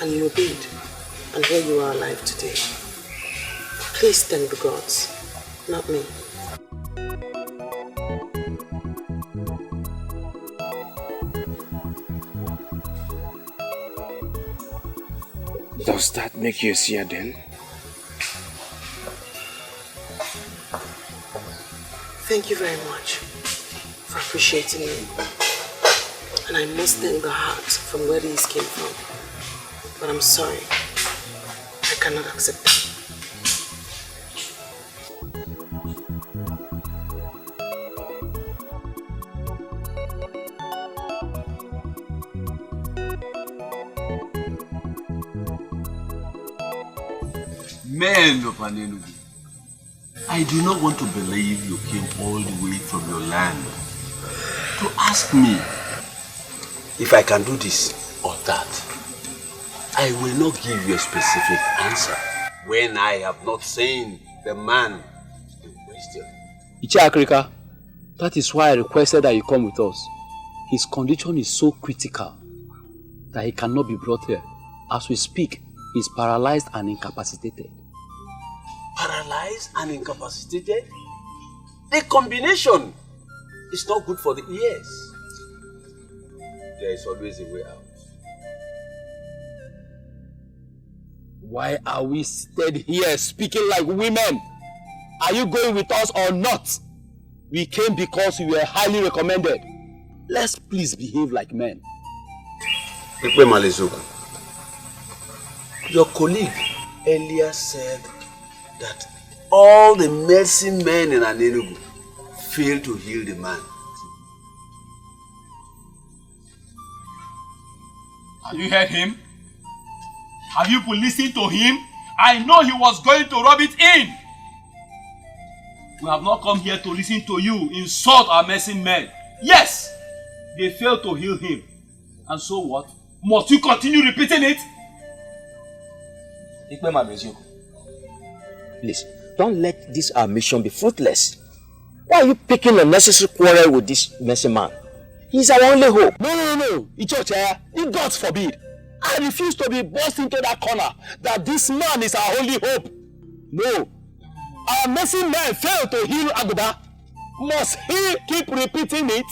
Speaker 21: and you obeyed. And here you are alive today. Please thank the gods, not me.
Speaker 6: Does that make you a seer then?
Speaker 21: Thank you very much for appreciating me. And I must thank the heart from where these came from. But I'm sorry, I cannot accept that.
Speaker 14: Men of Anenugu, I do not want to believe you came all the way from your land to ask me if I can do this or that. I will not give you a specific answer when I have not seen the man in question.
Speaker 22: Iche Akrika, that is why I requested that you come with us. His condition is so critical that he cannot be brought here. As we speak, he is paralyzed and incapacitated.
Speaker 14: Paralyzed and incapacitated? The combination is not good for the ears. There is always a way out.
Speaker 22: Why are we seated here speaking like women? Are you going with us or not? We came because we were highly recommended. Let's please behave like men.
Speaker 14: Your colleague earlier said that all the medicine men in Anenugu failed to heal the man.
Speaker 7: Have you heard him? Have you listened to him? I know he was going to rub it in. We have not come here to listen to you insult our medicine men. Yes, they failed to heal him. And so what? Must you continue repeating it?
Speaker 16: Please, don't let this our mission be fruitless. Why are you picking unnecessary quarrel with this messy man? He's our only hope.
Speaker 22: No. Ichocha, God forbid. I refuse to be forced into that corner that this man is our only hope. No. Our messy man failed to heal Aguda. Must he keep repeating it?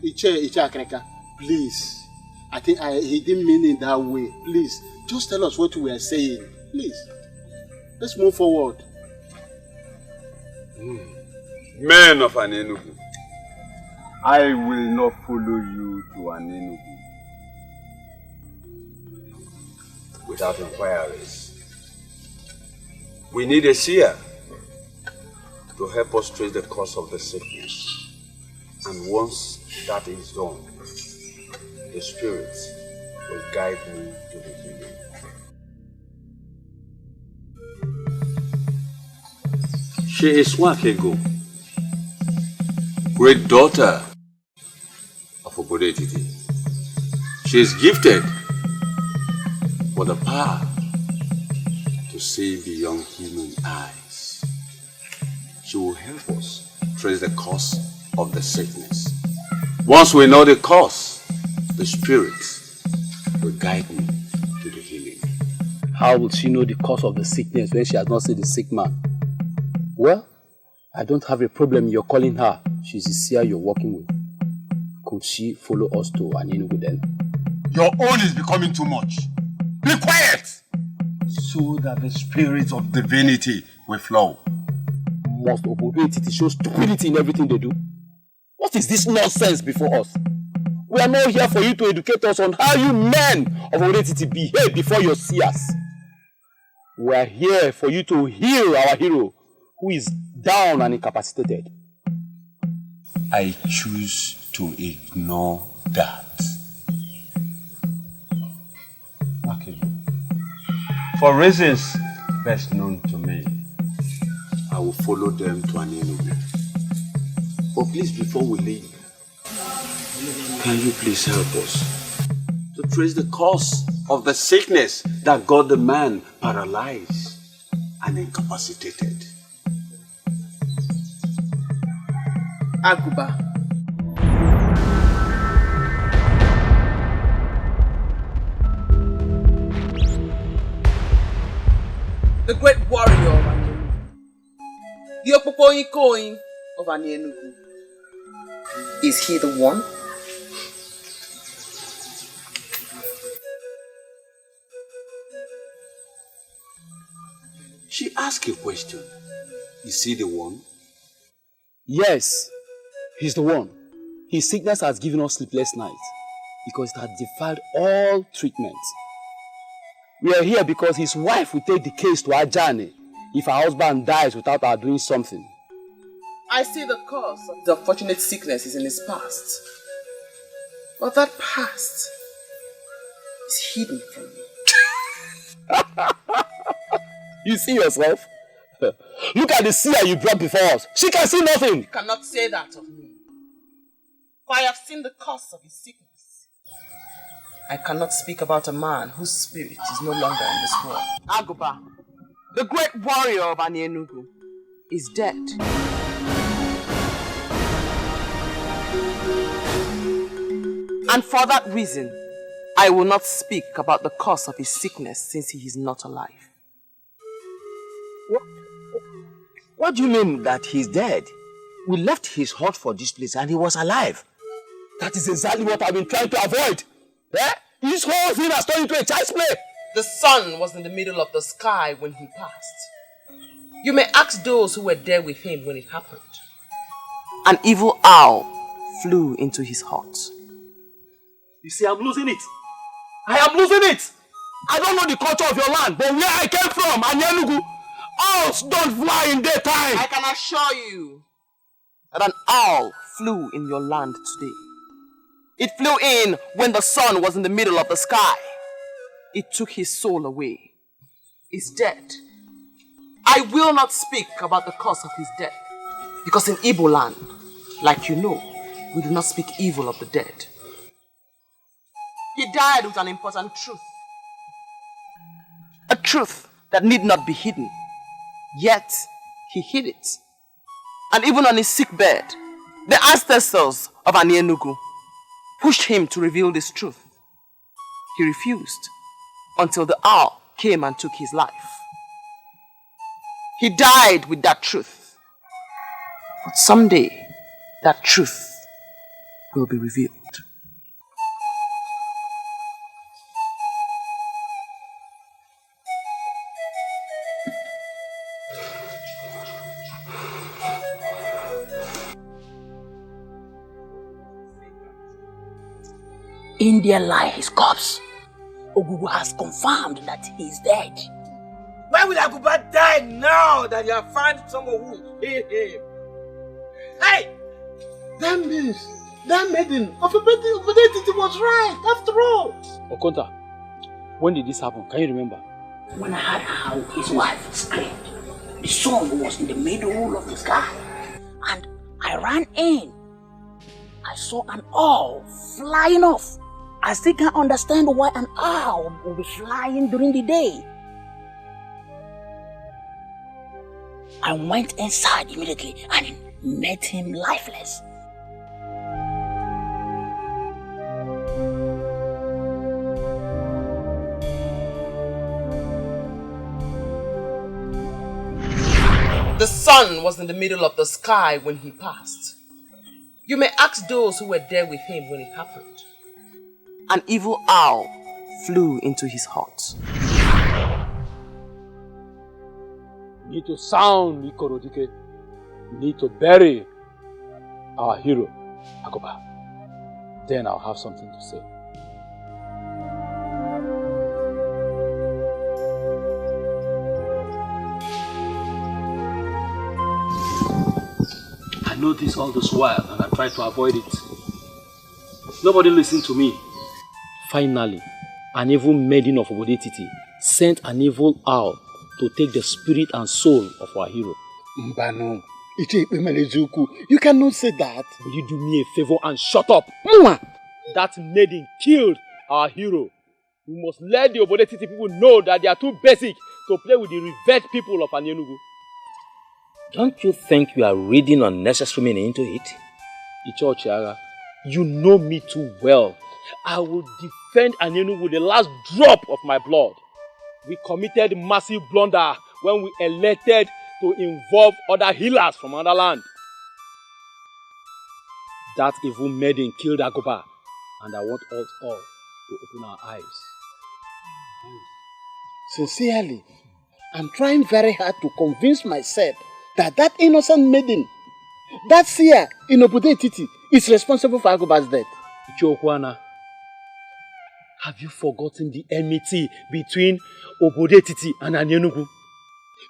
Speaker 18: Iche Akreka, please. I think he didn't mean it that way. Please, just tell us what we are saying. Please. Let's move forward.
Speaker 14: Men of Anenugu, I will not follow you to Anenugu without inquiries. We need a seer to help us trace the cause of the sickness. And once that is done, the Spirit will guide me to the healing. She is Wakego, great daughter of Obodetiti. She is gifted with the power to see beyond human eyes. She will help us trace the cause of the sickness. Once we know the cause, the Spirit will guide me to the healing.
Speaker 22: How will she know the cause of the sickness when she has not seen the sick man? Well, I don't have a problem you're calling her. She's the seer you're working with. Could she follow us to Anenugu then?
Speaker 4: Your own is becoming too much. Be quiet!
Speaker 14: So that the spirit of divinity will flow.
Speaker 22: Must Obodetiti show stupidity in everything they do? What is this nonsense before us?
Speaker 6: We are not here for you to educate us on how you men of Oretiti behave before your seers. We are here for you to heal our hero, who is down and incapacitated.
Speaker 14: I choose to ignore that. Okay. For reasons best known to me, I will follow them to an enemy. But please, before we leave, can you please help us to trace the cause of the sickness that got the man paralyzed and incapacitated?
Speaker 3: Aguba. The great warrior of Anienugu. The Opopoikoin of Anienugu. Is he the one?
Speaker 14: She asked a question. Is he the one?
Speaker 22: Yes, he's the one. His sickness has given us sleepless nights because it has defied all treatment. We are here because his wife will take the case to Ajani if her husband dies without her doing something.
Speaker 3: I see the cause of the unfortunate sickness is in his past. But that past is hidden from me.
Speaker 6: You see yourself? Look at the seer you brought before us. She can see nothing.
Speaker 3: You cannot say that of me. For I have seen the cause of his sickness. I cannot speak about a man whose spirit is no longer in this world. Aguba, the great warrior of Anienugu, is dead. And for that reason, I will not speak about the cause of his sickness since he is not alive.
Speaker 16: What do you mean that he's dead? We left his hut for this place and he was alive.
Speaker 6: That is exactly what I've been trying to avoid. Eh? This whole thing has turned into a child's play.
Speaker 3: The sun was in the middle of the sky when he passed. You may ask those who were there with him when it happened. An evil owl flew into his hut.
Speaker 6: You see, I'm losing it. I am losing it. I don't know the culture of your land, but where I came from, Anienugu, owls don't fly in daytime.
Speaker 3: I can assure you that an owl flew in your land today. It flew in when the sun was in the middle of the sky. It took his soul away. He's dead. I will not speak about the cause of his death, because in Igbo land, like you know, we do not speak evil of the dead. He died with an important truth. A truth that need not be hidden. Yet, he hid it. And even on his sick bed, the ancestors of Anienugu pushed him to reveal this truth. He refused until the owl came and took his life. He died with that truth. But someday, that truth will be revealed.
Speaker 10: In there lie his corpse. Ogugu has confirmed that he is dead.
Speaker 23: Why will Aguba die now that you have found someone who will heal him? Hey!
Speaker 18: That means that maiden of Obedetiti was right, after all.
Speaker 22: Okonta, when did this happen? Can you remember?
Speaker 10: When I heard how his wife screamed, the sun was in the middle of the sky. And I ran in. I saw an owl flying off. I still can't understand why an owl will be flying during the day. I went inside immediately and met him lifeless.
Speaker 3: The sun was in the middle of the sky when he passed. You may ask those who were there with him when it happened. An evil owl flew into his hut.
Speaker 22: We need to sound Ikorodike. We need to bury our hero, Agoba. then I'll have something to say. I know this all this while and I try to avoid it. Nobody listened to me. Finally, an evil maiden of Obodetiti sent an evil owl to take the spirit and soul of our hero.
Speaker 18: Mbano, you cannot say that.
Speaker 22: Will you do me a favor and shut up? That maiden killed our hero. We must let the Obodetiti people know that they are too basic to play with the revered people of Anienugu.
Speaker 16: Don't you think you are reading unnecessary meaning into it?
Speaker 22: Icho Chiaga, you know me too well. I will defend Anienugu with the last drop of my blood. We committed massive blunder when we elected to involve other healers from another land. That evil maiden killed Agoba, and I want us all to open our eyes.
Speaker 18: Sincerely, I'm trying very hard to convince myself that innocent maiden, that seer in Obodetiti, is responsible for Agoba's death.
Speaker 22: Ichokwana, have you forgotten the enmity between Obodetiti and Anienugu?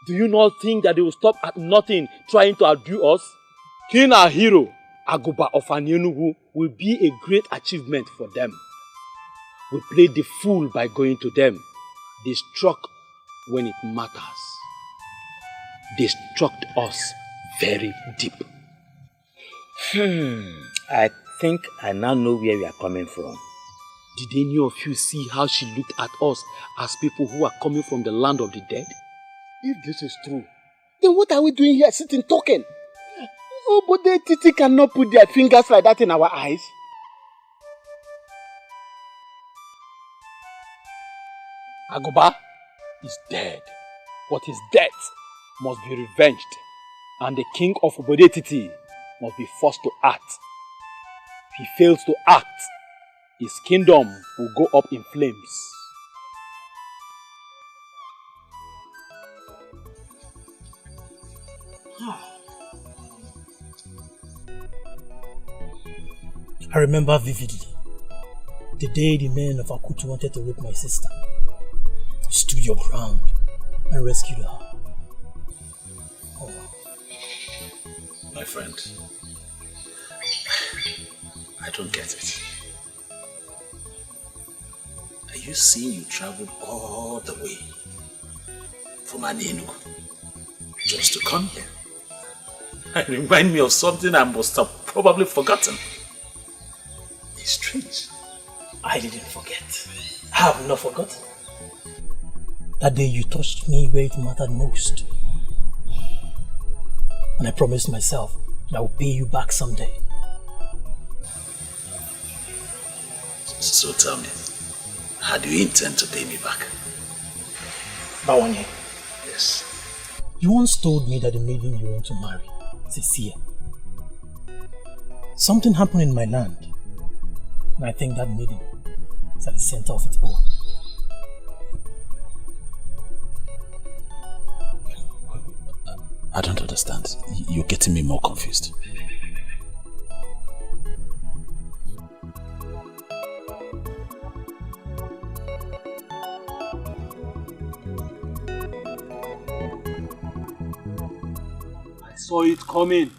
Speaker 22: Do you not think that they will stop at nothing trying to outdo us? Killing our hero, Agoba of Anienugu, will be a great achievement for them. We played the fool by going to them. They struck when it matters. They struck us very deep.
Speaker 16: I think I now know where we are coming from.
Speaker 22: Did any of you see how she looked at us as people who are coming from the land of the dead?
Speaker 18: If this is true, then what are we doing here sitting talking? Obodetiti cannot put their fingers like that in our eyes.
Speaker 22: Agoba is dead, but his death must be revenged, and the king of Obodetiti must be forced to act. If he fails to act, his kingdom will go up in flames.
Speaker 1: I remember vividly the day the men of Akutu wanted to rape my sister. You stood your ground and rescued her. Oh.
Speaker 10: My friend, I don't get it. Are you saying you traveled all the way from Anienugu just to come here? It reminds me of something I must have probably forgotten. It's strange.
Speaker 1: I didn't forget. I have not forgotten. That day you touched me where it mattered most. And I promised myself that I will pay you back someday.
Speaker 10: So tell me, how do you intend to pay me back?
Speaker 1: Bawanye.
Speaker 10: Yes.
Speaker 1: You once told me that the maiden you want to marry is a seer. Something happened in my land, and I think that maiden is at the center of it all.
Speaker 10: I don't understand. You're getting me more confused.
Speaker 22: I saw it coming,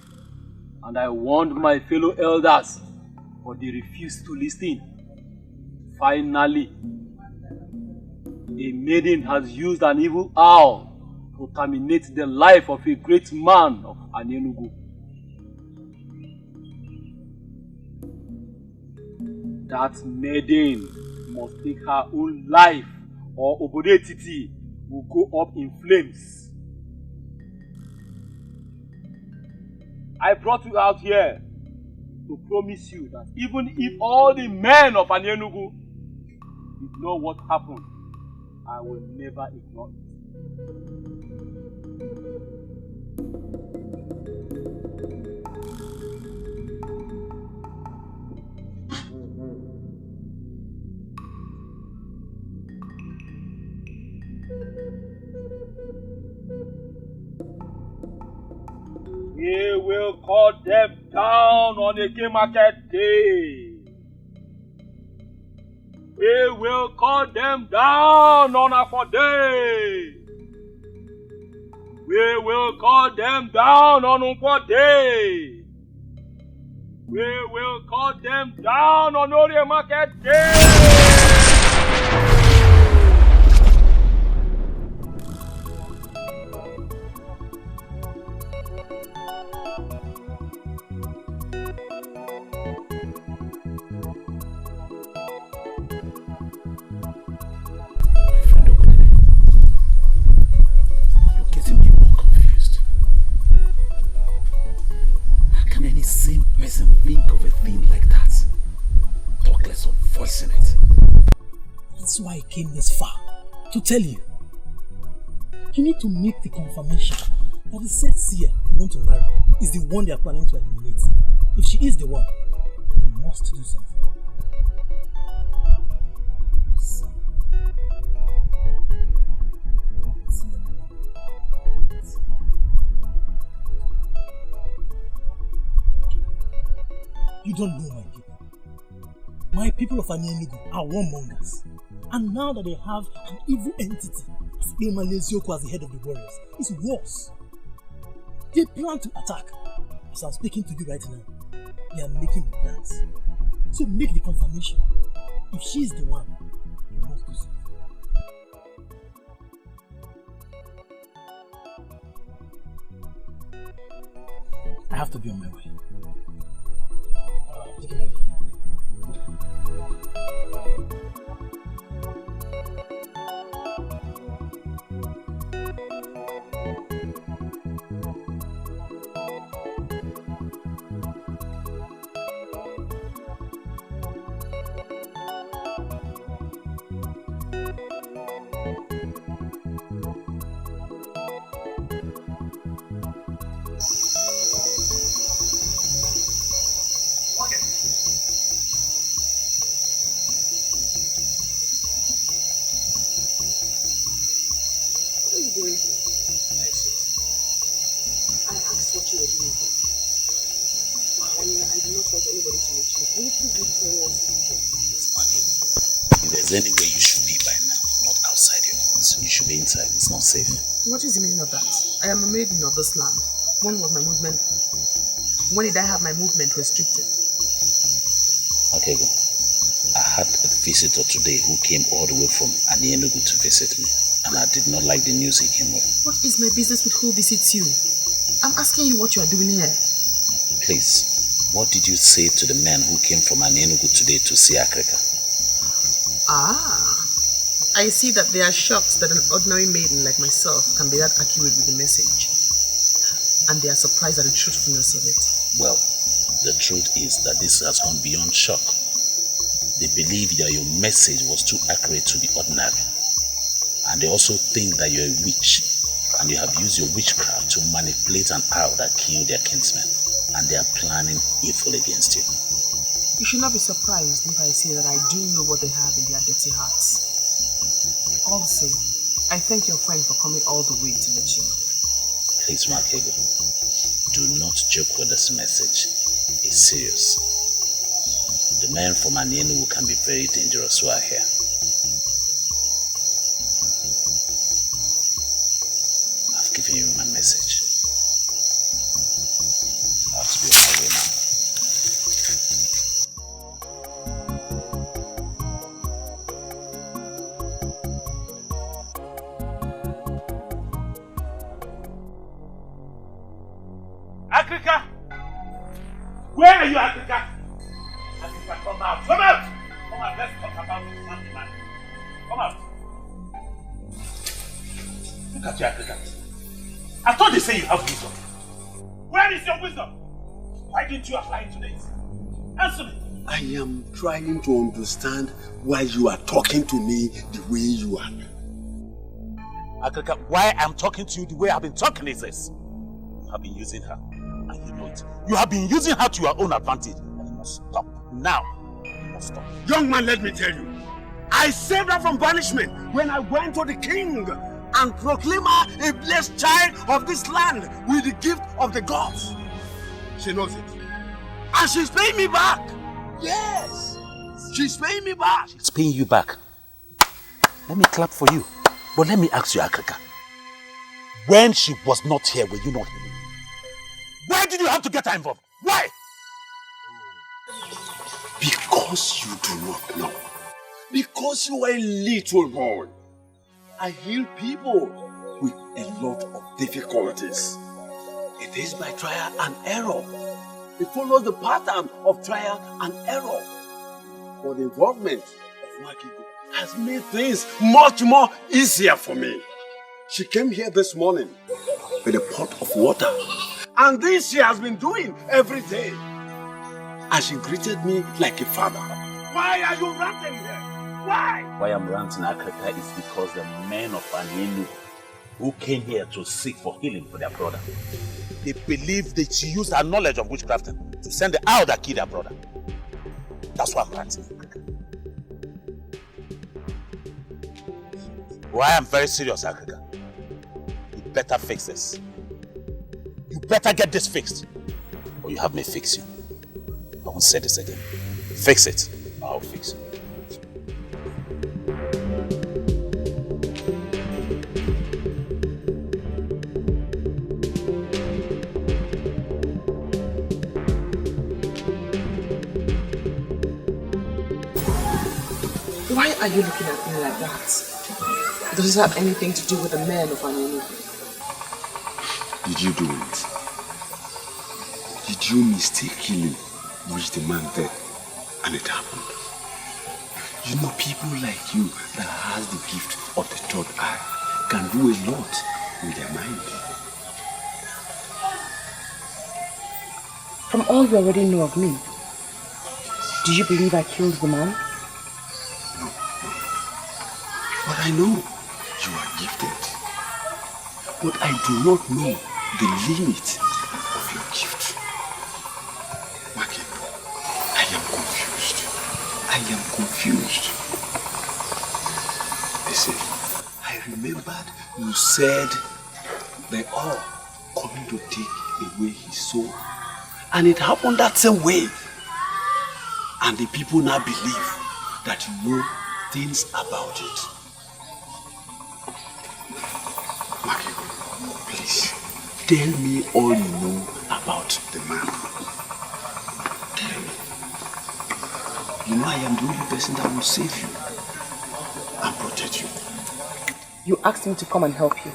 Speaker 22: and I warned my fellow elders, but they refused to listen. Finally, a maiden has used an evil owl to terminate the life of a great man of Anienugu. That maiden must take her own life, or Obodetiti will go up in flames. I brought you out here to promise you that even if all the men of Anienugu ignore what happened, I will never ignore it. We will cut them down on a game market day.
Speaker 7: We will cut them down on our day. We will cut them down on our day. We will cut them down on Orie Market Day.
Speaker 10: Same person think of a thing like that. Talk less of voicing it.
Speaker 1: That's why I came this far. To tell you. You need to make the confirmation that the said seer you want to marry is the one they are planning to eliminate. If she is the one, you must do something. You don't know my people. My people of Anyenugu are warmongers. And now that they have an evil entity, Malezioku as the head of the warriors, it's worse. They plan to attack. As I'm speaking to you right now, they are making the plans. So make the confirmation. If she is the one, you must do something. I have to be on my way. Take it.
Speaker 10: If there's any way you should be by now, not outside your house, you should be inside. It's not safe.
Speaker 21: What is the meaning of that? I am a maiden of this land. When was my movement? When did I have my movement restricted?
Speaker 10: Okay, go. I had a visitor today who came all the way from Anyenugu to visit me, and I did not like the news he came with.
Speaker 21: What is my business with who visits you? I'm asking you what you are doing here.
Speaker 10: Please, what did you say to the man who came from Anyenugu today to see Africa?
Speaker 21: Ah, I see that they are shocked that an ordinary maiden like myself can be that accurate with the message. And they are surprised at the truthfulness of it.
Speaker 10: Well, the truth is that this has gone beyond shock. They believe that your message was too accurate to the ordinary. And they also think that you're a witch and you have used your witchcraft to manipulate an owl that killed their kinsmen. And they are planning evil against you.
Speaker 21: You should not be surprised if I say that I do know what they have in their dirty hearts. All the same, I thank your friend for coming all the way to let you know.
Speaker 10: Please, Makego, do not joke with this message. It's serious. The men from Anyenugu can be very dangerous who are here. I've given you my message. I have to be on my way now.
Speaker 7: Africa! Where are you, Africa? Africa, come out! Come out! Come out, let's talk about this man. Come out! Look at you, Africa. I thought they say you have wisdom. Where is your wisdom? Why didn't you apply it to this? Answer me!
Speaker 14: I am trying to understand why you are talking to me the way you are.
Speaker 10: Africa, why I'm talking to you the way I've been talking is this. You have been using her. And you know it. You have been using her to your own advantage. And you must stop. Now, you must stop.
Speaker 4: Young man, let me tell you. I saved her from banishment when I went to the king and proclaimed her a blessed child of this land with the gift of the gods. She knows it. And she's paying me back. Yes.
Speaker 14: She's paying me back.
Speaker 10: It's paying you back. Let me clap for you. But let me ask you, Akrika. When she was not here, were you not here? Why did you have to get her involved? Why?
Speaker 14: Because you do not know. Because you are a little boy. I heal people with a lot of difficulties. It is by trial and error. It follows the pattern of trial and error. But the involvement of Makigo has made things much more easier for me. She came here this morning with a pot of water. And this she has been doing every day. And she greeted me like a father. Why are you ranting here? Why?
Speaker 10: Why I'm ranting, Akrika, is because the men of Anienu who came here to seek for healing for their brother, they believe that she used her knowledge of witchcrafting to send the owl that killed their brother. That's why I'm ranting. Why I'm very serious, Akrika. You better fix this. You better get this fixed, or you have me fix you. I won't say this again. Fix it, I'll fix it.
Speaker 21: Why are you looking at me like that? Does this have anything to do with the men of Anienu?
Speaker 14: Did you do it? Did you mistakenly wish the man dead and it happened? You know, people like you that has the gift of the third eye can do a lot with their mind.
Speaker 21: From all you already know of me, do you believe I killed the man?
Speaker 14: But I know you are gifted. But I do not know the limit of your gift. Makibo, I am confused. I am confused. Listen, I remembered you said they are coming to take away his soul. And it happened that same way. And the people now believe that you know things about it. Makibo, please, tell me all you know about the man. Tell me. You know I am the only person that will save you and protect you.
Speaker 21: You asked me to come and help you.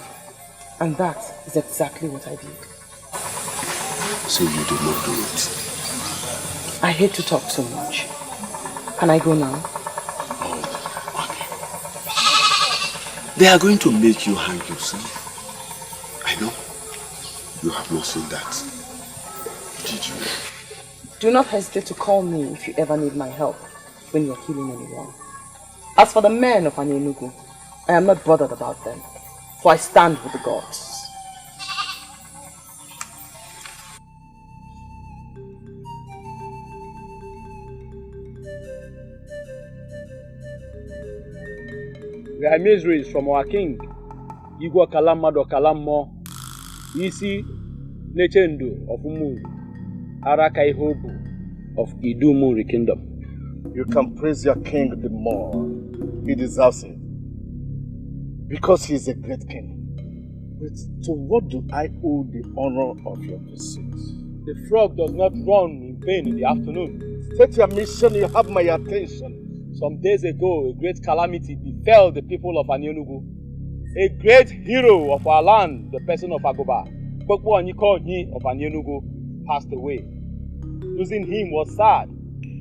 Speaker 21: And that is exactly what I did.
Speaker 14: So you did not do it?
Speaker 21: I hate to talk so much. Can I go now?
Speaker 14: They are going to make you hang yourself. I know. You have not seen that. Did you?
Speaker 21: Do not hesitate to call me if you ever need my help when you are healing anyone. As for the men of Anienu, I am not bothered about them, for I stand with the gods.
Speaker 22: We are miseries from our king, Igwe Kalamado Kalamo, Isi Nechendu of Umu, Arakai Hobu of Idumuri Kingdom.
Speaker 9: You can praise your king the more. He deserves it. Because he is a great king. But to what do I owe the honor of your pursuit?
Speaker 22: The frog does not run in vain in the afternoon.
Speaker 9: State your mission, you have my attention.
Speaker 22: Some days ago, a great calamity befell the people of Anienu. A great hero of our land, the person of Agoba, Kpokpo Onyikonyi of Anienu, passed away. Losing him was sad,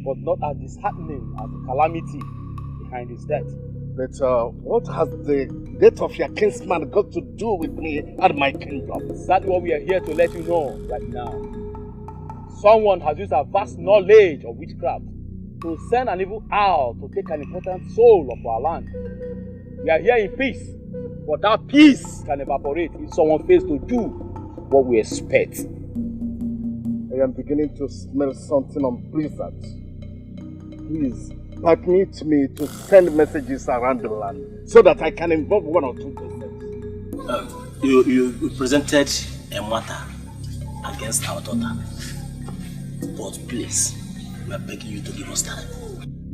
Speaker 22: but not as disheartening as the calamity behind his death.
Speaker 9: But what has the death of your kinsman got to do with me and my kingdom?
Speaker 22: That's what we are here to let you know right now. Someone has used a vast knowledge of witchcraft to send an evil owl to take an important soul of our land. We are here in peace, but that peace can evaporate if someone fails to do what we expect.
Speaker 9: I am beginning to smell something unpleasant. Please, permit me to send messages around the land so that I can involve one or two persons.
Speaker 16: You presented a matter against our daughter. But please, we are begging you to give us time.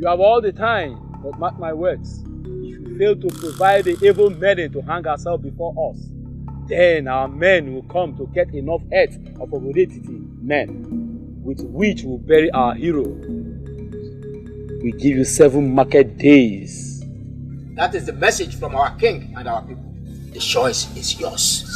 Speaker 22: You have all the time, but mark my words. If you fail to provide the evil maiden to hang herself before us, then our men will come to get enough heads of Obodetiti men, with which we'll bury our hero. We give you 7 market days.
Speaker 2: That is the message from our king and our people. The choice is yours.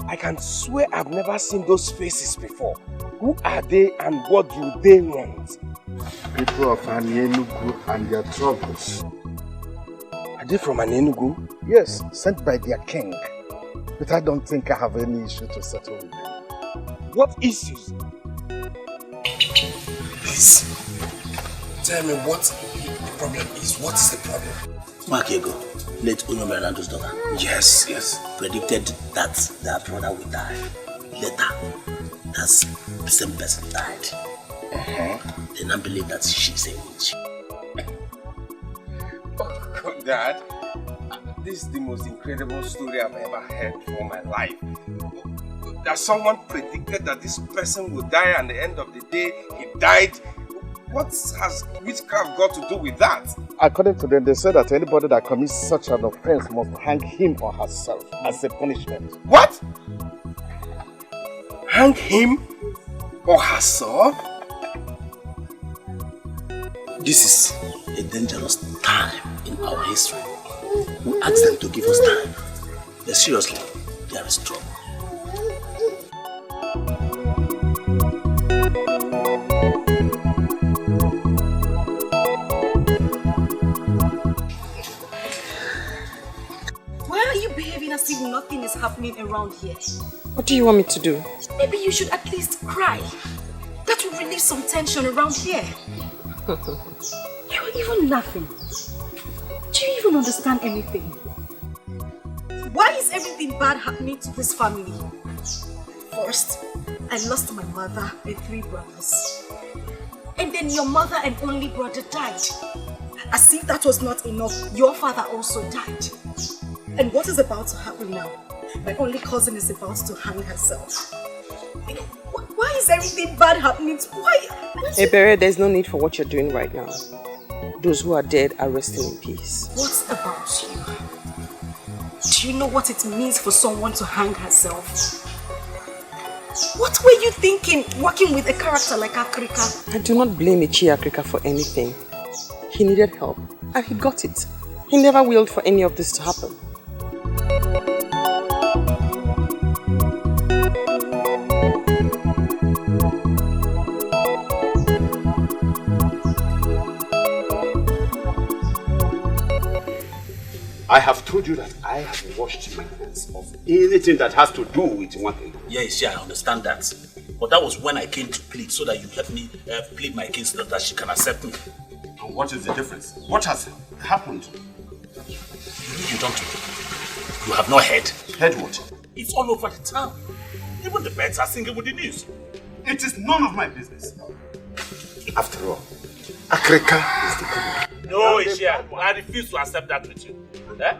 Speaker 6: I can swear I've never seen those faces before. Who are they and what do they want?
Speaker 18: People of Enugu and their troubles.
Speaker 6: Are they from Enugu?
Speaker 18: Yes, sent by their king. But I don't think I have any issue to settle with them.
Speaker 6: What issues?
Speaker 23: Please, tell me what the problem is. What is the problem?
Speaker 10: Makego, late Unomerando's daughter.
Speaker 23: Yes.
Speaker 10: Predicted that their brother would die. Later, that's the same person died. They now believe that she's a witch.
Speaker 6: Oh, Dad, this is the most incredible story I've ever heard for my life. That someone predicted that this person would die, and at the end of the day, he died. What has witchcraft got to do with that?
Speaker 18: According to them, they said that anybody that commits such an offense must hang him or herself as a punishment.
Speaker 6: What? Hang him or herself?
Speaker 10: This is a dangerous time in our history. We asked them to give us time. But seriously, there is trouble.
Speaker 15: As if nothing is happening around here.
Speaker 3: What do you want me to do?
Speaker 15: Maybe you should at least cry. That will relieve some tension around here. You're even laughing. Do you even understand anything? Why is everything bad happening to this family? First, I lost my mother and 3 brothers. And then your mother and only brother died. As if that was not enough, your father also died. And what is about to happen now? My only cousin is about to hang herself. Why is everything bad happening? Why?
Speaker 3: Ebere, there's no need for what you're doing right now. Those who are dead are resting in peace.
Speaker 15: What about you? Do you know what it means for someone to hang herself? What were you thinking working with a character like Akrika?
Speaker 3: I do not blame Ichi Akrika for anything. He needed help and he got it. He never willed for any of this to happen.
Speaker 4: I have told you that I have washed my hands of anything that has to do with one thing.
Speaker 10: Yes, I understand that. But that was when I came to plead, so that you help me plead my case so that she can accept me.
Speaker 4: And what is the difference? What has happened?
Speaker 10: You don't know. You have not heard.
Speaker 4: Heard what?
Speaker 10: It's all over the town. Even the birds are singing with the news.
Speaker 4: It is none of my business. After all, Akrika is the criminal.
Speaker 10: No, Ishia, I refuse to accept that with you. Eh?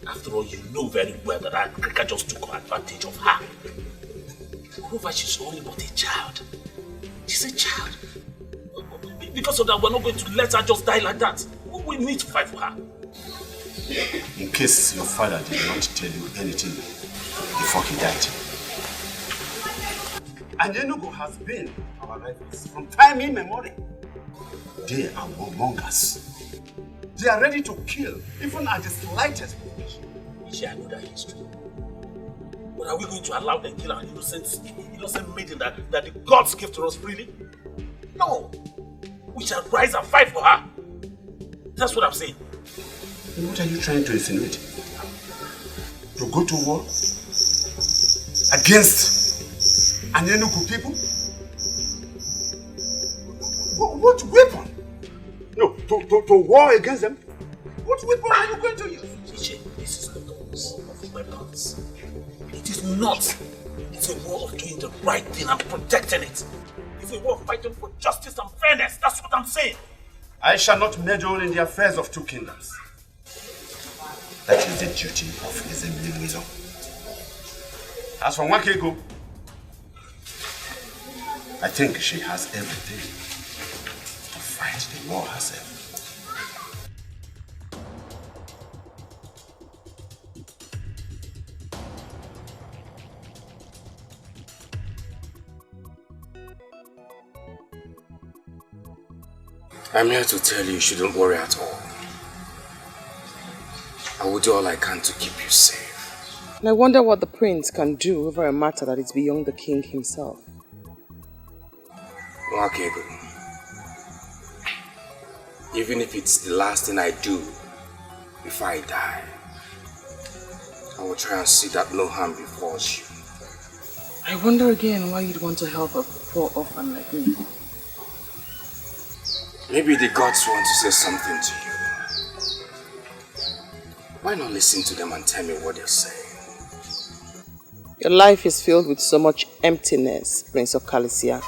Speaker 10: After all, you know very well that Akrika just took advantage of her. Moreover, she's only but a child. She's a child. Because of that, we're not going to let her just die like that. We need to fight for her.
Speaker 4: In case your father did not tell you anything before he died. And Enugu has been our rivals from time immemorial. They are among us. They are ready to kill, even at the slightest provocation.
Speaker 10: I know that history. But are we going to allow them to kill our innocent maiden that the gods give to us freely? No. We shall rise and fight for her. That's what I'm saying.
Speaker 4: And what are you trying to insinuate? To go to war against an Enugu people? to war against them? What weapon are you going to use?
Speaker 23: DJ, this is the cause of weapons. It is not. It's a war of doing the right thing and protecting it. It's a war of fighting for justice and fairness. That's what I'm saying.
Speaker 4: I shall not meddle in the affairs of two kingdoms. That is the duty of His Eminent Wisdom. As for Nwakego, I think she has everything to fight the war herself.
Speaker 23: I'm here to tell you shouldn't worry at all. I will do all I can to keep you safe.
Speaker 3: And I wonder what the prince can do over a matter that is beyond the king himself.
Speaker 23: Nwakego, even if it's the last thing I do before I die, I will try and see that no harm befalls you.
Speaker 3: I wonder again why you'd want to help a poor orphan like me.
Speaker 23: Maybe the gods want to say something to you. Why not listen to them and tell me what they're saying?
Speaker 3: Your life is filled with so much emptiness, Prince of Calicia.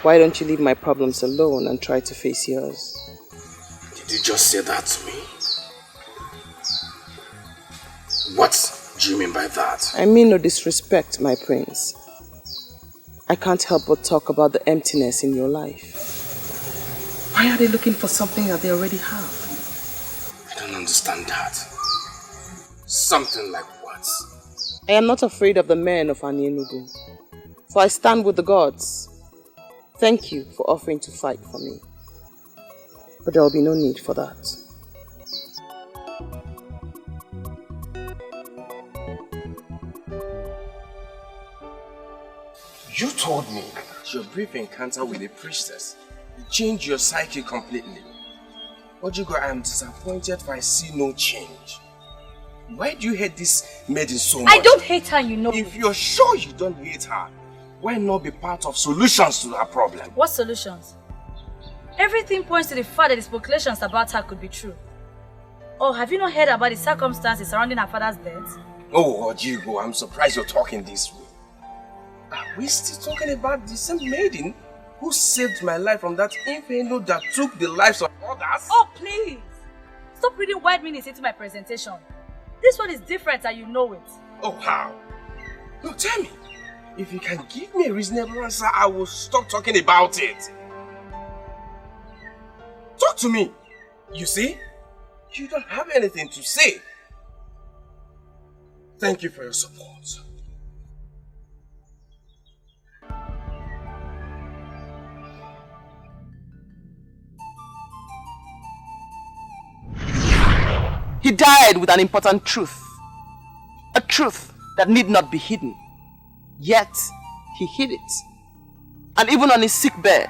Speaker 3: Why don't you leave my problems alone and try to face yours?
Speaker 23: Did you just say that to me? What do you mean by that?
Speaker 3: I mean no disrespect, my prince. I can't help but talk about the emptiness in your life. Why are they looking for something that they already have?
Speaker 23: I don't understand that. Something like what?
Speaker 3: I am not afraid of the men of Anienugu, for I stand with the gods. Thank you for offering to fight for me. But there will be no need for that.
Speaker 6: You told me your brief encounter with a priestess changed your psyche completely. Ojigo, I am disappointed for I see no change. Why do you hate this maiden so much?
Speaker 12: I don't hate her, you know.
Speaker 6: If you're sure you don't hate her, why not be part of solutions to her problem?
Speaker 12: What solutions? Everything points to the fact that the speculations about her could be true. Oh, have you not heard about the circumstances surrounding her father's death?
Speaker 6: Oh, Ojigo, I'm surprised you're talking this way. Are we still talking about the same maiden who saved my life from that inferno that took the lives of others?
Speaker 12: Oh, please! Stop reading wide meanings into my presentation. This one is different and you know it.
Speaker 6: Oh, how? No, tell me. If you can give me a reasonable answer, I will stop talking about it. Talk to me. You see? You don't have anything to say. Thank you for your support.
Speaker 3: He died with an important truth. A truth that need not be hidden. Yet, he hid it. And even on his sick bed,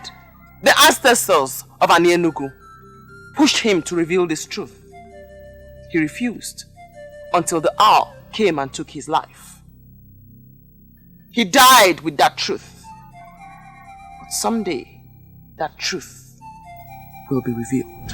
Speaker 3: the ancestors of Anienugu pushed him to reveal this truth. He refused until the hour came and took his life. He died with that truth. But someday, that truth will be revealed.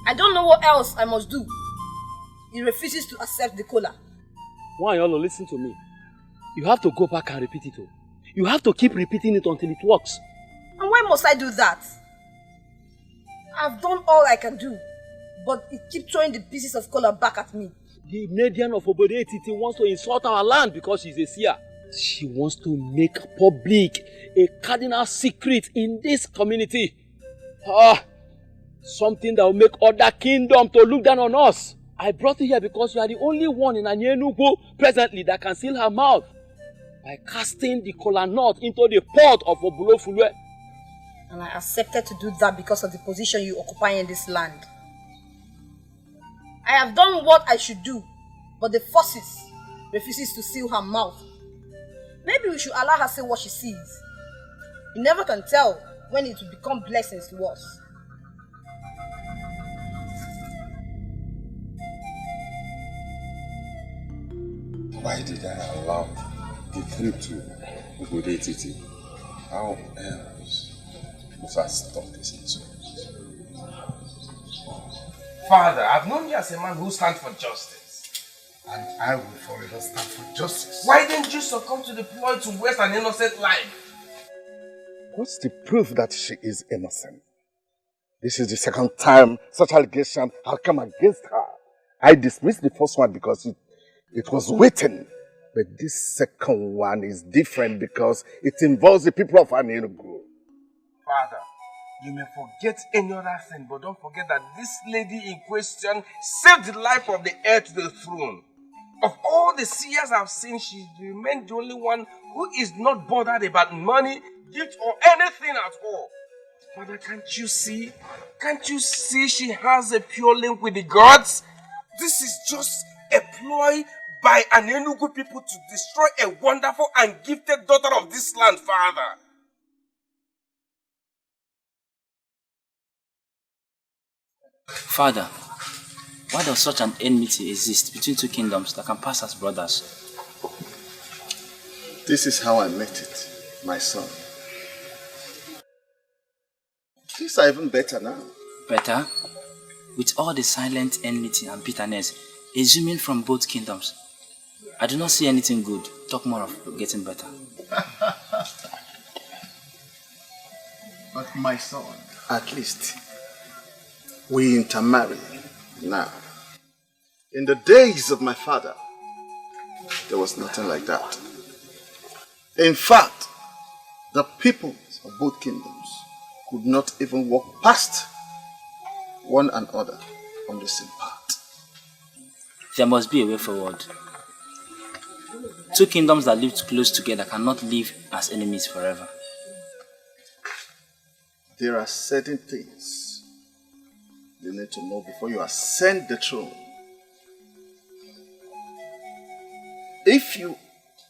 Speaker 8: I don't know what else I must do. He refuses to accept the cola.
Speaker 22: Why, Yolo, listen to me. You have to go back and repeat it. You have to keep repeating it until it works.
Speaker 8: And why must I do that? I've done all I can do, but he keeps throwing the pieces of cola back at me.
Speaker 22: The Median of Obode Titi wants to insult our land because she's a seer. She wants to make public a cardinal secret in this community. Something that will make other kingdoms to look down on us. I brought you here because you are the only one in Anienugu presently that can seal her mouth by casting the kola nut into the pot of Obulofulwe.
Speaker 8: And I accepted to do that because of the position you occupy in this land. I have done what I should do, but the forces refuses to seal her mouth. Maybe we should allow her say what she sees. You never can tell when it will become blessings to us.
Speaker 4: Why did I allow the trip to Ubodetiti? How else must I stop this insurance?
Speaker 6: Father, I've known you as a man who stands for justice.
Speaker 23: And I will forever stand for justice.
Speaker 6: Why didn't you succumb to the ploy to waste an innocent life?
Speaker 18: What's the proof that she is innocent? This is the second time such allegation have come against her. I dismissed the first one because it was written. But this second one is different because it involves the people of Anenugu.
Speaker 6: Father, you may forget any other thing, but don't forget that this lady in question saved the life of the heir to the throne. Of all the seers I've seen, she remained the only one who is not bothered about money, gift, or anything at all. Father, can't you see? Can't you see she has a pure link with the gods? This is just a ploy by an Enugu people to destroy a wonderful and gifted daughter of this land, Father.
Speaker 11: Father, why does such an enmity exist between two kingdoms that can pass as brothers?
Speaker 18: This is how I met it, my son. Things are even better now.
Speaker 11: Better? With all the silent enmity and bitterness exhuming from both kingdoms, I do not see anything good. Talk more of getting better.
Speaker 18: But my son, at least we intermarry now. In the days of my father, there was nothing like that. In fact, the peoples of both kingdoms could not even walk past one another on the same path.
Speaker 11: There must be a way forward. Two kingdoms that lived close together cannot live as enemies forever.
Speaker 18: There are certain things you need to know before you ascend the throne. If you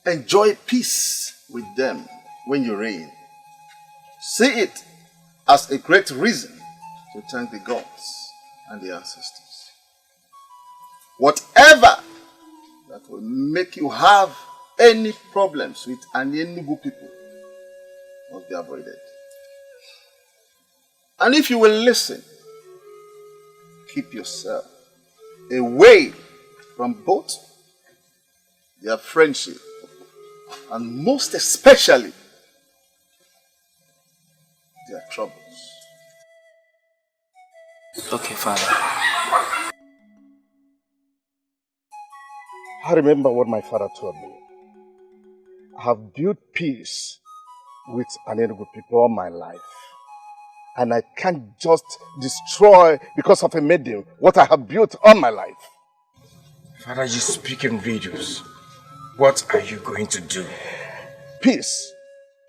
Speaker 18: enjoy peace with them when you reign, see it as a great reason to thank the gods and the ancestors. Whatever that will make you have any problems with Anenugu people must be avoided. And if you will listen, keep yourself away from both their friendship and most especially their troubles.
Speaker 11: Okay, Father.
Speaker 18: I remember what my father told me. I have built peace with Anenugu people all my life. And I can't just destroy because of a maiden what I have built all my life.
Speaker 6: Father, you speak in riddles. What are you going to do?
Speaker 18: Peace.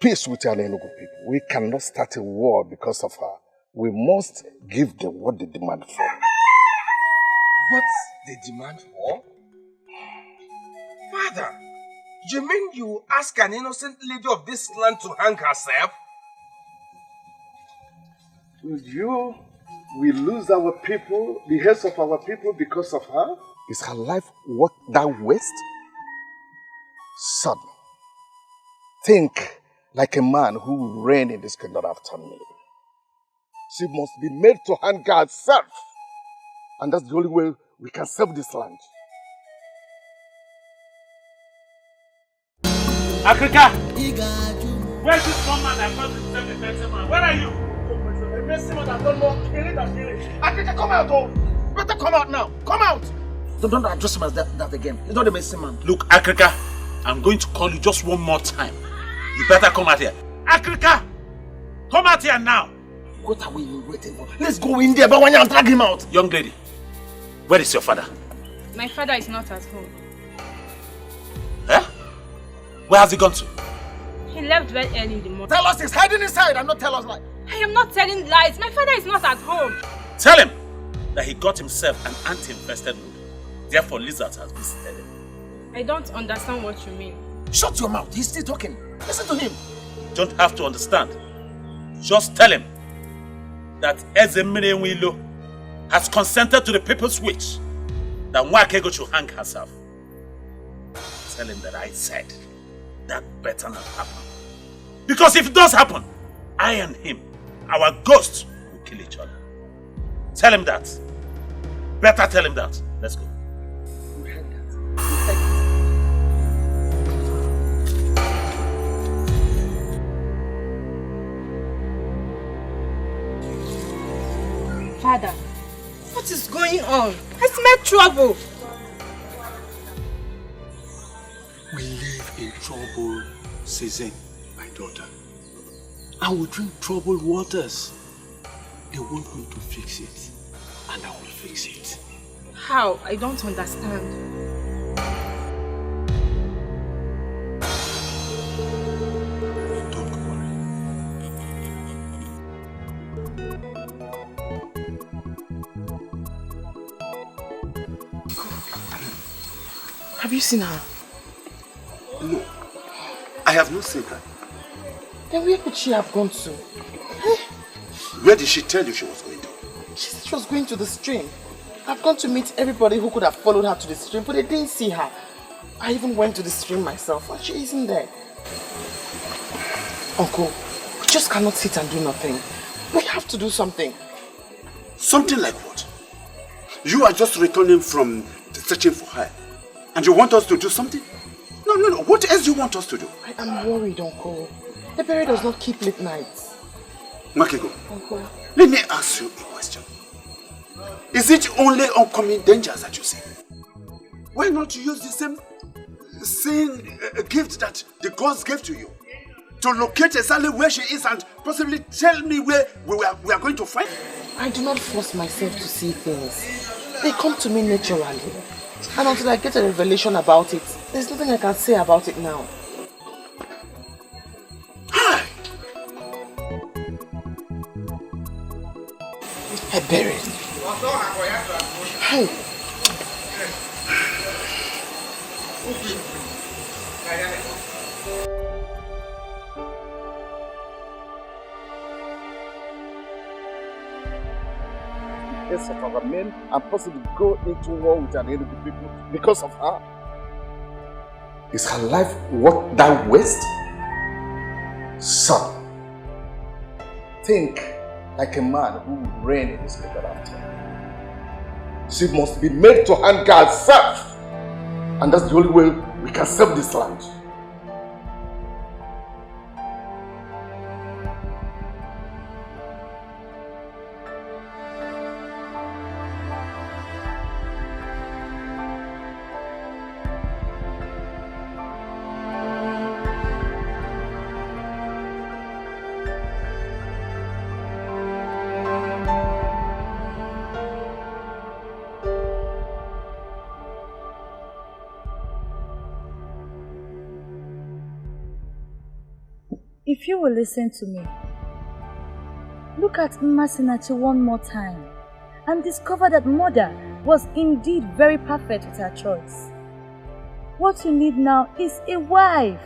Speaker 18: Peace with Anenugu people. We cannot start a war because of her. We must give them what they demand for.
Speaker 6: What they demand for? Father, you mean you ask an innocent lady of this land to hang herself?
Speaker 18: We lose our people, the heads of our people because of her? Is her life worth that waste? Son, think like a man who will reign in this kingdom after me. She must be made to hang herself. And that's the only way we can save this land.
Speaker 10: Africa! Where's this woman that comes to save the better man? Where are you?
Speaker 23: A messy man that don't know killing and killing. Africa, come out, oh! Better come out now! Come out! Don't address him as that again. He's not a messy man.
Speaker 10: Look, Africa, I'm going to call you just one more time. You better come out here. Africa! Come out here now!
Speaker 23: What are we waiting for? Let's go in there, but when you drag him out.
Speaker 10: Young lady, where is your father?
Speaker 17: My father is not at home.
Speaker 10: Eh? Where has he gone to?
Speaker 17: He left very early in the morning.
Speaker 23: Tell us he's hiding inside and not tell us lies.
Speaker 17: I am not telling lies. My father is not at home.
Speaker 10: Tell him that he got himself an ant-infested wood. Therefore, lizards have visited him.
Speaker 17: I don't understand what you mean.
Speaker 23: Shut your mouth. He's still talking. Listen to him.
Speaker 10: You don't have to understand. Just tell him that Ezemire Nwilo has consented to the people's wish that Nwakego should hang herself. tell him that I said that better not happen. Because if it does happen, I and him, our ghosts, will kill each other. Tell him that. Better tell him that. Let's go.
Speaker 8: Father, what is going on? I smell trouble.
Speaker 14: We live in trouble season, my daughter. I will drink troubled waters. They want me to fix it, and I will fix it.
Speaker 17: How? I don't understand.
Speaker 14: Don't worry.
Speaker 21: Have you seen her?
Speaker 14: No, I have not seen her.
Speaker 21: Then where could she have gone to?
Speaker 14: Where did she tell you she was going to?
Speaker 21: She said she was going to the stream. I've gone to meet everybody who could have followed her to the stream, but they didn't see her. I even went to the stream myself, and she isn't there. Uncle, we just cannot sit and do nothing. We have to do something.
Speaker 14: Something like what? You are just returning from searching for her, and you want us to do something? No. What else do you want us to do?
Speaker 21: I am worried, Uncle. The berry does not keep late nights.
Speaker 14: Makego,
Speaker 21: Uncle.
Speaker 14: let me ask you a question. Is it only oncoming dangers that you see? Why not use the same gift that the gods gave to you? To locate exactly where she is and possibly tell me where we are going to find her?
Speaker 21: I do not force myself to see things. They come to me naturally. And until I get a revelation about it, there's nothing I can say about it now.
Speaker 14: Hi!
Speaker 21: I buried. Hey.
Speaker 9: Of our men and possibly go into war with an enemy people because of her.
Speaker 5: Is her life worth that waste?
Speaker 9: Son, think like a man who will reign in this people after. She must be made to handle herself, and that's the only way we can save this land.
Speaker 12: If you will listen to me, look at Masinachi one more time and discover that Mother was indeed very perfect with her choice. What you need now is a wife.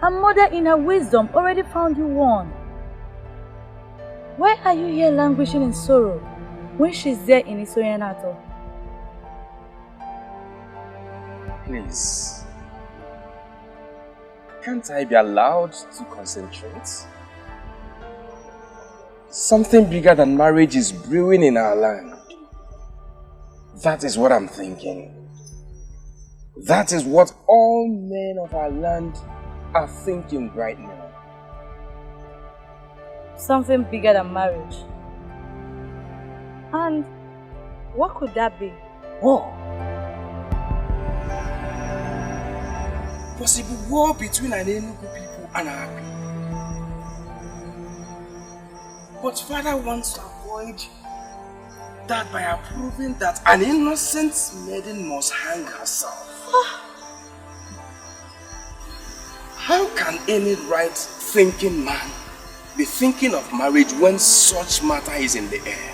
Speaker 12: Her mother in her wisdom already found you one. Why are you here languishing in sorrow when she's there in Isoyanato?
Speaker 6: Please. Can't I be allowed to concentrate? Something bigger than marriage is brewing in our land. That is what I'm thinking. That is what all men of our land are thinking right now.
Speaker 12: Something bigger than marriage. And what could that be?
Speaker 6: War. Possible war between an Enugu people and our people. But Father wants to avoid that by approving that an innocent maiden must hang herself. How can any right-thinking man be thinking of marriage when such matter is in the air?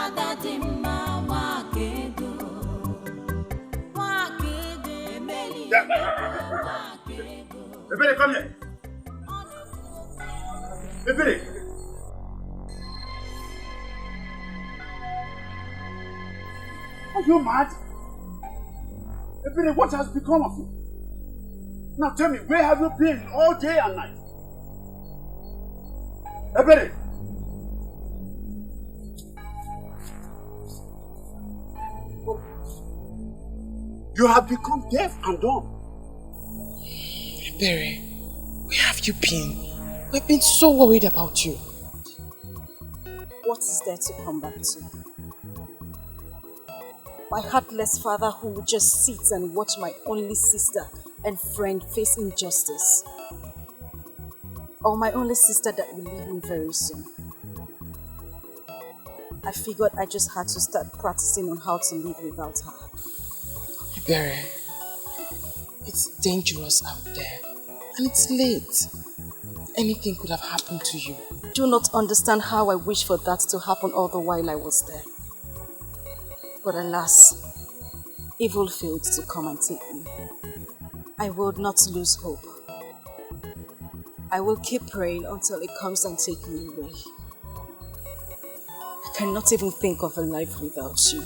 Speaker 19: Adadimma,
Speaker 4: Ebere, come here. Ebere. Are you mad? Ebere, what has become of you? Now tell me, where have you been all day and night? Ebere! You have become deaf and dumb.
Speaker 21: Ebere, where have you been? We've been so worried about you.
Speaker 8: What is there to come back to? My heartless father who would just sit and watch my only sister and friend face injustice. Or my only sister that will leave me very soon. I figured I just had to start practicing on how to live without her.
Speaker 21: Ebere, it's dangerous out there and it's late. Anything could have happened to you.
Speaker 8: Do not understand how I wish for that to happen all the while I was there. But alas, evil failed to come and take me. I will not lose hope. I will keep praying until it comes and takes me away. I cannot even think of a life without you.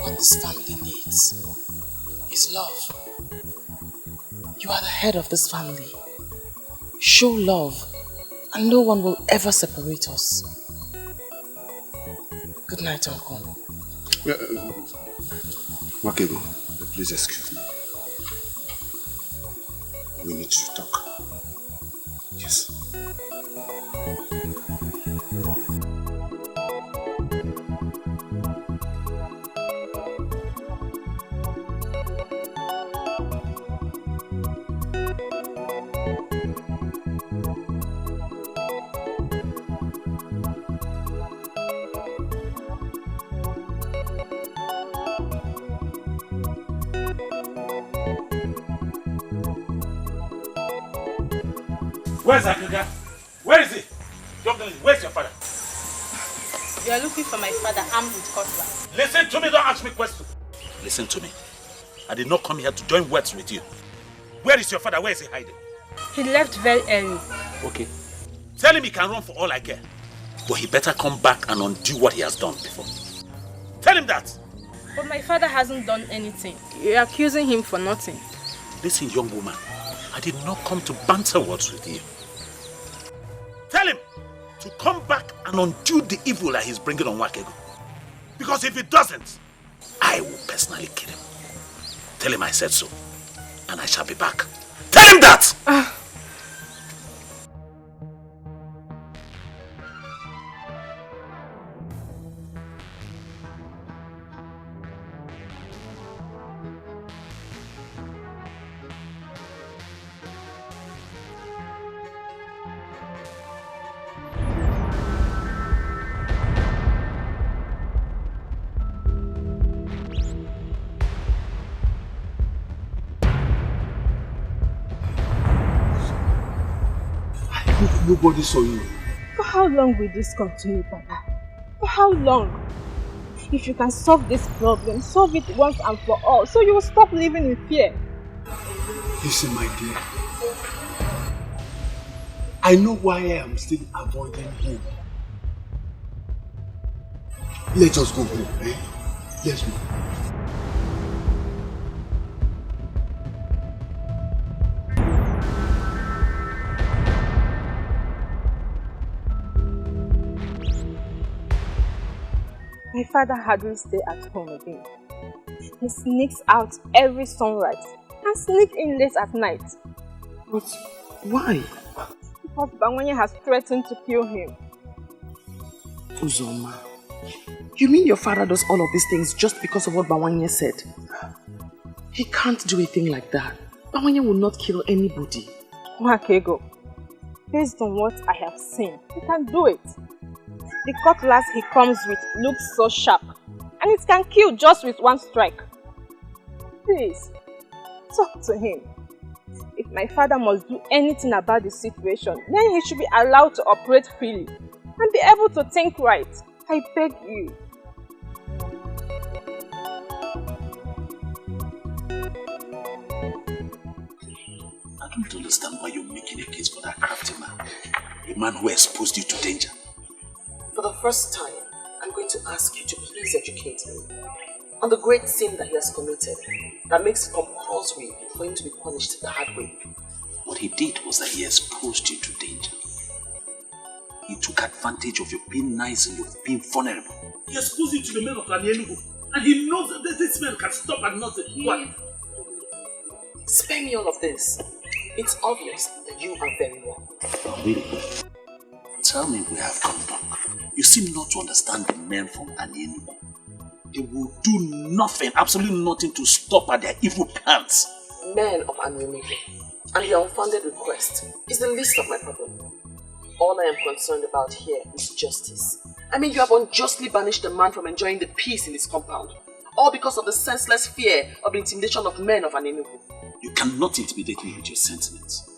Speaker 21: What this family needs is love. You are the head of this family. Show love, and no one will ever separate us. Good night, Uncle.
Speaker 4: Wakego, please excuse me. We need to talk. Yes.
Speaker 10: Where's Akuga? Where is he? Where's your father?
Speaker 17: You are looking for my father armed with cutlass.
Speaker 10: Listen to me, don't ask me questions. Listen to me. I did not come here to join words with you. Where is your father? Where is he hiding?
Speaker 17: He left very early.
Speaker 10: Okay. Tell him he can run for all I care. But he better come back and undo what he has done before. Tell him that.
Speaker 17: But my father hasn't done anything. You're accusing him for nothing.
Speaker 10: Listen, young woman. I did not come to banter words with you. Tell him to come back and undo the evil that he's bringing on Wakego. Because if he doesn't, I will personally kill him. Tell him I said so. And I shall be back. Tell him that!
Speaker 4: Nobody saw you.
Speaker 15: For how long will this continue, Papa? For how long? If you can solve this problem, solve it once and for all, so you will stop living in fear.
Speaker 4: Listen, my dear. I know why I am still avoiding home. Let us go home, eh? Let's go.
Speaker 15: My father hardly stays at home again. He sneaks out every sunrise and sneaks in late at night.
Speaker 21: But why?
Speaker 15: Because Bawanye has threatened to kill him.
Speaker 21: Uzoma, you mean your father does all of these things just because of what Bawanye said? He can't do a thing like that. Bawanye will not kill anybody.
Speaker 15: Wakego, based on what I have seen, he can do it. The cutlass he comes with looks so sharp, and it can kill just with one strike. Please, talk to him. If
Speaker 17: my father must do anything about the situation. Then he should be allowed to operate freely and be able to think right. I beg you.
Speaker 10: I don't understand why you're making a case for that crafty man. A man who exposed you to danger.
Speaker 21: For the first time, I'm going to ask you to please educate me on the great sin that he has committed that makes it compulsory for him to be punished the hard way.
Speaker 10: What he did was that he exposed you to danger. He took advantage of your being nice and your being vulnerable.
Speaker 13: He exposed you to the men of Enugu, and he knows that this man can stop at nothing. What?
Speaker 21: Spare me all of this. It's obvious that you are very wrong.
Speaker 10: Really? Tell me we have come back. You seem not to understand the men from Enugu. They will do nothing, absolutely nothing to stop at their evil plans.
Speaker 21: Men of Enugu and your unfounded request is the least of my problem. All I am concerned about here is justice. I mean, you have unjustly banished a man from enjoying the peace in his compound, all because of the senseless fear of the intimidation of men of Enugu.
Speaker 10: You cannot intimidate me with your sentiments,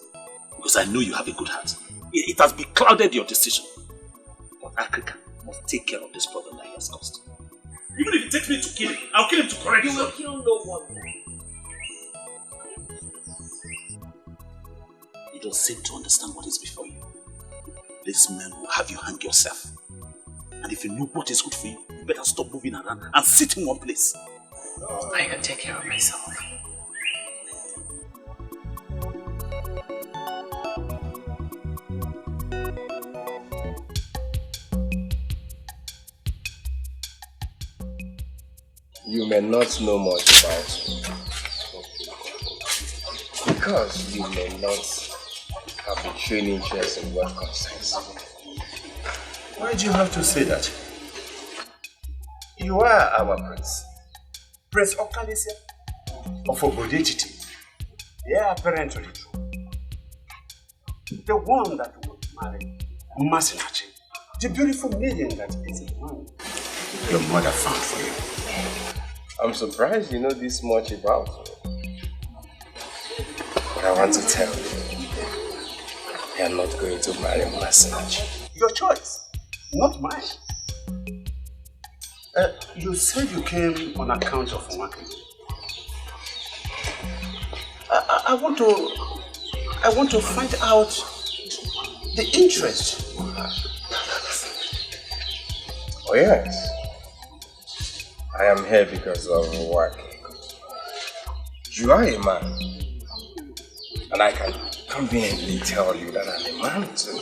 Speaker 10: because I know you have a good heart. It has beclouded your decision. But Africa must take care of this problem that he has caused.
Speaker 13: Even if it takes me to kill him, I'll kill him to correct him.
Speaker 21: You will kill no one.
Speaker 10: You don't seem to understand what is before you. This man will have you hang yourself. And if you know what is good for you, you better stop moving around and sit in one place.
Speaker 21: I can take care of myself.
Speaker 6: You may not know much about me. Because you may not have a training interest in what concerns me. Why do you have to say that? You are our prince. Prince Okalisia of Obodetiti. They are apparently true. The one that would marry Masinachi, the beautiful maiden that is a man your mother found for you. I'm surprised you know this much about me. But I want to tell you, you are not going to marry Masinachi. Your choice, not mine. You said you came on account of working. I want to find out the interest you have. Oh yes. I am here because of work. You are a man. And I can conveniently tell you that I'm a man too.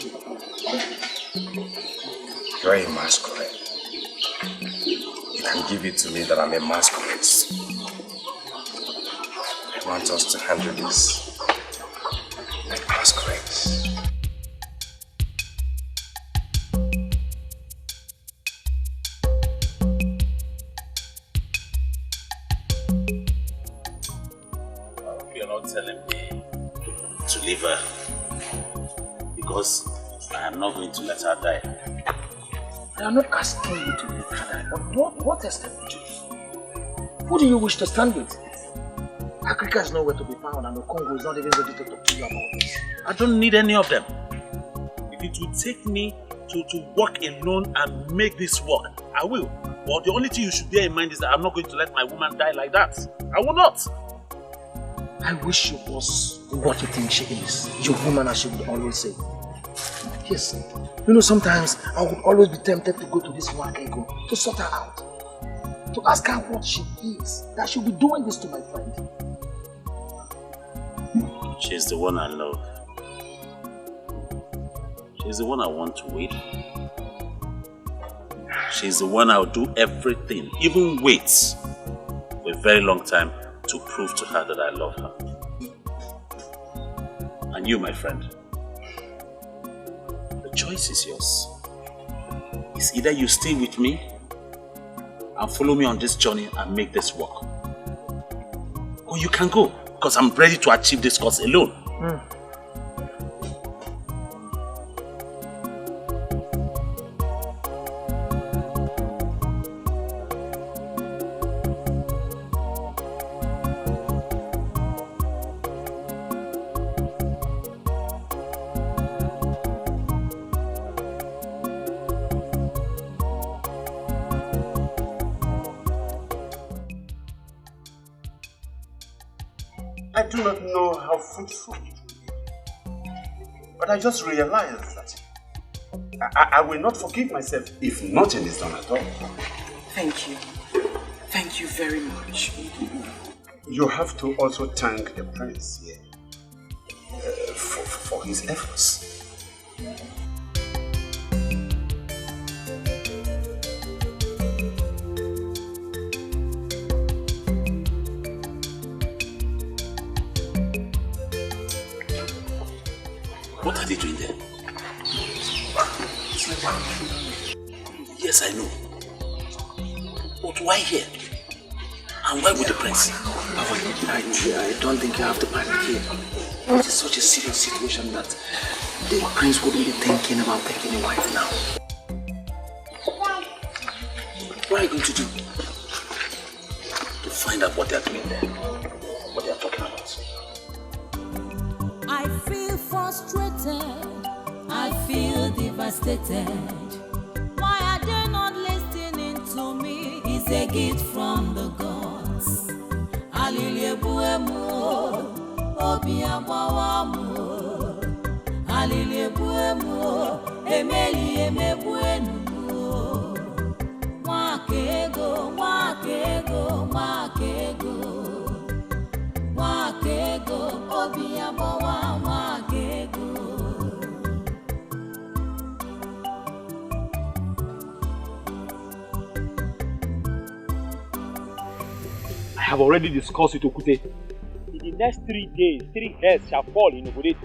Speaker 6: You are a masquerade. You can give it to me that I'm a masquerade. I want us to handle this like masquerades.
Speaker 10: You're not telling me to leave her because I am not going to let her die.
Speaker 9: I am not asking you to leave her, but what else can you do? Who do you wish to stand with? Africa is nowhere to be found and the Congo is not even ready to talk to you about this.
Speaker 10: I don't need any of them. If it will take me to work alone and make this work, I will. But the only thing you should bear in mind is that I'm not going to let my woman die like that. I will not.
Speaker 9: I wish she was what you think she is. Your woman, as she would always say. Yes. You know, sometimes I would always be tempted to go to this Wakego to sort her out. To ask her what she is. That she'll be doing this to my friend.
Speaker 10: She's the one I love. She's the one I want to wait for. She's the one I'll do everything, even wait for a very long time to prove to her that I love her. And you, my friend, the choice is yours. It's either you stay with me and follow me on this journey and make this work, or you can go, because I'm ready to achieve this cause alone.
Speaker 4: I do not know how fruitful it will be. But I just realized that I will not forgive myself if nothing is done at all.
Speaker 21: Thank you. Thank you very much.
Speaker 4: You have to also thank the prince here for his efforts.
Speaker 10: What are they doing there? Yes, I know. But why here? And why with the prince?
Speaker 21: I don't think you have to panic here. It is such a serious situation that the prince wouldn't be thinking about taking a wife now.
Speaker 10: What are you going to do? To find out what they are doing there. What they are talking about.
Speaker 1: I feel frustrated. I feel devastated. Why are they not listening to me? It's a gift from the gods. Aliliebuemu, obiabawamu. Aliliebuemu, emeli emebuenu. Wakego, wakego, wakego. Wakego, obiabawa, wakego.
Speaker 22: I have already discussed it, Okute. In the next 3 days, 3 heads shall fall in Obodet.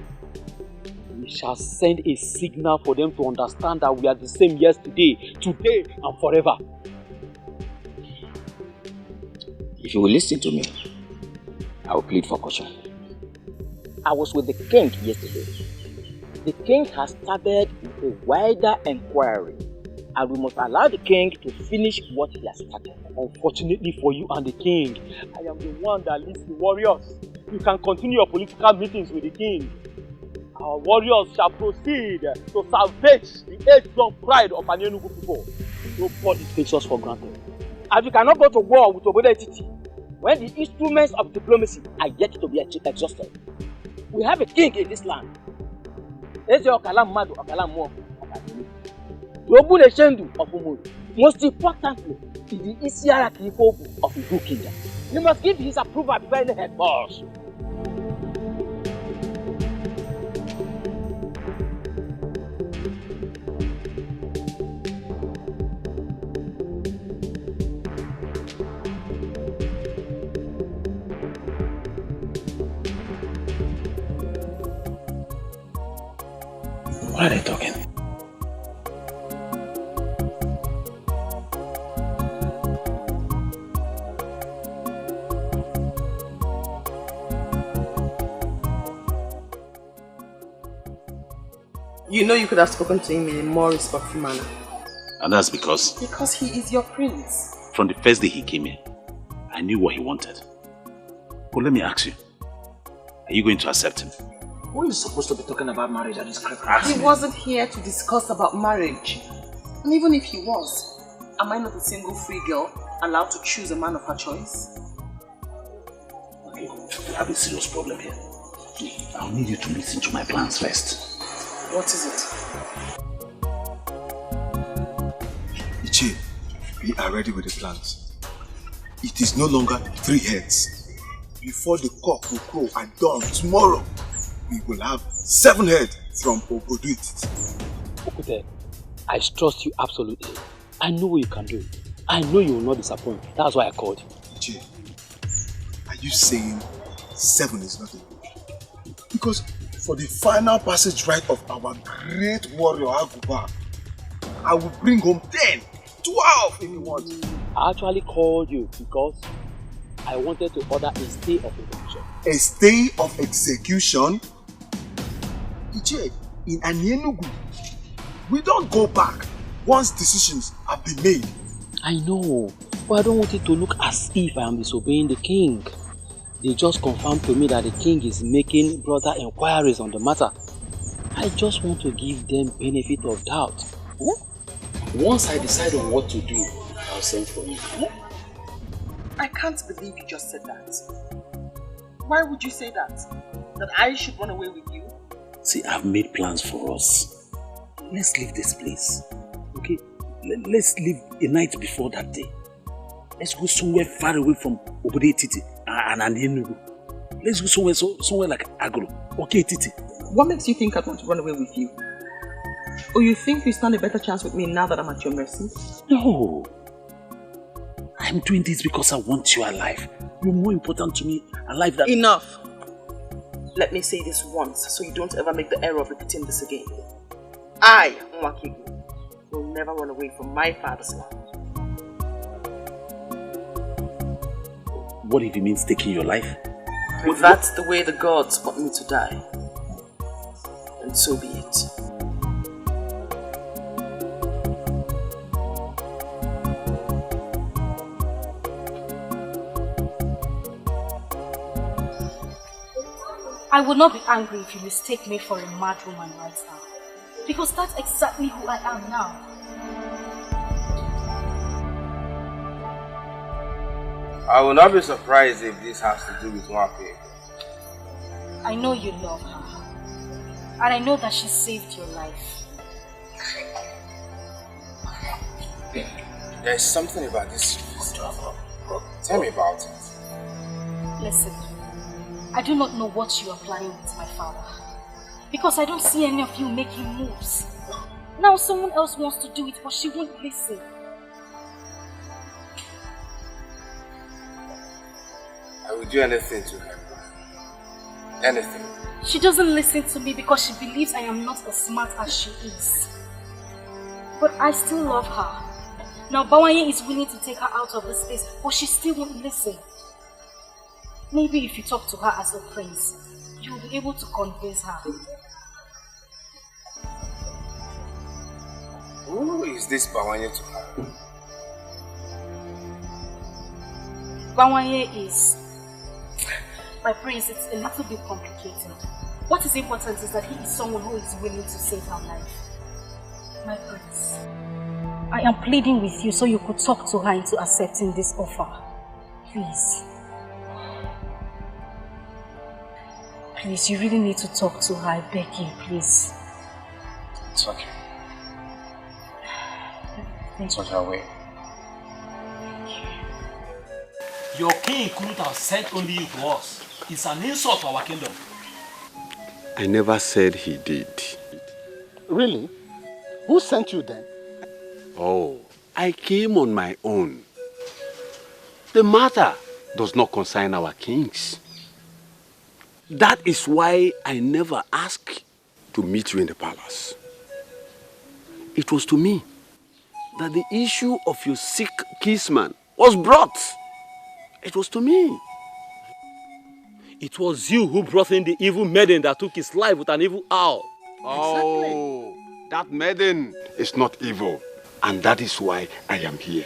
Speaker 22: We shall send a signal for them to understand that we are the same yesterday, today, and forever.
Speaker 16: If you will listen to me, I will plead for caution.
Speaker 19: I was with the king yesterday. The king has started a wider inquiry, and we must allow the king to finish what he has started.
Speaker 22: Unfortunately for you and the king, I am the one that leads the warriors. You can continue your political meetings with the king. Our warriors shall proceed to salvage the age-long pride of an Enugu people. Nobody takes us for granted.
Speaker 19: As we cannot go to war with Obodo when the instruments of diplomacy are yet to be exhausted. We have a king in this land. Eze Okalam Madu Okalam Mo Okadini. Yobu Neshendu of Umuru. Most importantly, is the Isiara Kifobu of Igu Kingdom. You must give his approval before any head boss.
Speaker 10: What are they talking?
Speaker 21: You know you could have spoken to him in a more respectful manner.
Speaker 10: And that's because?
Speaker 21: Because he is your prince.
Speaker 10: From the first day he came here, I knew what he wanted. But let me ask you, are you going to accept him?
Speaker 21: Who is supposed to be talking about marriage at this crap? He wasn't here to discuss about marriage. And even if he was, am I not a single free girl allowed to choose a man of her choice?
Speaker 10: Okay, we have a serious problem here. I'll need you to listen to my plans first.
Speaker 21: What is it?
Speaker 18: Ichi, we are ready with the plans. It is no longer 3 heads. Before the cock will crow at dawn tomorrow, we will have 7 heads from Obodo.
Speaker 22: Okute, I trust you absolutely. I know what you can do. I know you will not disappoint. That's why I called you.
Speaker 18: Ichi, are you saying 7 is not enough? Because for the final passage right of our great warrior Aguba, I will bring home 10, 12 if you want.
Speaker 22: I actually called you because I wanted to order a stay of execution.
Speaker 18: A stay of execution? Iche, in Enugu, we don't go back once decisions have been made.
Speaker 22: I know, but I don't want it to look as if I am disobeying the king. They just confirmed to me that the king is making broader inquiries on the matter. I just want to give them benefit of doubt. Once I decide on what to do, I'll send for you.
Speaker 21: I can't believe you just said that.
Speaker 3: Why would you say that? That I should run away with you?
Speaker 10: See, I've made plans for us. Let's leave this place. Okay? Let's leave a night before that day. Let's go somewhere far away from Obode Titi and Enugu. Let's go somewhere like Agro. Okay, Titi.
Speaker 3: What makes you think I'd want to run away with you? Or you think you stand a better chance with me now that I'm at your mercy?
Speaker 10: No. I'm doing this because I want you alive. You're more important to me alive than...
Speaker 3: Enough! Let me say this once so you don't ever make the error of repeating this again. I, Nwakigu, will never run away from my father's land.
Speaker 10: What if it means taking your life?
Speaker 3: If that's the way the gods want me to die, then so be it.
Speaker 8: I will not be angry if you mistake me for a mad woman right now. Because that's exactly who I am now.
Speaker 6: I will not be surprised if this has to do with Nwakigu.
Speaker 8: I know you love her. And I know that she saved your life.
Speaker 6: There is something about this. Tell me about it.
Speaker 8: Listen, I do not know what you are planning with my father. Because I don't see any of you making moves. Now someone else wants to do it, but she won't listen.
Speaker 6: I will do anything to her. Anything.
Speaker 8: She doesn't listen to me because she believes I am not as smart as she is. But I still love her. Now Bawanye is willing to take her out of this place, but she still won't listen. Maybe if you talk to her as a prince, you will be able to convince her.
Speaker 6: Who is this Bawanye to her?
Speaker 8: Bawanye is... My prince, it's a little bit complicated. What is important is that he is someone who is willing to save her life. My prince, I am pleading with you so you could talk to her into accepting this offer. Please. Please, you really need to talk to her. I beg you, please.
Speaker 6: It's okay. It's on your way.
Speaker 13: Your king couldn't have sent only you to us. It's an insult to our kingdom.
Speaker 14: I never said he did.
Speaker 9: Really? Who sent you then?
Speaker 14: Oh, I came on my own. The matter does not concern our kings. That is why I never asked to meet you in the palace. It was to me that the issue of your sick kinsman was brought. It was to me.
Speaker 22: It was you who brought in the evil maiden that took his life with an evil owl.
Speaker 14: Oh, that maiden is not evil. And that is why I am here.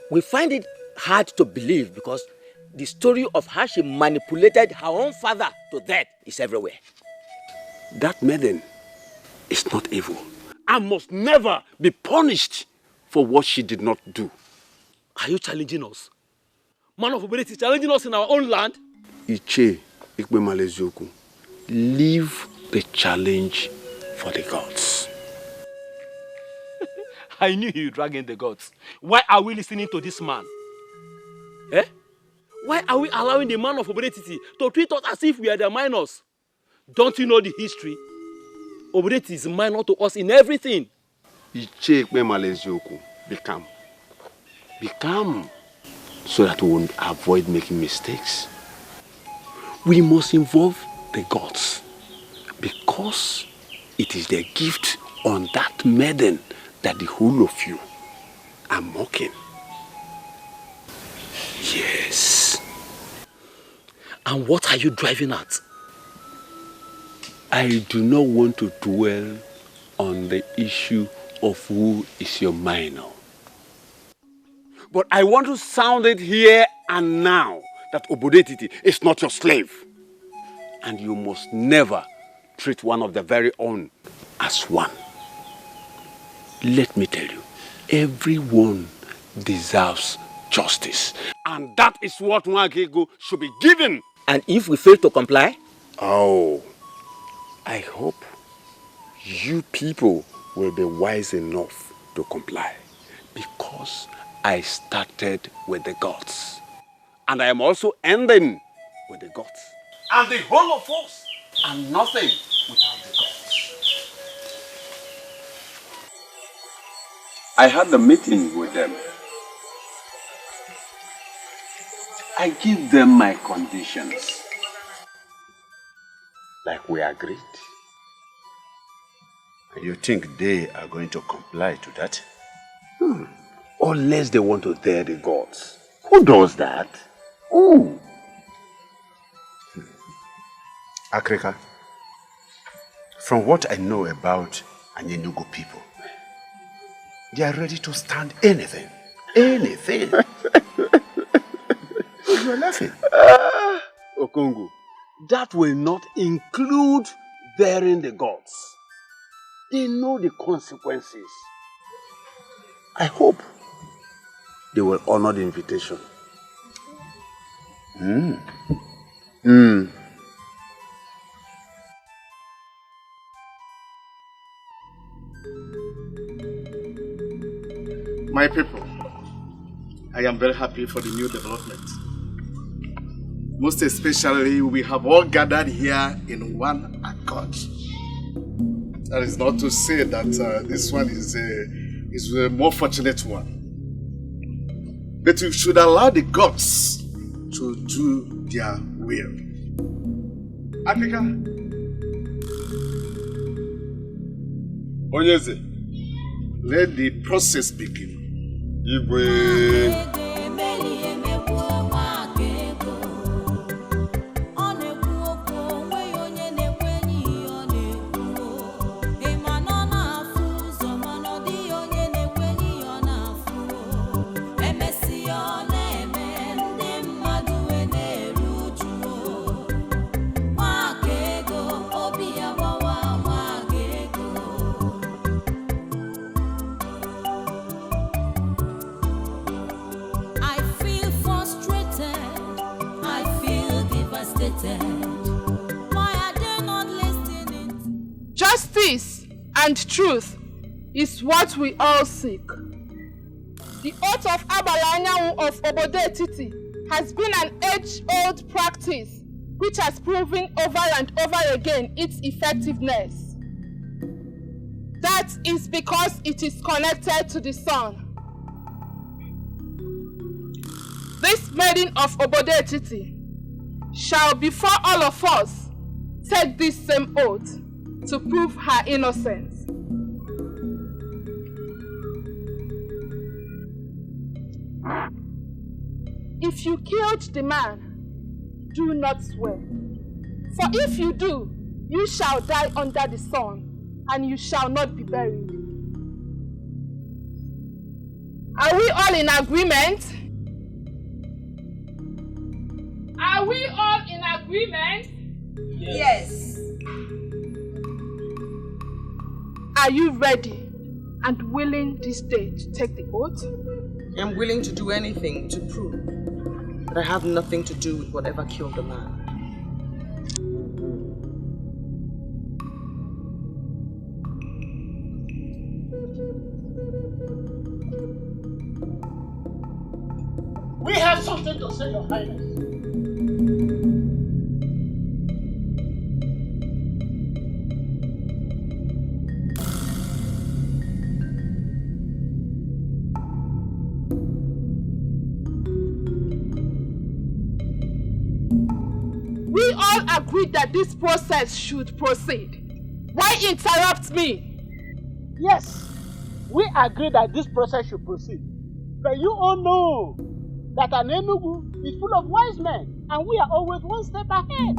Speaker 16: We find it hard to believe because the story of how she manipulated her own father to death is everywhere.
Speaker 14: That maiden is not evil and must never be punished for what she did not do.
Speaker 22: Are you challenging us? Man of Obede is challenging us in our own land?
Speaker 14: Iche Ikpemalezoku, leave the challenge for the gods.
Speaker 22: I knew you drag in the gods. Why are we listening to this man? Eh? Why are we allowing the man of Obede to treat us as if we are the minors? Don't you know the history? Obede is minor to us in everything.
Speaker 14: Iche Ikpemalezoku, be calm. Be calm so that we will avoid making mistakes. We must involve the gods because it is their gift on that maiden that the whole of you are mocking. Yes.
Speaker 22: And what are you driving at?
Speaker 14: I do not want to dwell on the issue of who is your minor. But I want to sound it here and now that Obodetiti is not your slave. And you must never treat one of the very own as one. Let me tell you, everyone deserves justice. And that is what Nwakigu should be given.
Speaker 16: And if we fail to comply?
Speaker 14: Oh, I hope you people will be wise enough to comply, because I started with the gods, and I am also ending with the gods. And the whole of us are nothing without the gods. I had a meeting with them. I give them my conditions, like we agreed.
Speaker 4: You think they are going to comply to that?
Speaker 14: Unless they want to dare the gods. Who does that? Who?
Speaker 4: Akrika, from what I know about Anyenugu people, they are ready to stand anything. Anything. You're laughing.
Speaker 14: Okongu, that will not include daring the gods. They know the consequences. I hope they will honor the invitation.
Speaker 18: My people, I am very happy for the new development. Most especially, we have all gathered here in one accord. That is not to say that this one is a more fortunate one. But we should allow the gods to do their will. Africa. Onyeze, let the process begin. Igwe.
Speaker 17: Justice and truth is what we all seek. The oath of Abalanyawu of Obodetiti has been an age-old practice which has proven over and over again its effectiveness. That is because it is connected to the sun. This maiden of Obodetiti shall before all of us take this same oath to prove her innocence. If you killed the man, do not swear. For if you do, you shall die under the sun, and you shall not be buried. Are we all in agreement? Are we all in agreement?
Speaker 1: Yes.
Speaker 17: Are you ready and willing this day to take the oath?
Speaker 3: I'm willing to do anything to prove that I have nothing to do with whatever killed the man.
Speaker 2: We have something to say, Your Highness.
Speaker 17: We all agreed that this process should proceed. Why interrupt me?
Speaker 2: Yes, we agree that this process should proceed. But you all know that an Enugu is full of wise men, and we are always one step ahead.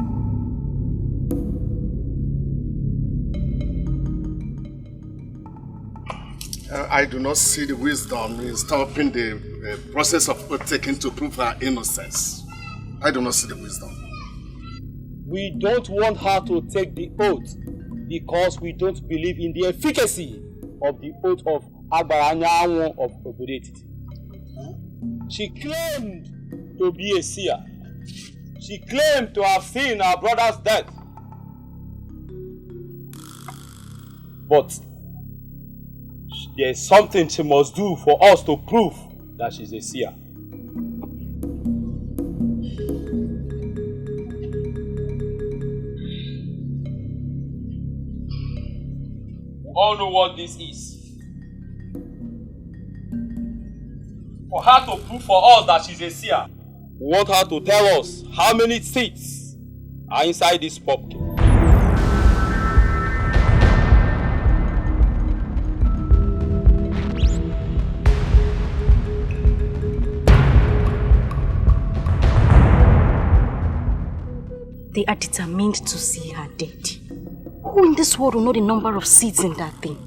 Speaker 18: I do not see the wisdom in stopping the process of oath taking to prove her innocence. I do not see the wisdom.
Speaker 22: We don't want her to take the oath because we don't believe in the efficacy of the oath of Abaranyawo of Obodetiti. She claimed to be a seer. She claimed to have seen her brother's death. But there's something she must do for us to prove that she's a seer. We all know what this is. For her to prove for us that she's a seer, we want her to tell us how many seeds are inside this pumpkin.
Speaker 8: They are determined to see her dead. Who in this world will know the number of seeds in that thing?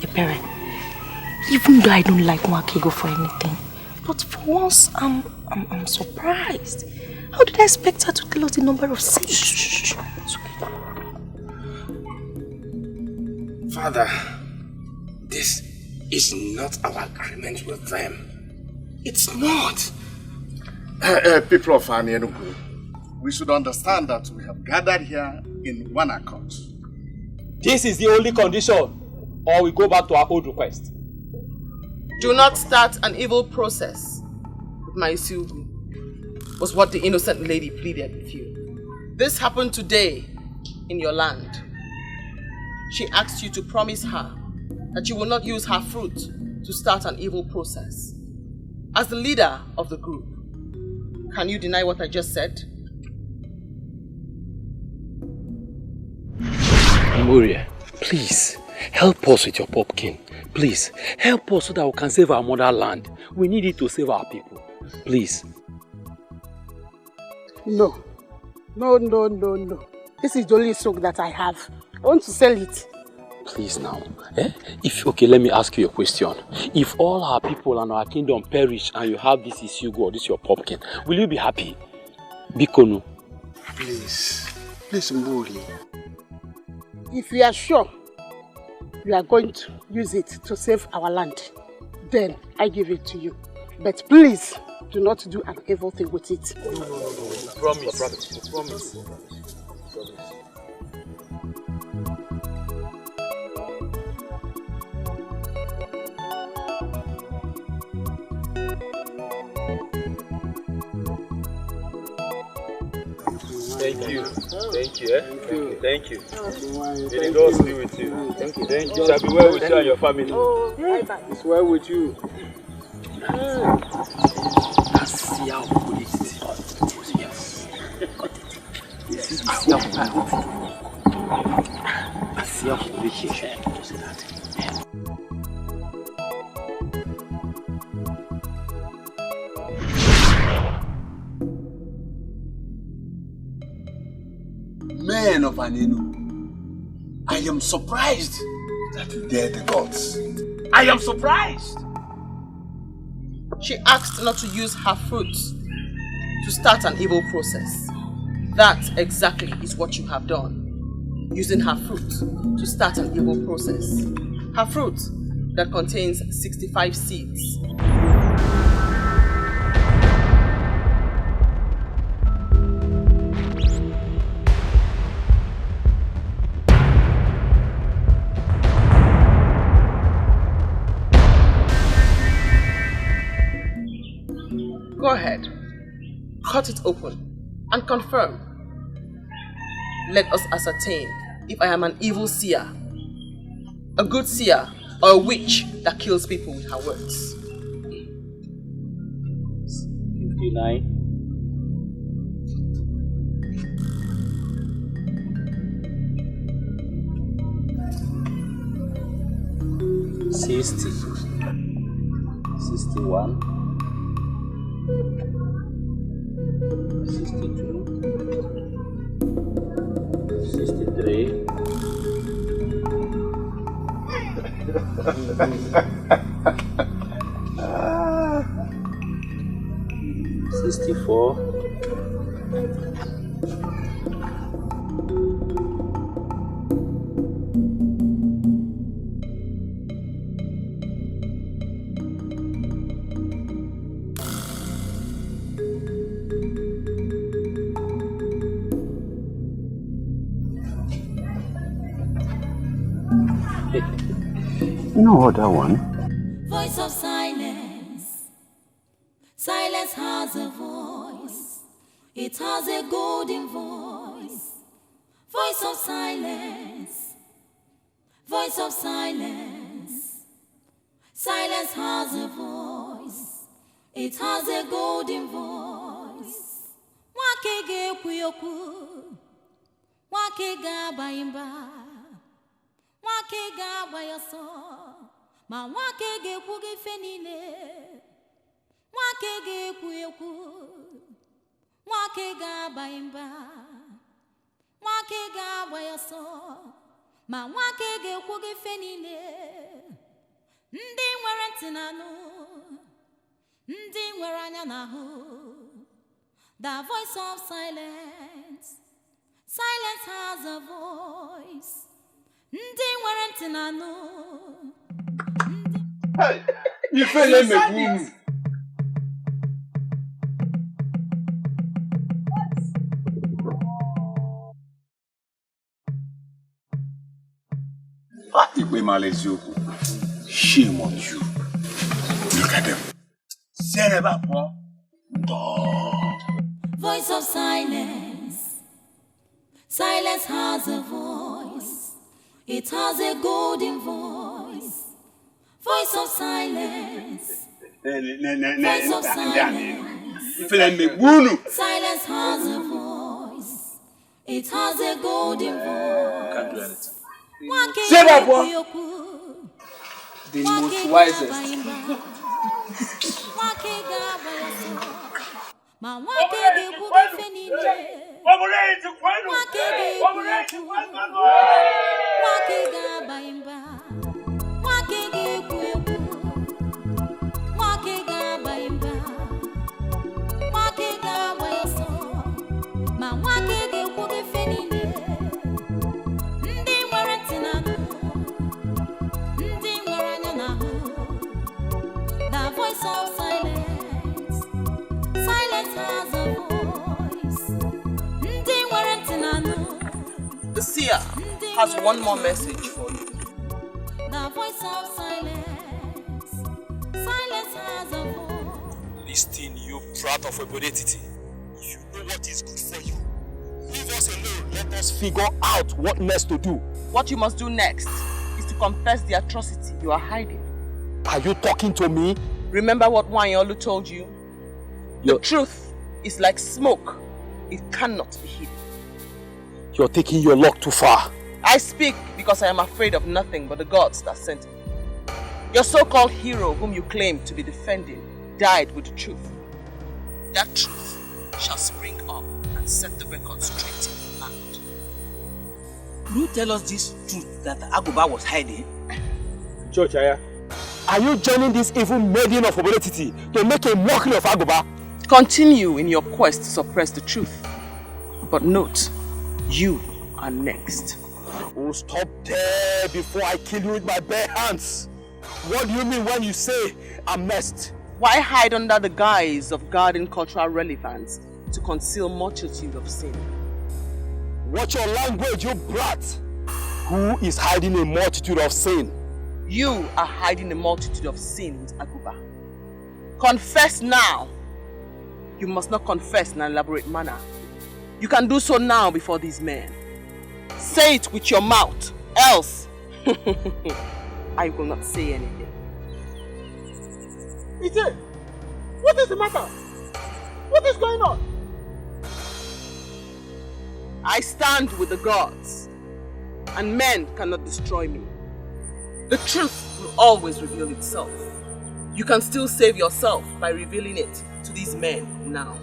Speaker 8: Your parent. Even though I don't like Mwakego for anything, but for once, I'm surprised. How did I expect her to tell us the number of seeds? Shh. It's okay.
Speaker 6: Father, this is not our agreement with them. It's not.
Speaker 18: People of Enugu, we should understand that we have gathered here in one accord.
Speaker 22: This is the only condition, or we go back to our old request.
Speaker 7: Do not start an evil process with my Isugu, was what the innocent lady pleaded with you. This happened today in your land. She asked you to promise her that you will not use her fruit to start an evil process. As the leader of the group, can you deny what I just said?
Speaker 13: Memoria, please, help us with your pumpkin. Please, help us so that we can save our motherland. We need it to save our people. Please.
Speaker 2: No. This is the only stock that I have. I want to sell it.
Speaker 13: Please now. Okay, let me ask you a question. If all our people and our kingdom perish and you have this Isugu or this your pumpkin, will you be happy? Bikonu.
Speaker 18: Please, Mburi.
Speaker 2: If you are sure you are going to use it to save our land, then I give it to you. But please, do not do an evil thing with it.
Speaker 13: No. Promise. Thank you. Thank you. May the Lord be with you. Thank you. It shall be well with you and your family.
Speaker 2: Oh, bye-bye. It's well with you.
Speaker 14: Men of Anenu, I am surprised that you dare the gods. I am surprised.
Speaker 7: She asked not to use her fruit to start an evil process. That exactly is what you have done. Using her fruit to start an evil process. Her fruit that contains 65 seeds. Go ahead, cut it open and confirm. Let us ascertain if I am an evil seer, a good seer, or a witch that kills people with her words.
Speaker 13: 59. 60. 61. 62, 63, 64,
Speaker 14: 65. You know what, that one?
Speaker 1: Voice of silence. Silence has a voice. It has a golden voice. Voice of silence. Voice of silence. Silence has a voice. It has a golden voice. Wake ge kuyoku. Wake ga baimba. Wake ga bayaso. Ma wake ge kuge fenile. Wake ge kuyoku. Wake ga baimba. Wake ga bayaso. Ma wake ge kuge fenile. Ndi nwere ntị n'anụ. Ndi nwere anya n'ahụ. The voice of silence. Silence has a voice. Ndi nwere ntị n'anụ.
Speaker 4: Hey, ifele megbu.
Speaker 14: Ikpe mara eziokwu. Shame on you. Look at them.
Speaker 1: Voice of silence. Silence has a voice. It has a golden voice. Voice of silence. Voice of silence. Silence has a voice. It has a golden voice.
Speaker 9: Can't do anything. Say that, boy. The most wisest.
Speaker 7: The seer has one more message for you.
Speaker 1: The voice of silence. Silence has a voice.
Speaker 6: Listen, you brat of obodetiti. If you know what is good for you, leave us alone. Let us figure out what next to do.
Speaker 7: What you must do next is to confess the atrocity you are hiding.
Speaker 6: Are you talking to me?
Speaker 7: Remember what Wanyolu told you? The truth is like smoke. It cannot be hidden.
Speaker 6: You're taking your luck too far.
Speaker 7: I speak because I am afraid of nothing but the gods that sent me. Your so-called hero whom you claim to be defending died with the truth. That truth shall spring up and set the record straight in the land.
Speaker 10: Will you tell us this truth that Agoba was hiding?
Speaker 6: George Aya, are you joining this evil maiden of obodetiti to make a mockery of Agoba?
Speaker 7: Continue in your quest to suppress the truth. But note, you are next.
Speaker 6: Oh, stop there before I kill you with my bare hands. What do you mean when you say I'm next?
Speaker 7: Why hide under the guise of guarding cultural relevance to conceal multitude of sin?
Speaker 6: Watch your language, you brat. Who is hiding a multitude of sin?
Speaker 7: You are hiding a multitude of sin with Aguba. Confess now. You must not confess in an elaborate manner. You can do so now before these men. Say it with your mouth, else I will not say anything.
Speaker 2: Ije, what is the matter? What is going on?
Speaker 7: I stand with the gods, and men cannot destroy me. The truth will always reveal itself. You can still save yourself by revealing it to these men now.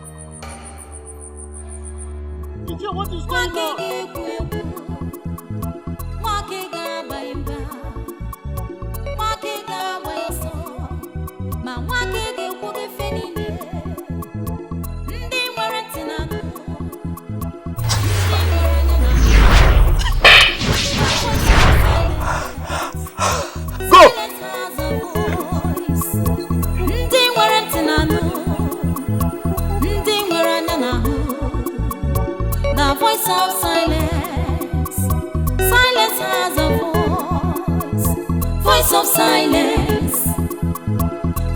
Speaker 2: Ije, what is going on?
Speaker 1: Voice of silence. Silence has a voice. Voice of silence.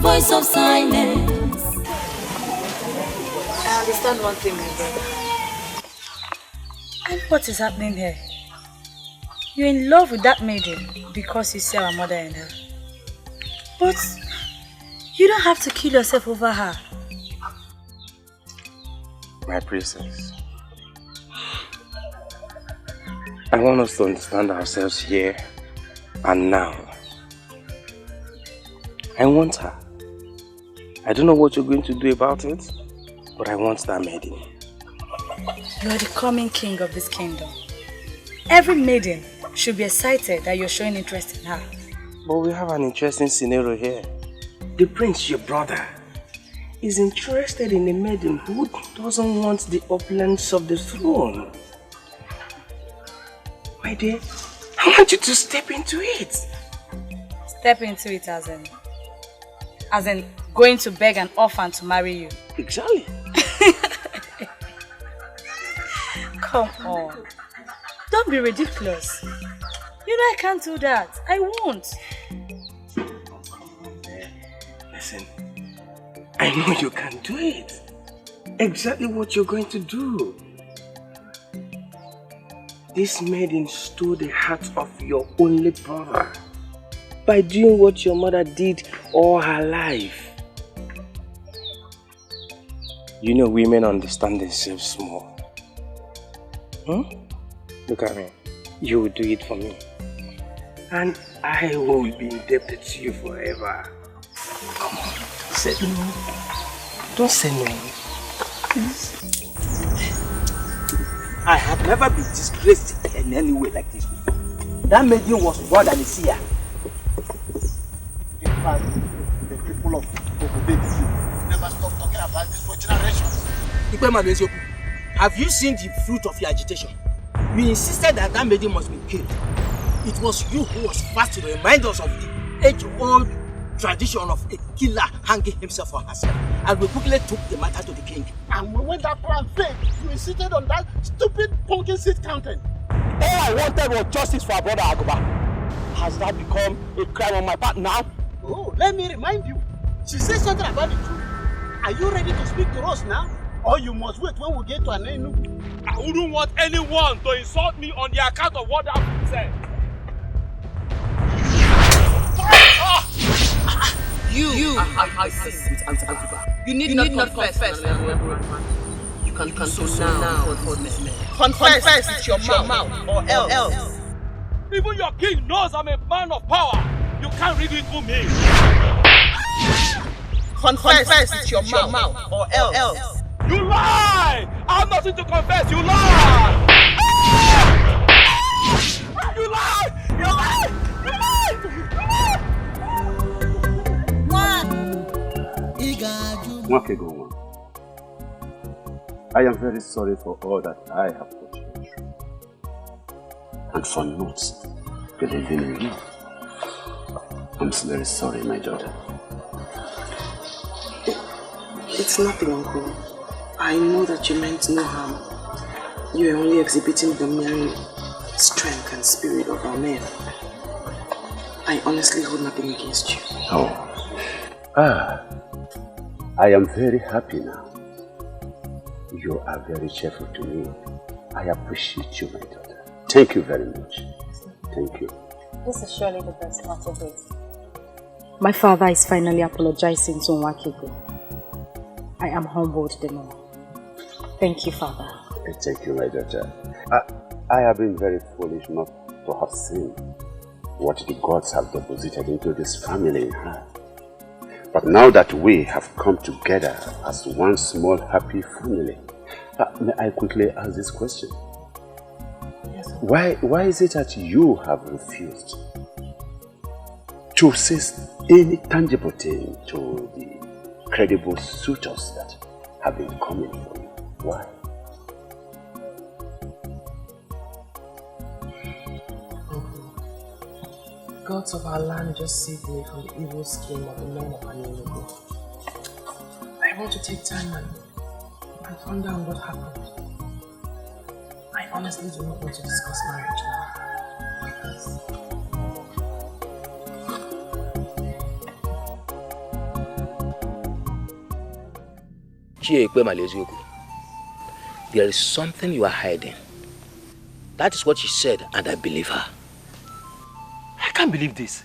Speaker 1: Voice of silence.
Speaker 12: I understand one thing, my brother. And what is happening here? You're in love with that maiden because you see our mother and her. But you don't have to kill yourself over her.
Speaker 6: My princess, I want us to understand ourselves here and now. I want her. I don't know what you're going to do about it, but I want that maiden.
Speaker 12: You are the coming king of this kingdom. Every maiden should be excited that you're showing interest in her.
Speaker 6: But we have an interesting scenario here. The prince, your brother, is interested in a maiden who doesn't want the opulence of the throne. My dear, I want you to step into it.
Speaker 12: Step into it as in going to beg an orphan to marry you.
Speaker 6: Exactly.
Speaker 12: Come on. Don't be ridiculous. You know I can't do that. I won't.
Speaker 6: Listen, I know you can do it. Exactly what you're going to do. This maiden stole the heart of your only brother by doing what your mother did all her life. You know women understand themselves more. Look at me. You will do it for me. And I will be indebted to you forever. Come on, say no. Don't say no. Please.
Speaker 19: I have never been disgraced in any way like this before. That maiden was more than a seer. In fact, the people of Wazobia never stop talking about this for generations. Have you seen the fruit of your agitation? You insisted that that maiden must be killed. It was you who was first to remind us of the age-old tradition of a killer hanging himself or herself. And we quickly took the matter to the king.
Speaker 2: And when that plan failed, you insisted on that stupid pumpkin seed counting.
Speaker 19: All I wanted was justice for our brother Agoba. Has that become a crime on my part now?
Speaker 2: Oh, let me remind you. She said something about the truth. Are you ready to speak to us now? Or you must wait when we get to an end?
Speaker 22: I wouldn't want anyone to insult me on the account of what I've said.
Speaker 7: You I sin with Agoba. You need not confess. You can do so now for this man. Confess with your mouth or else.
Speaker 22: Even your king knows I'm a man of power. You can't ridicule me.
Speaker 7: Confess with your mouth or else.
Speaker 22: You lie! I have nothing to confess. You lie! You lie! You lie! You lie!
Speaker 14: I am very sorry for all that I have put you through, and for not believing in you. I'm very sorry, my daughter.
Speaker 3: It's nothing, Uncle. I know that you meant no harm. You are only exhibiting the mere strength and spirit of our men. I honestly hold nothing against you.
Speaker 14: Oh. I am very happy now. You are very cheerful to me. I appreciate you, my daughter. Thank you very much. Thank you.
Speaker 8: This is surely the best part of it. My father is finally apologizing to Nwakego. I am humbled the more. Thank you, Father.
Speaker 14: Thank you, my daughter. I have been very foolish not to have seen what the gods have deposited into this family in her. But now that we have come together as one small happy family, may I quickly ask this question? Yes, why is it that you have refused to say any tangible thing to the credible suitors that have been coming for you? Why?
Speaker 7: Gods of our land just saved me from the evil scheme of the men of Nollywood. I want to take time and find out what happened. I honestly do not want to discuss marriage now.
Speaker 16: There is something you are hiding. That is what she said, and I believe her.
Speaker 22: I can't believe this.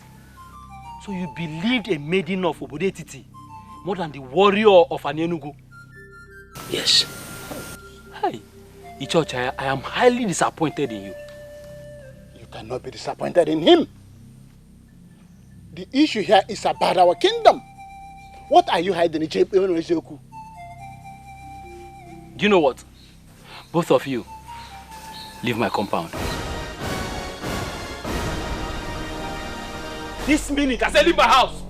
Speaker 22: So you believed a maiden of Obodetiti more than the warrior of an Enugu?
Speaker 16: Yes.
Speaker 22: Hey, Ichocha, I am highly disappointed in you.
Speaker 2: You cannot be disappointed in him. The issue here is about our kingdom. What are you hiding in Icheku?
Speaker 22: Do you know what? Both of you, leave my compound. This minute, I said leave my house.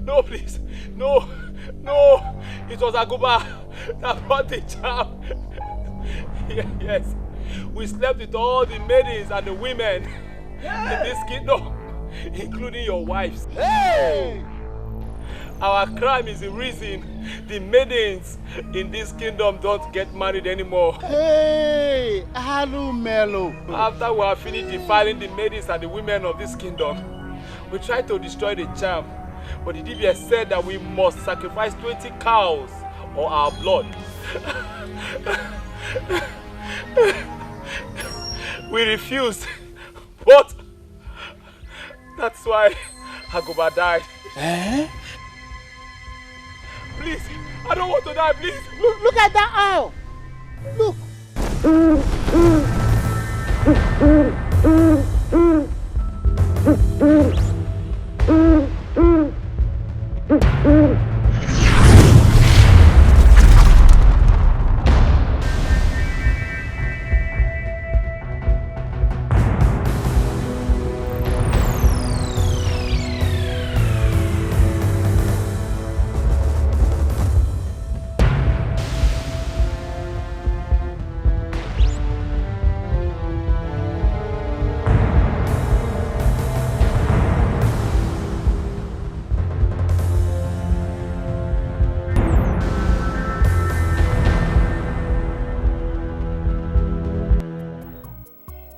Speaker 22: No, please. No. It was Aguba that brought the charm. Yes. We slept with all the maidens and the women in this kingdom, including your wives. Hey! Our crime is the reason the maidens in this kingdom don't get married anymore.
Speaker 2: Hey! Hello, Melo.
Speaker 22: After we have finished defiling the maidens and the women of this kingdom, we tried to destroy the charm, but the Divya said that we must sacrifice 20 cows or our blood. We refused, but that's why Agoba died.
Speaker 2: Eh?
Speaker 22: Please, I don't want to die, please.
Speaker 2: Look at that owl. Look.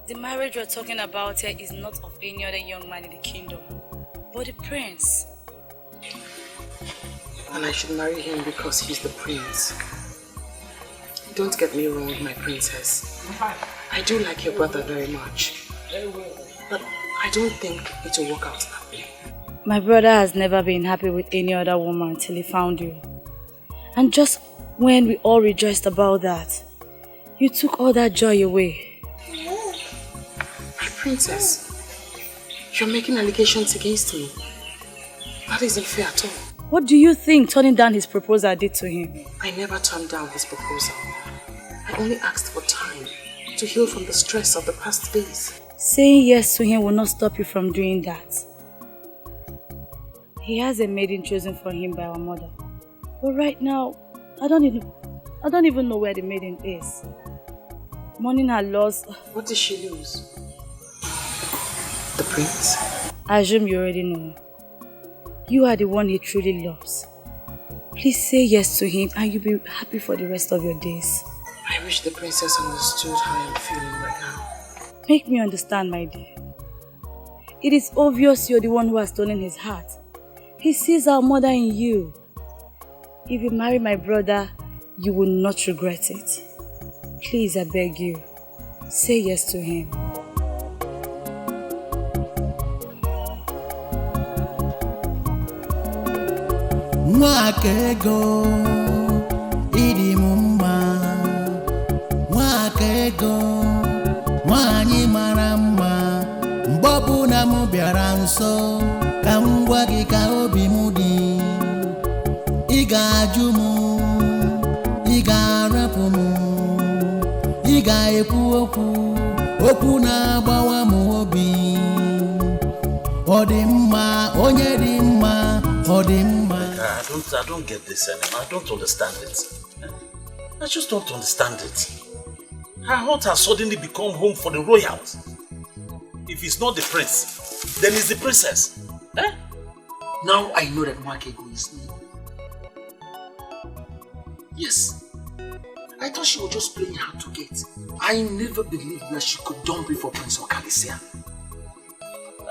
Speaker 12: The marriage we're talking about here is not of any other young man in the kingdom, but the prince.
Speaker 7: And I should marry him because he's the prince. Don't get me wrong, my princess. I do like your brother very much. But I don't think it will work out that way.
Speaker 12: My brother has never been happy with any other woman till he found you. And just when we all rejoiced about that, you took all that joy away.
Speaker 7: My princess, you're making allegations against me. That isn't fair at all.
Speaker 12: What do you think turning down his proposal did to him?
Speaker 7: I never turned down his proposal. I only asked for time to heal from the stress of the past days.
Speaker 12: Saying yes to him will not stop you from doing that. He has a maiden chosen for him by our mother. But right now, I don't even know where the maiden is. Mourning her loss.
Speaker 7: What did she lose? The prince?
Speaker 12: I assume you already know. You are the one he truly loves. Please say yes to him and you'll be happy for the rest of your days.
Speaker 7: I wish the princess understood how I'm feeling right now.
Speaker 12: Make me understand, my dear. It is obvious you're the one who has stolen his heart. He sees our mother in you. If you marry my brother, you will not regret it. Please, I beg you, say yes to him.
Speaker 11: Mwakego idi mumma, mwakego nwanyi mara mma, mgbobu na mu bịara nso ka m gwa gị ka obi m dị. Ị ga-ajụ m, ị ga-arapụ m, ị ga-ekwu okwu na-agbawa m obi. Ọ dị mma, onye dị mma, ọ dị mma.
Speaker 10: I don't get this anymore. I don't understand it. I just don't understand it. Her heart has suddenly become home for the royals. If it's not the prince, then it's the princess. Eh?
Speaker 20: Now I know that Mwakego is me.
Speaker 10: Yes.
Speaker 9: I thought she was just playing hard to get. I never believed that she could dump me for Prince Okalisia.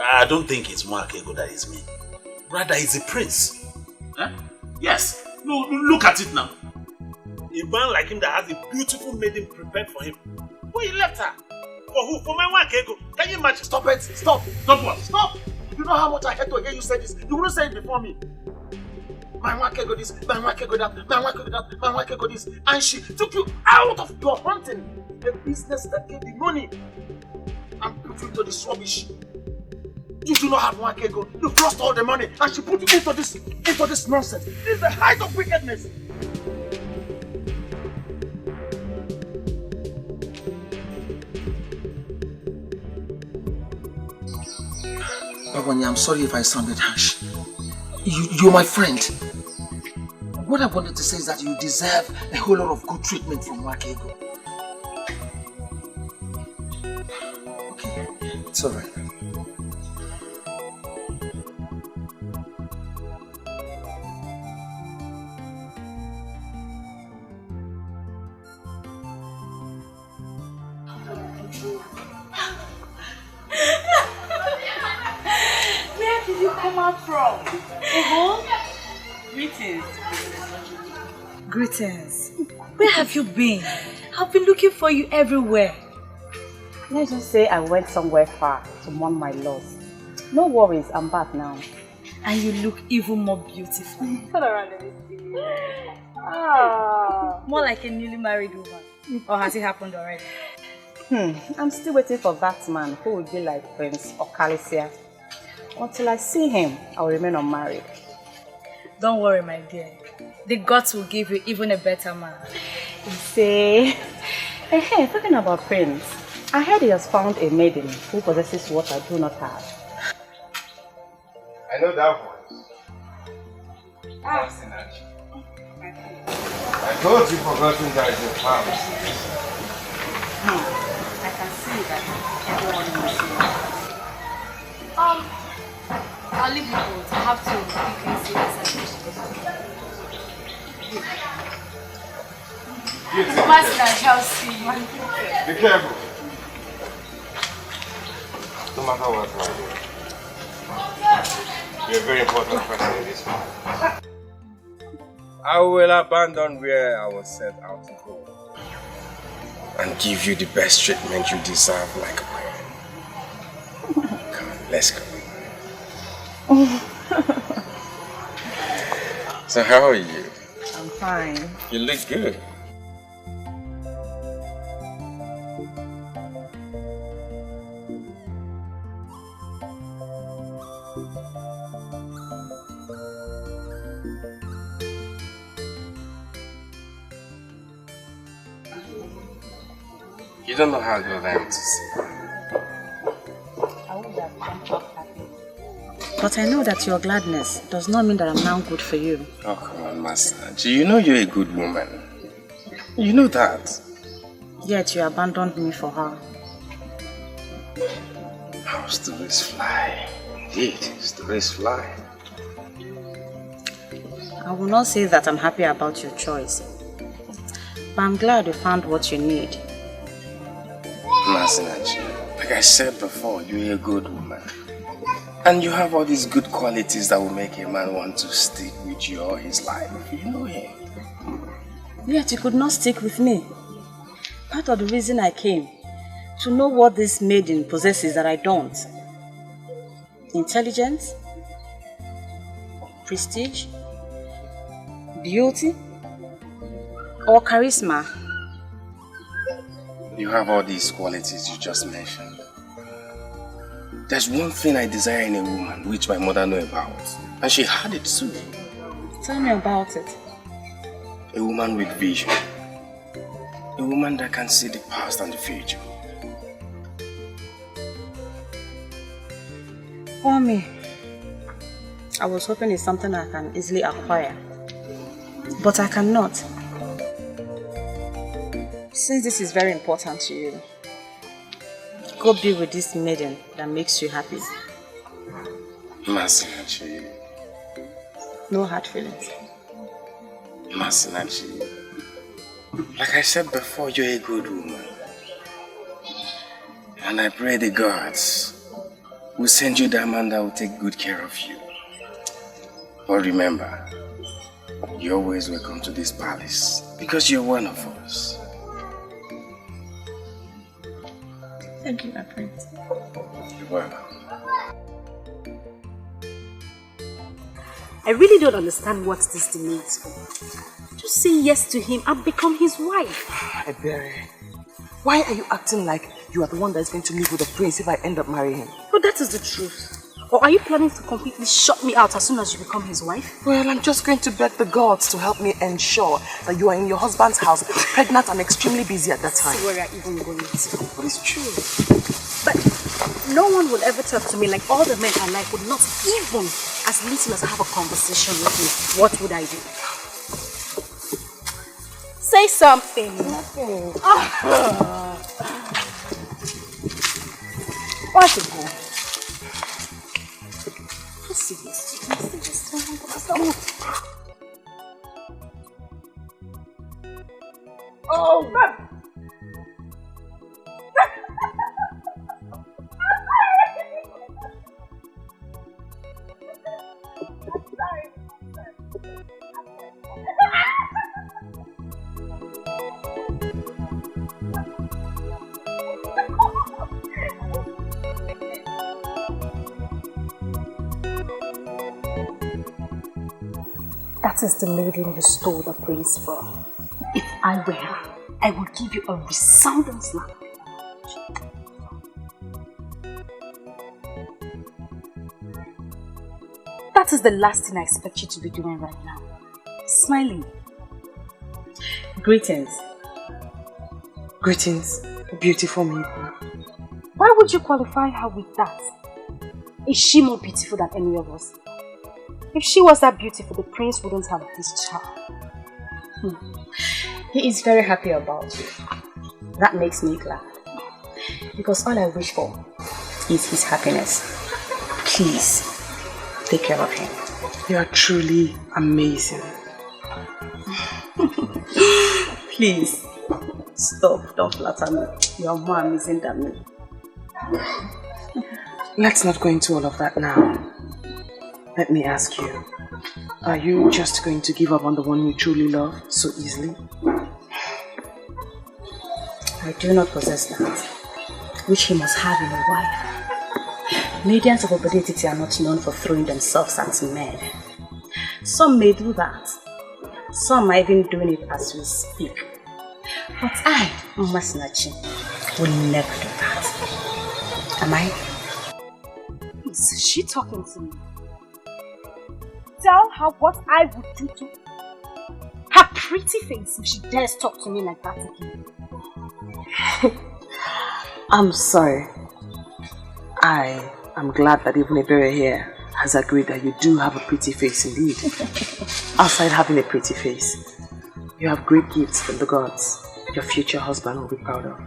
Speaker 10: I don't think it's Mwakego that is me. Rather, it's the prince. Huh? Yes. No, look at it now. A man like him that has a beautiful maiden prepared for him. Who he left her? For who? For my Mwakego. Can you imagine?
Speaker 9: Stop it! Stop!
Speaker 10: Stop what?
Speaker 9: Stop! You know how much I hate to hear you say this. You wouldn't say it before me. My Mwakego this, my Mwakego that, my Mwakego that, my Mwakego this. And she took you out of your hunting. A business that gave you money. And put you into this rubbish. You do not have Mwakego. You've lost all the money. And she put you into this nonsense. This is the height of wickedness. Babanya, I'm sorry if I sounded harsh. You're my friend. What I wanted to say is that you deserve a whole lot of good treatment from Mwakego. Okay, it's alright.
Speaker 12: Where did you come out from? Greetings. Greetings. Where have you been? I've been looking for you everywhere.
Speaker 15: Let's just say I went somewhere far to mourn my loss. No worries, I'm back now.
Speaker 12: And you look even more beautiful.
Speaker 15: Turn around, let me see.
Speaker 12: More like a newly married woman. Or has it happened already?
Speaker 15: I'm still waiting for that man who will be like Prince Okalisia. Until I see him, I will remain unmarried.
Speaker 12: Don't worry, my dear. The gods will give you even a better man.
Speaker 15: You say, hey, talking about Prince, I heard he has found a maiden who possesses what I do not have.
Speaker 6: I know that voice. I thought you forgotten that it's your house.
Speaker 12: I can see that everyone will see. I'll leave you both. I have to quickly see this. Master, I shall see you.
Speaker 6: Be careful. No matter what, you're a very important person in this life. I will abandon where I was set out to go and give you the best treatment you deserve like a queen. Come on, let's go. So how are you?
Speaker 15: I'm fine.
Speaker 6: You look good. You don't know how good I am to see.
Speaker 8: But I know that your gladness does not mean that I'm now good for you.
Speaker 6: Oh, come on, Master. You know you're a good woman. You know that.
Speaker 8: Yet you abandoned me for her.
Speaker 6: How stories fly. Indeed, stories fly.
Speaker 8: I will not say that I'm happy about your choice. But I'm glad you found what you need.
Speaker 6: Masinachi, like I said before, you're a good woman. And you have all these good qualities that will make a man want to stick with you all his life. You know him.
Speaker 8: Yet you could not stick with me. Part of the reason I came, to know what this maiden possesses that I don't. Intelligence, prestige, beauty, or charisma.
Speaker 6: You have all these qualities you just mentioned. There's one thing I desire in a woman which my mother knew about. And she had it too.
Speaker 8: Tell me about it.
Speaker 6: A woman with vision. A woman that can see the past and the future.
Speaker 8: For me, I was hoping it's something I can easily acquire. But I cannot. Since this is very important to you, go be with this maiden that makes you happy.
Speaker 6: Masinachi.
Speaker 8: No hard feelings.
Speaker 6: Masinachi. Like I said before, you're a good woman. And I pray the gods will send you that man that will take good care of you. But remember, you're always welcome to this palace because you're one of us.
Speaker 5: Thank you, my prince.
Speaker 6: You're welcome.
Speaker 8: I really don't understand what this demands for. Just say yes to him and become his wife.
Speaker 3: Ebere, why are you acting like you are the one that's going to live with the prince if I end up marrying him?
Speaker 8: But that is the truth. Or are you planning to completely shut me out as soon as you become his wife?
Speaker 3: Well, I'm just going to beg the gods to help me ensure that you are in your husband's house, pregnant and extremely busy at that time.
Speaker 8: See where you're even going to.
Speaker 3: But it's true.
Speaker 8: But no one will ever talk to me like all the men I like would not even as little as have a conversation with me. What would I do? Say something. Nothing. What's it for? Let's see this. Oh, man. That is the maiden you stole the prince from. If I were her, I would give you a resounding slap. That is the last thing I expect you to be doing right now. Smiling.
Speaker 3: Greetings. Greetings, beautiful maiden.
Speaker 8: Why would you qualify her with that? Is she more beautiful than any of us? If she was that beautiful, the prince wouldn't have this child.
Speaker 5: He is very happy about you. That makes me glad. Because all I wish for is his happiness. Please, take care of him.
Speaker 3: You are truly amazing.
Speaker 8: Please, stop. Don't flatter me. You are more amazing than me.
Speaker 3: Let's not go into all of that now. Let me ask you, are you just going to give up on the one you truly love so easily?
Speaker 5: I do not possess that, which he must have in a wife. Maidens of Obodetiti are not known for throwing themselves at men. Some may do that. Some are even doing it as we speak. But I, Masinachi, will never do that. Am I?
Speaker 8: Is she talking to me? Tell her what I would do to her pretty face if she dares talk to me like that again.
Speaker 3: I'm sorry. I am glad that even Ebere here has agreed that you do have a pretty face indeed. Outside having a pretty face, you have great gifts from the gods your future husband will be proud of.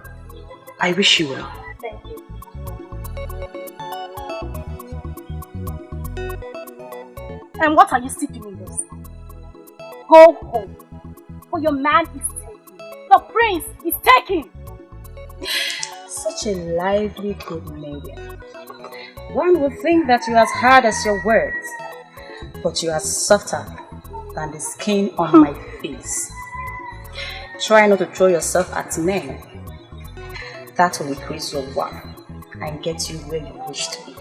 Speaker 3: I wish you well.
Speaker 8: Thank you. And what are you still doing this? Go home. For your man is taken. The prince is taken.
Speaker 5: Such a lively good maiden. One would think that you are as hard as your words, but you are softer than the skin on my face. Try not to throw yourself at men. That will increase your worth and get you where you wish to be.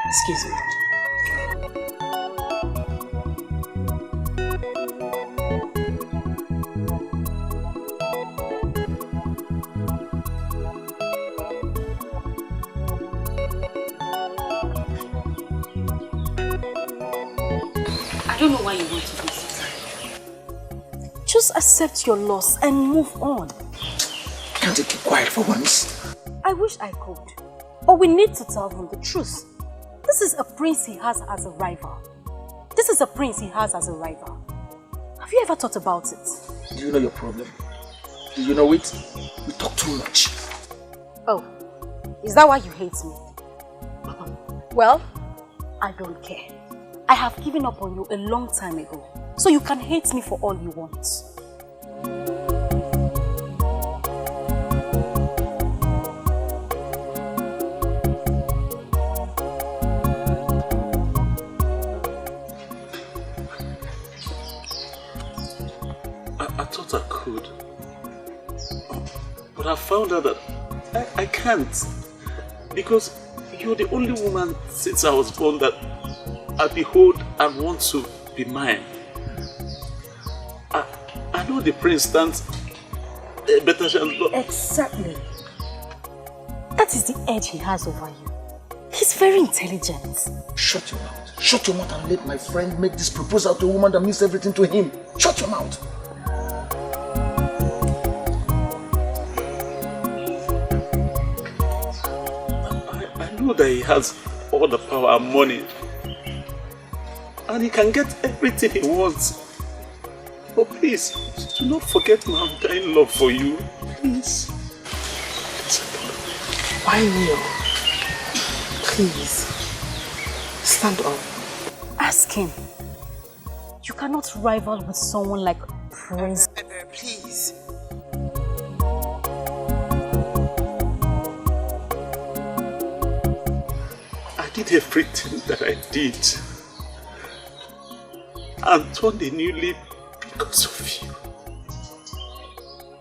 Speaker 5: Excuse me.
Speaker 8: I don't know why you want to do this. Just accept your loss and move on.
Speaker 10: Can't you keep quiet for once?
Speaker 8: I wish I could. But we need to tell him the truth. This is a prince he has as a rival. This is a prince he has as a rival. Have you ever thought about it?
Speaker 10: Do you know your problem? Do you know it? You talk too much.
Speaker 8: Oh, is that why you hate me? Well, I don't care. I have given up on you a long time ago. So you can hate me for all you want.
Speaker 20: But I found out that I can't. Because you're the only woman since I was born that I behold and want to be mine. I know the prince stands a better chance, but...
Speaker 8: Exactly. That is the edge he has over you. He's very intelligent.
Speaker 9: Shut your mouth. Shut your mouth and let my friend make this proposal to a woman that means everything to him. Shut your mouth.
Speaker 20: I know that he has all the power and money. And he can get everything he wants. But please, do not forget my undying love for you. Please.
Speaker 3: Why kneel? Please. Stand up.
Speaker 8: Ask him. You cannot rival with someone like Prince.
Speaker 3: Please.
Speaker 20: I did everything that I did. And turned a new leaf because of you.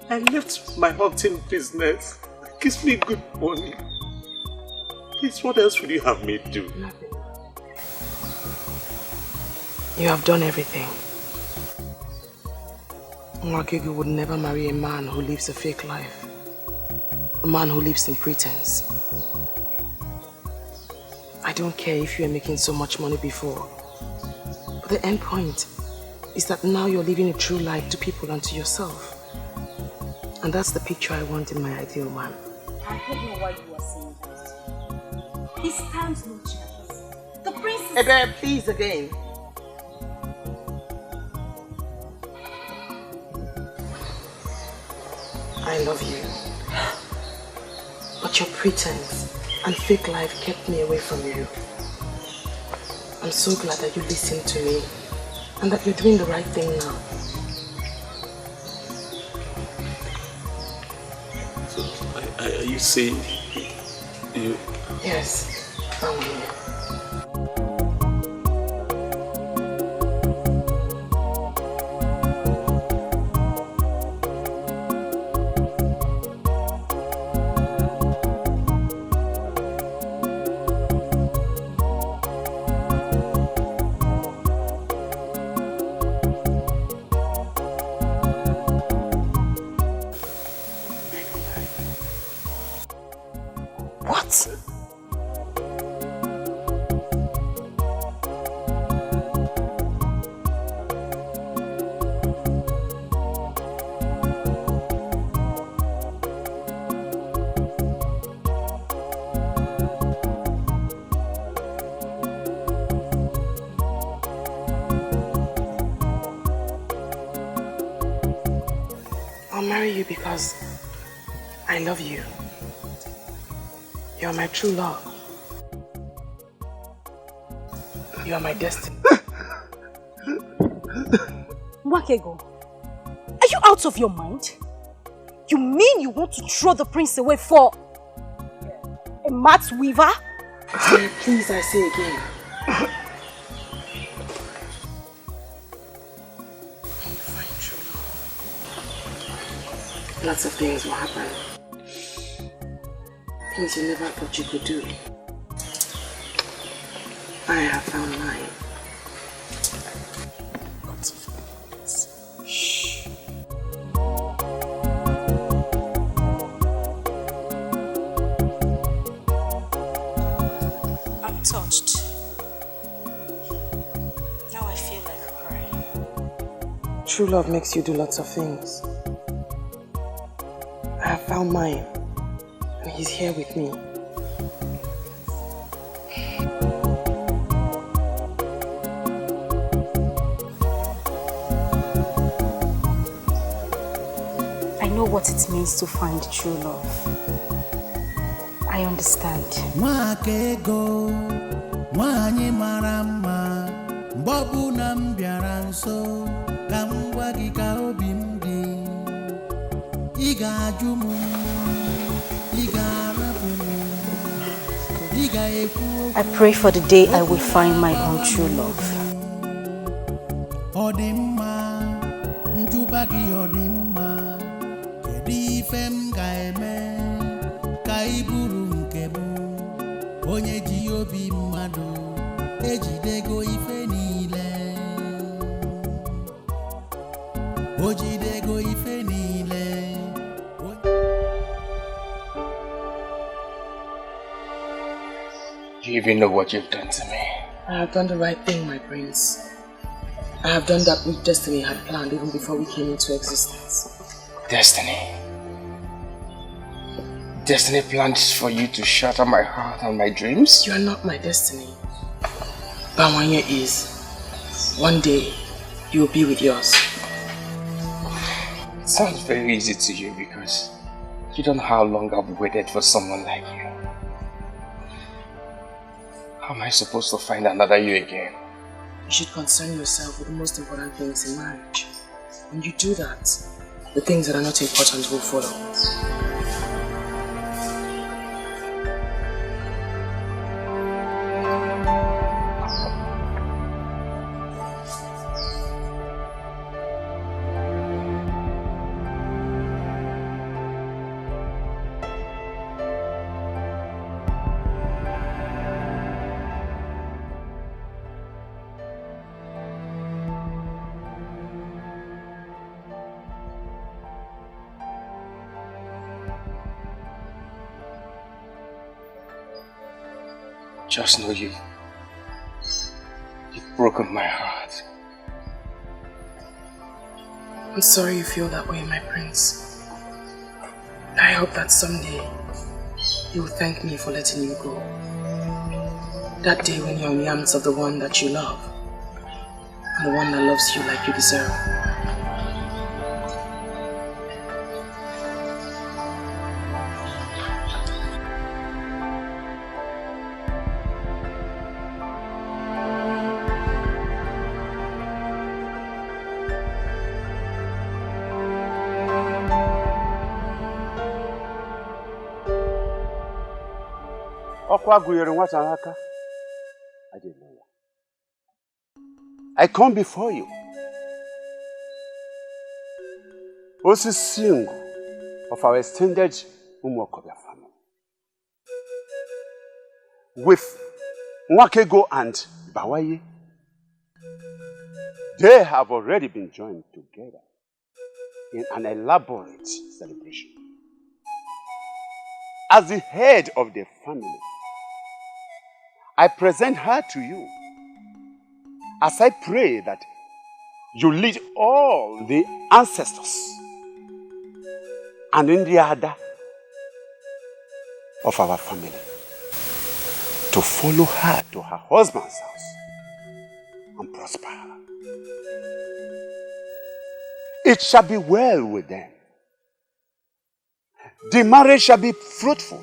Speaker 20: I left my hunting business. It gives me good money. Please, what else would you have me do?
Speaker 3: Nothing. You have done everything. Mwakego would never marry a man who lives a fake life. A man who lives in pretense. I don't care if you are making so much money before. But the end point is that now you're living a true life to people and to yourself. And that's the picture I want in my ideal man.
Speaker 5: I don't know why you are saying that. He stands no chance. The prince is...
Speaker 3: Ebe, please again. I love you. But your pretense and fake life kept me away from you. I'm so glad that you listened to me and that you're doing the right thing now.
Speaker 20: So, are you saying you...
Speaker 3: Yes, I'm here. Because I love you. You're my true love. You are my destiny.
Speaker 8: Mwakego, are you out of your mind? You mean you want to throw the prince away for a mat weaver?
Speaker 3: Please, I say again. Lots of things will happen. Things you never thought you could do. I have found mine. Shh.
Speaker 8: I'm touched. Now I feel like crying.
Speaker 3: True love makes you do lots of things. I have found mine, and he's here with me.
Speaker 8: I know what it means to find true love. I understand.
Speaker 11: Mwakego, nwanyị mara mma, mgbe ọbụla m bịara nso, ka m gwa gị ka obi m dị. Ị ga-ajụ m, ị ga-arapụ m, ị ga-ekwu okwu.
Speaker 8: I pray for the day I will find my own true love.
Speaker 11: Ọ dị mma, njụba gị ọ dị mma, kedu ife m ga ga-eme ka ị bụrụ nke m onye ji obi mmadụ ejidego ife niile o jidego ife niile.
Speaker 6: Do you even know what you've done to me?
Speaker 7: I have done the right thing, my prince. I have done that which destiny had planned even before we came into existence.
Speaker 6: Destiny? Destiny planned for you to shatter my heart and my dreams?
Speaker 7: You are not my destiny. Bawanya is. One day, you will be with yours.
Speaker 6: It sounds very easy to you because you don't know how long I've waited for someone like you. How am I supposed to find another you again?
Speaker 7: You should concern yourself with the most important things in marriage. When you do that, the things that are not important will follow.
Speaker 6: Just know you've broken my heart.
Speaker 7: I'm sorry you feel that way, my prince. I hope that someday you will thank me for letting you go. That day when you're in the arms of the one that you love, and the one that loves you like you deserve.
Speaker 4: I didn't know that. I come before you. Also single of our extended Umokobia family. With Nwakego and Bawaye, they have already been joined together in an elaborate celebration. As the head of the family, I present her to you as I pray that you lead all the ancestors and in the order of our family to follow her to her husband's house and prosper her. It shall be well with them. The marriage shall be fruitful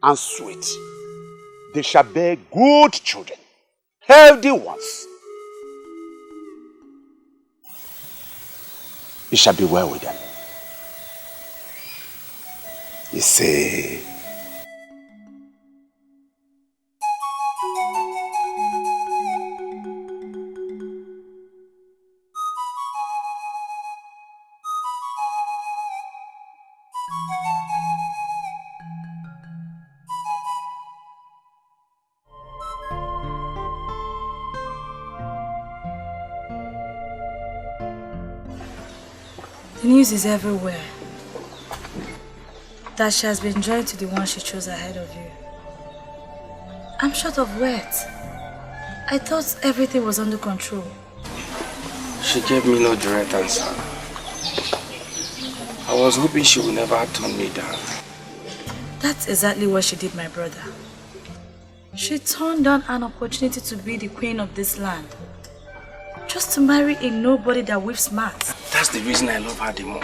Speaker 4: and sweet. They shall bear good children, healthy ones. It shall be well with them. You say,
Speaker 12: The news is everywhere that she has been joined to the one she chose ahead of you. I'm short of words. I thought everything was under control.
Speaker 6: She gave me no direct answer. I was hoping she would never turn me down.
Speaker 12: That's exactly what she did, my brother. She turned down an opportunity to be the queen of this land, just to marry a nobody that weaves mats.
Speaker 6: That's the reason I love her the more.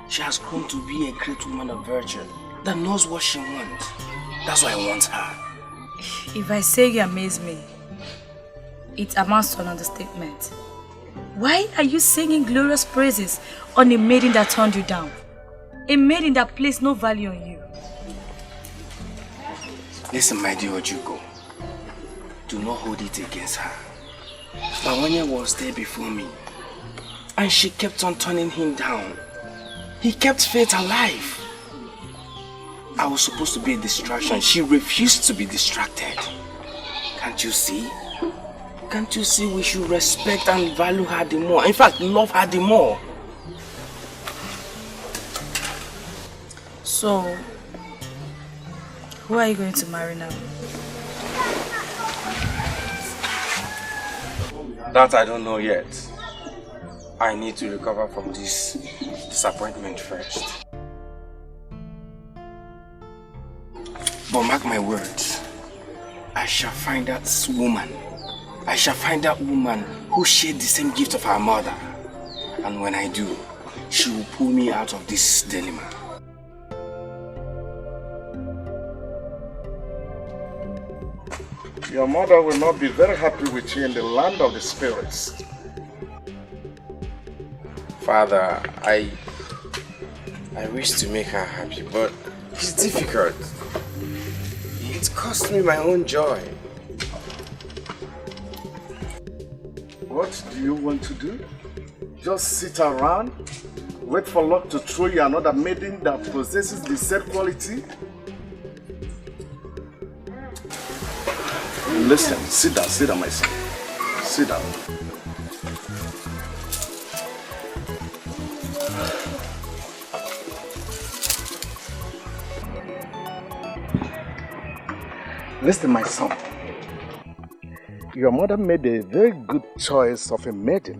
Speaker 6: She has grown to be a great woman of virtue that knows what she wants. That's why I want her.
Speaker 12: If I say you amaze me, it amounts to an understatement. Why are you singing glorious praises on a maiden that turned you down? A maiden that placed no value on you.
Speaker 6: Listen, my dear Ojugo. Do not hold it against her. Bawanya was there before me, and she kept on turning him down. He kept faith alive. I was supposed to be a distraction. She refused to be distracted. Can't you see? Can't you see we should respect and value her the more? In fact, love her the more.
Speaker 8: So, who are you going to marry now?
Speaker 6: That I don't know yet. I need to recover from this disappointment first. But mark my words, I shall find that woman. I shall find that woman who shared the same gift of her mother. And when I do, she will pull me out of this dilemma.
Speaker 18: Your mother will not be very happy with you in the land of the spirits.
Speaker 6: Father, I wish to make her happy, but it's difficult. It cost me my own joy.
Speaker 18: What do you want to do? Just sit around, wait for luck to throw you another maiden that possesses the said quality? Listen, sit down, my son. Sit down. Listen, my son. Your mother made a very good choice of a maiden,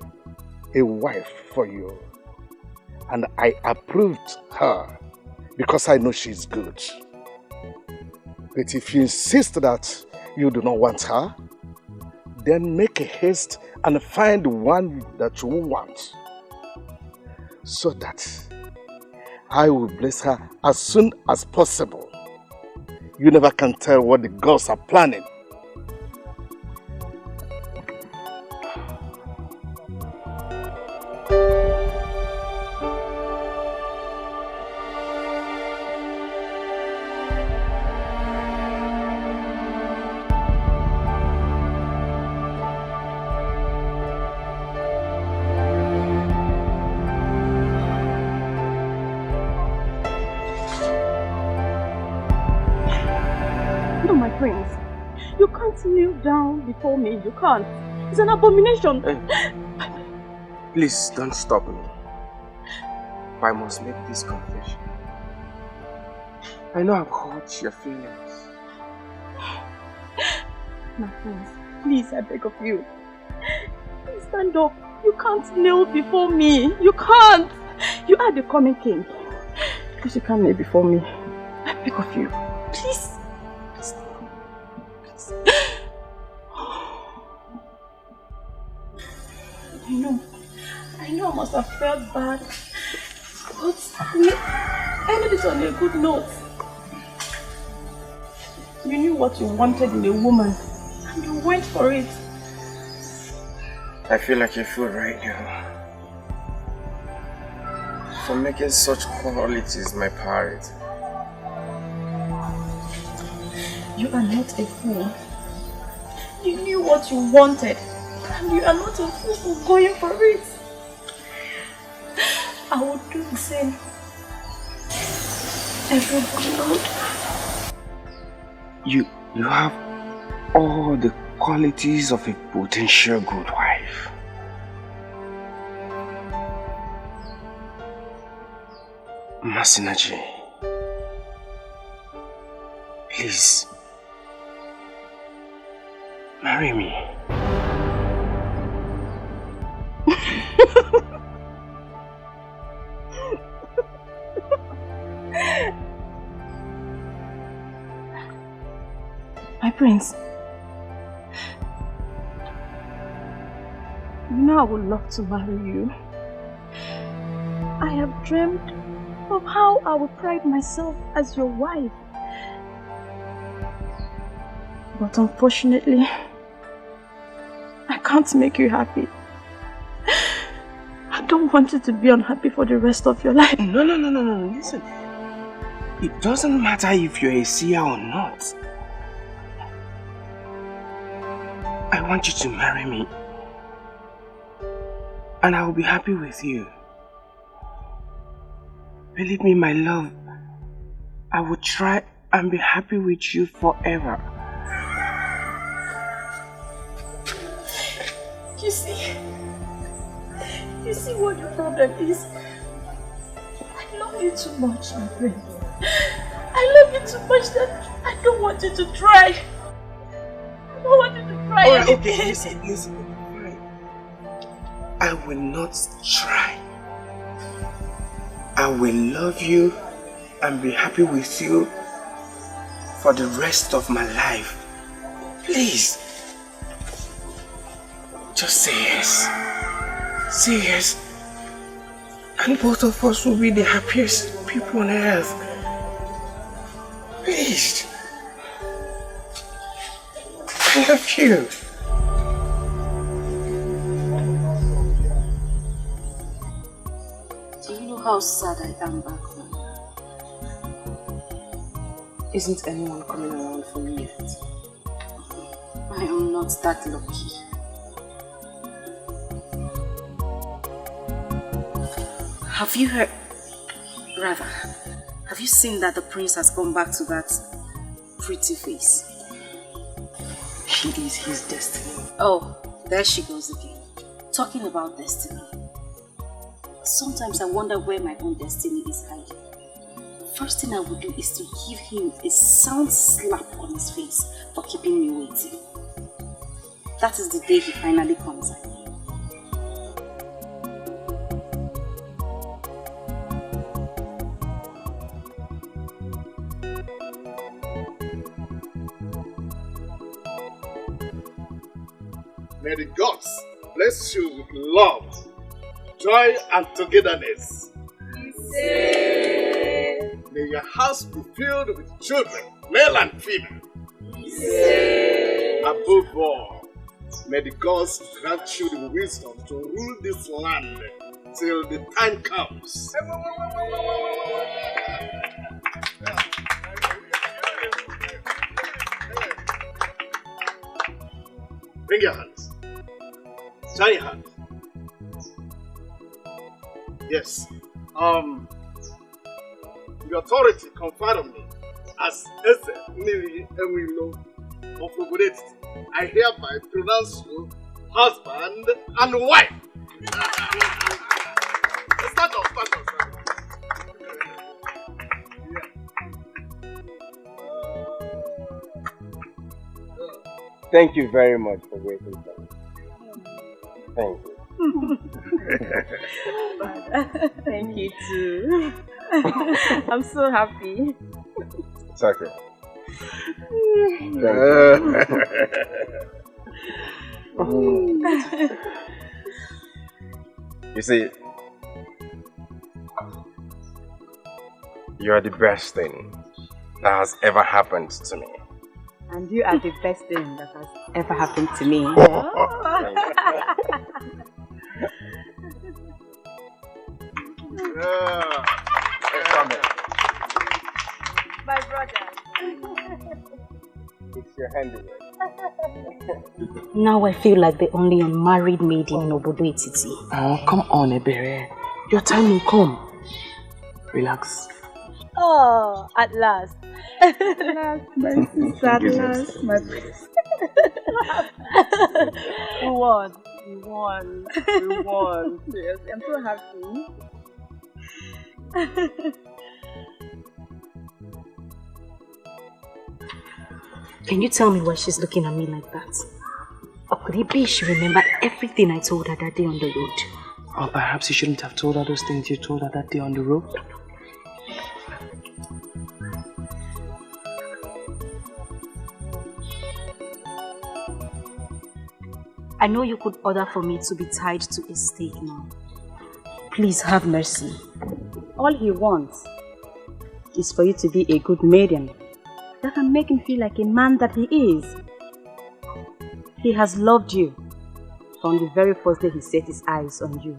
Speaker 18: a wife for you. And I approved her because I know she's good. But if you insist that you do not want her, then make a haste and find one that you want, so that I will bless her as soon as possible. You never can tell what the gods are planning.
Speaker 15: Kneel down before me. You can't. It's an abomination.
Speaker 6: Please don't stop me. I must make this confession. I know I've hurt your feelings.
Speaker 15: My friends, please, I beg of you. Please stand up. You can't kneel before me. You can't. You are the coming king. Please, you can't kneel before me. I beg of you. Please. I know I must have felt bad, but we ended it on a good note. You knew what you wanted in a woman, and you went for it.
Speaker 6: I feel like a fool right now for making such qualities my priority.
Speaker 15: You are not a fool. You knew what you wanted, and you are not a fool for going for it. I would do the same. Everybody would.
Speaker 6: You have all the qualities of a potential good wife. Masinaji, please, marry me.
Speaker 15: My prince, you know I would love to marry you. I have dreamed of how I would pride myself as your wife. But unfortunately, I can't make you happy. I don't want you to be unhappy for the rest of your life.
Speaker 6: No, listen. It doesn't matter if you're a seer or not. I want you to marry me. And I will be happy with you. Believe me, my love I will try and be happy with you forever.
Speaker 15: You see what the problem is? I love you too much, my friend. I love you too much that I don't want you to try. I don't want you to try.
Speaker 6: Alright, okay, listen. I will not try. I will love you and be happy with you for the rest of my life. Please. Just say yes. Say yes. And both of us will be the happiest people on earth. Please. I love you.
Speaker 8: Do you know how sad I am back home? Isn't anyone coming around for me yet? I am not that lucky. Have you heard? Rather, have you seen that the prince has gone back to that pretty face?
Speaker 6: She is his destiny.
Speaker 8: Oh, there she goes again. Talking about destiny. Sometimes I wonder where my own destiny is hiding. First thing I would do is to give him a sound slap on his face for keeping me waiting. That is the day he finally comes out.
Speaker 18: May the gods bless you with love, joy, and togetherness. May your house be filled with children, male and female. Above all, may the gods grant you the wisdom to rule this land till the time comes. Bring your hands. Join your hands. Yes. The authority conferred on me as Eze Nili Ewilo of Obodet, I hereby pronounce you husband and wife. Start off.
Speaker 6: Thank you very much for waiting for me. Thank you.
Speaker 15: Thank you too. I'm so happy.
Speaker 6: It's okay. You see, you are the best thing that has ever happened to me.
Speaker 15: And you are the best thing that has ever happened to me. My brother.
Speaker 6: It's your handiwork.
Speaker 8: Now I feel like the only unmarried maid in Obodo Etiti.
Speaker 3: Oh, come on, Ebere. Your time will come. Relax.
Speaker 15: Oh, at last. At last, my sister, at last, my princess. We won. Yes, I'm so happy.
Speaker 8: Can you tell me why she's looking at me like that? Or could it be she remembered everything I told her that day on the road?
Speaker 3: Or perhaps you shouldn't have told her those things you told her that day on the road?
Speaker 8: I know you could order for me to be tied to a stake now. Please have mercy.
Speaker 5: All he wants is for you to be a good maiden that can make him feel like a man that he is. He has loved you from the very first day he set his eyes on you.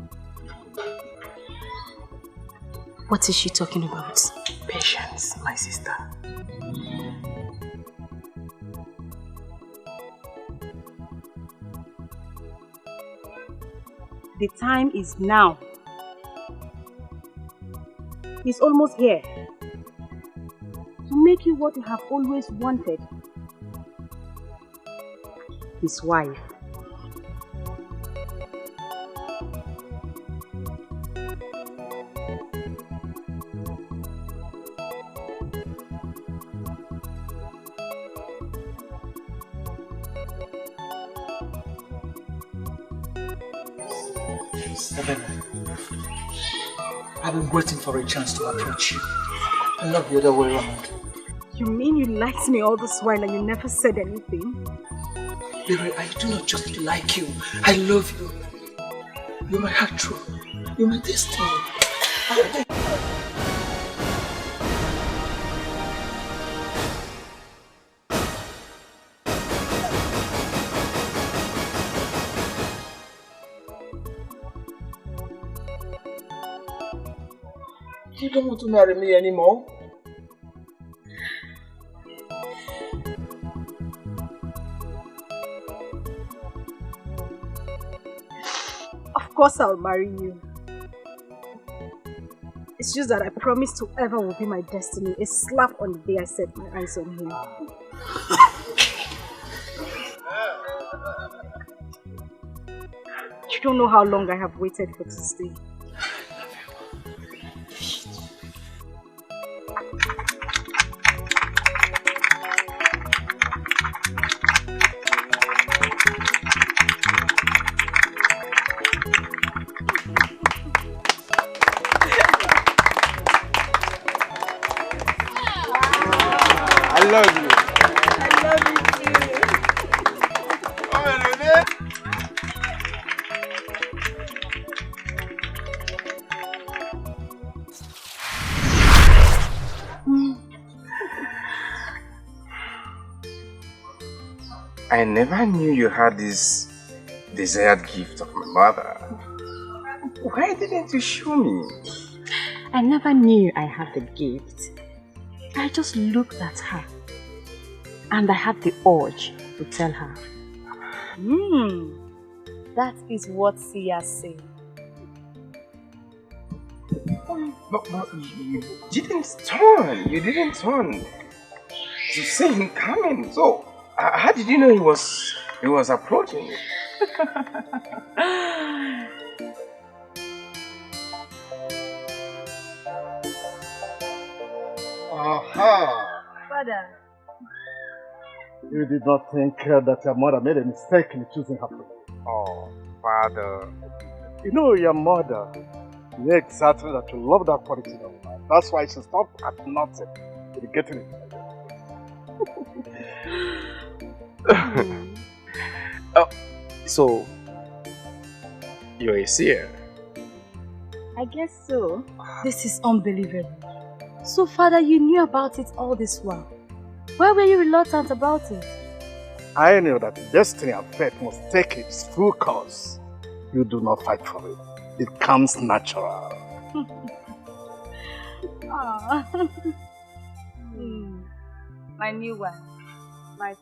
Speaker 8: What is she talking about?
Speaker 3: Patience, my sister.
Speaker 5: The time is now. He's almost here. to make you what you have always wanted. His wife.
Speaker 9: I've been waiting for a chance to approach you. And not the other way around.
Speaker 5: You mean you liked me all this while and you never said anything?
Speaker 9: Baby, I do not just like you. I love you. You're my heart true. You're my destiny. You don't want to marry me anymore?
Speaker 5: Of course I'll marry you. It's just that I promised whoever will be my destiny a slap on the day I set my eyes on him. You don't know how long I have waited for this day.
Speaker 6: I love you.
Speaker 5: I love you too.
Speaker 6: I never knew you had this desired gift of my mother. Why didn't you show me?
Speaker 5: I never knew I had the gift. I just looked at her and I had the urge to tell her.
Speaker 12: That is what Sia said.
Speaker 6: But you didn't turn. You didn't turn to see him coming. So how did you know he was approaching you?
Speaker 9: Aha!
Speaker 12: Father.
Speaker 9: You did not think that your mother made a mistake in choosing her friend.
Speaker 6: Oh, Father.
Speaker 9: You know your mother. Yeah, exactly that you love that quality of mine. That's why she stopped at nothing to getting it.
Speaker 6: Oh, so you're a seer?
Speaker 12: I guess so. This is unbelievable. So, Father, you knew about it all this while. Why were you reluctant about it?
Speaker 9: I knew that destiny and fate must take its full course. You do not fight for it. It comes natural.
Speaker 12: My new one. My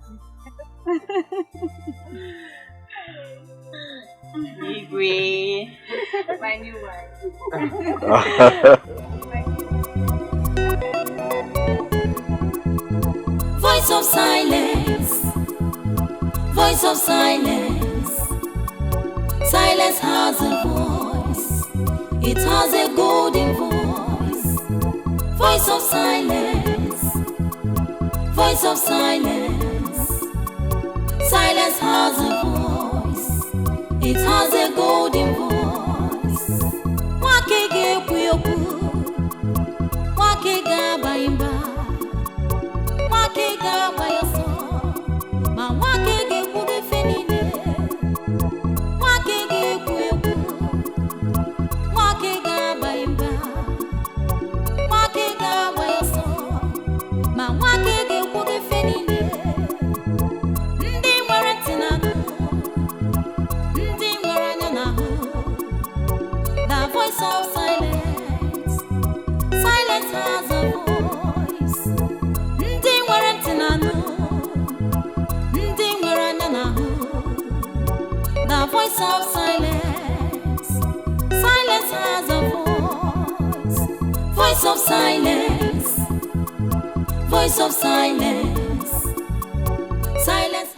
Speaker 5: Igwe.
Speaker 12: My new one.
Speaker 1: Voice of silence. Voice of silence. Silence has a voice. It has a golden voice. Voice of silence. Voice of silence. Silence has a voice. It has a golden voice. Wakege kuyoku. Wakega baimba. Wakega bayoso. Ma wakege kuge fenine. Wakege kuyoku. Wakega baimba. Wakega bayoso. Ma wakege kuge fenine. Ndi nwere tinanu. Ndi nwere anya n'ahụ. The voice of silence. Silence has a voice. Ndị nwere ntị n'anụ. Ndị nwere anya n'ahụ. The voice of silence. Silence has a voice. Voice of silence. Voice voice of silence.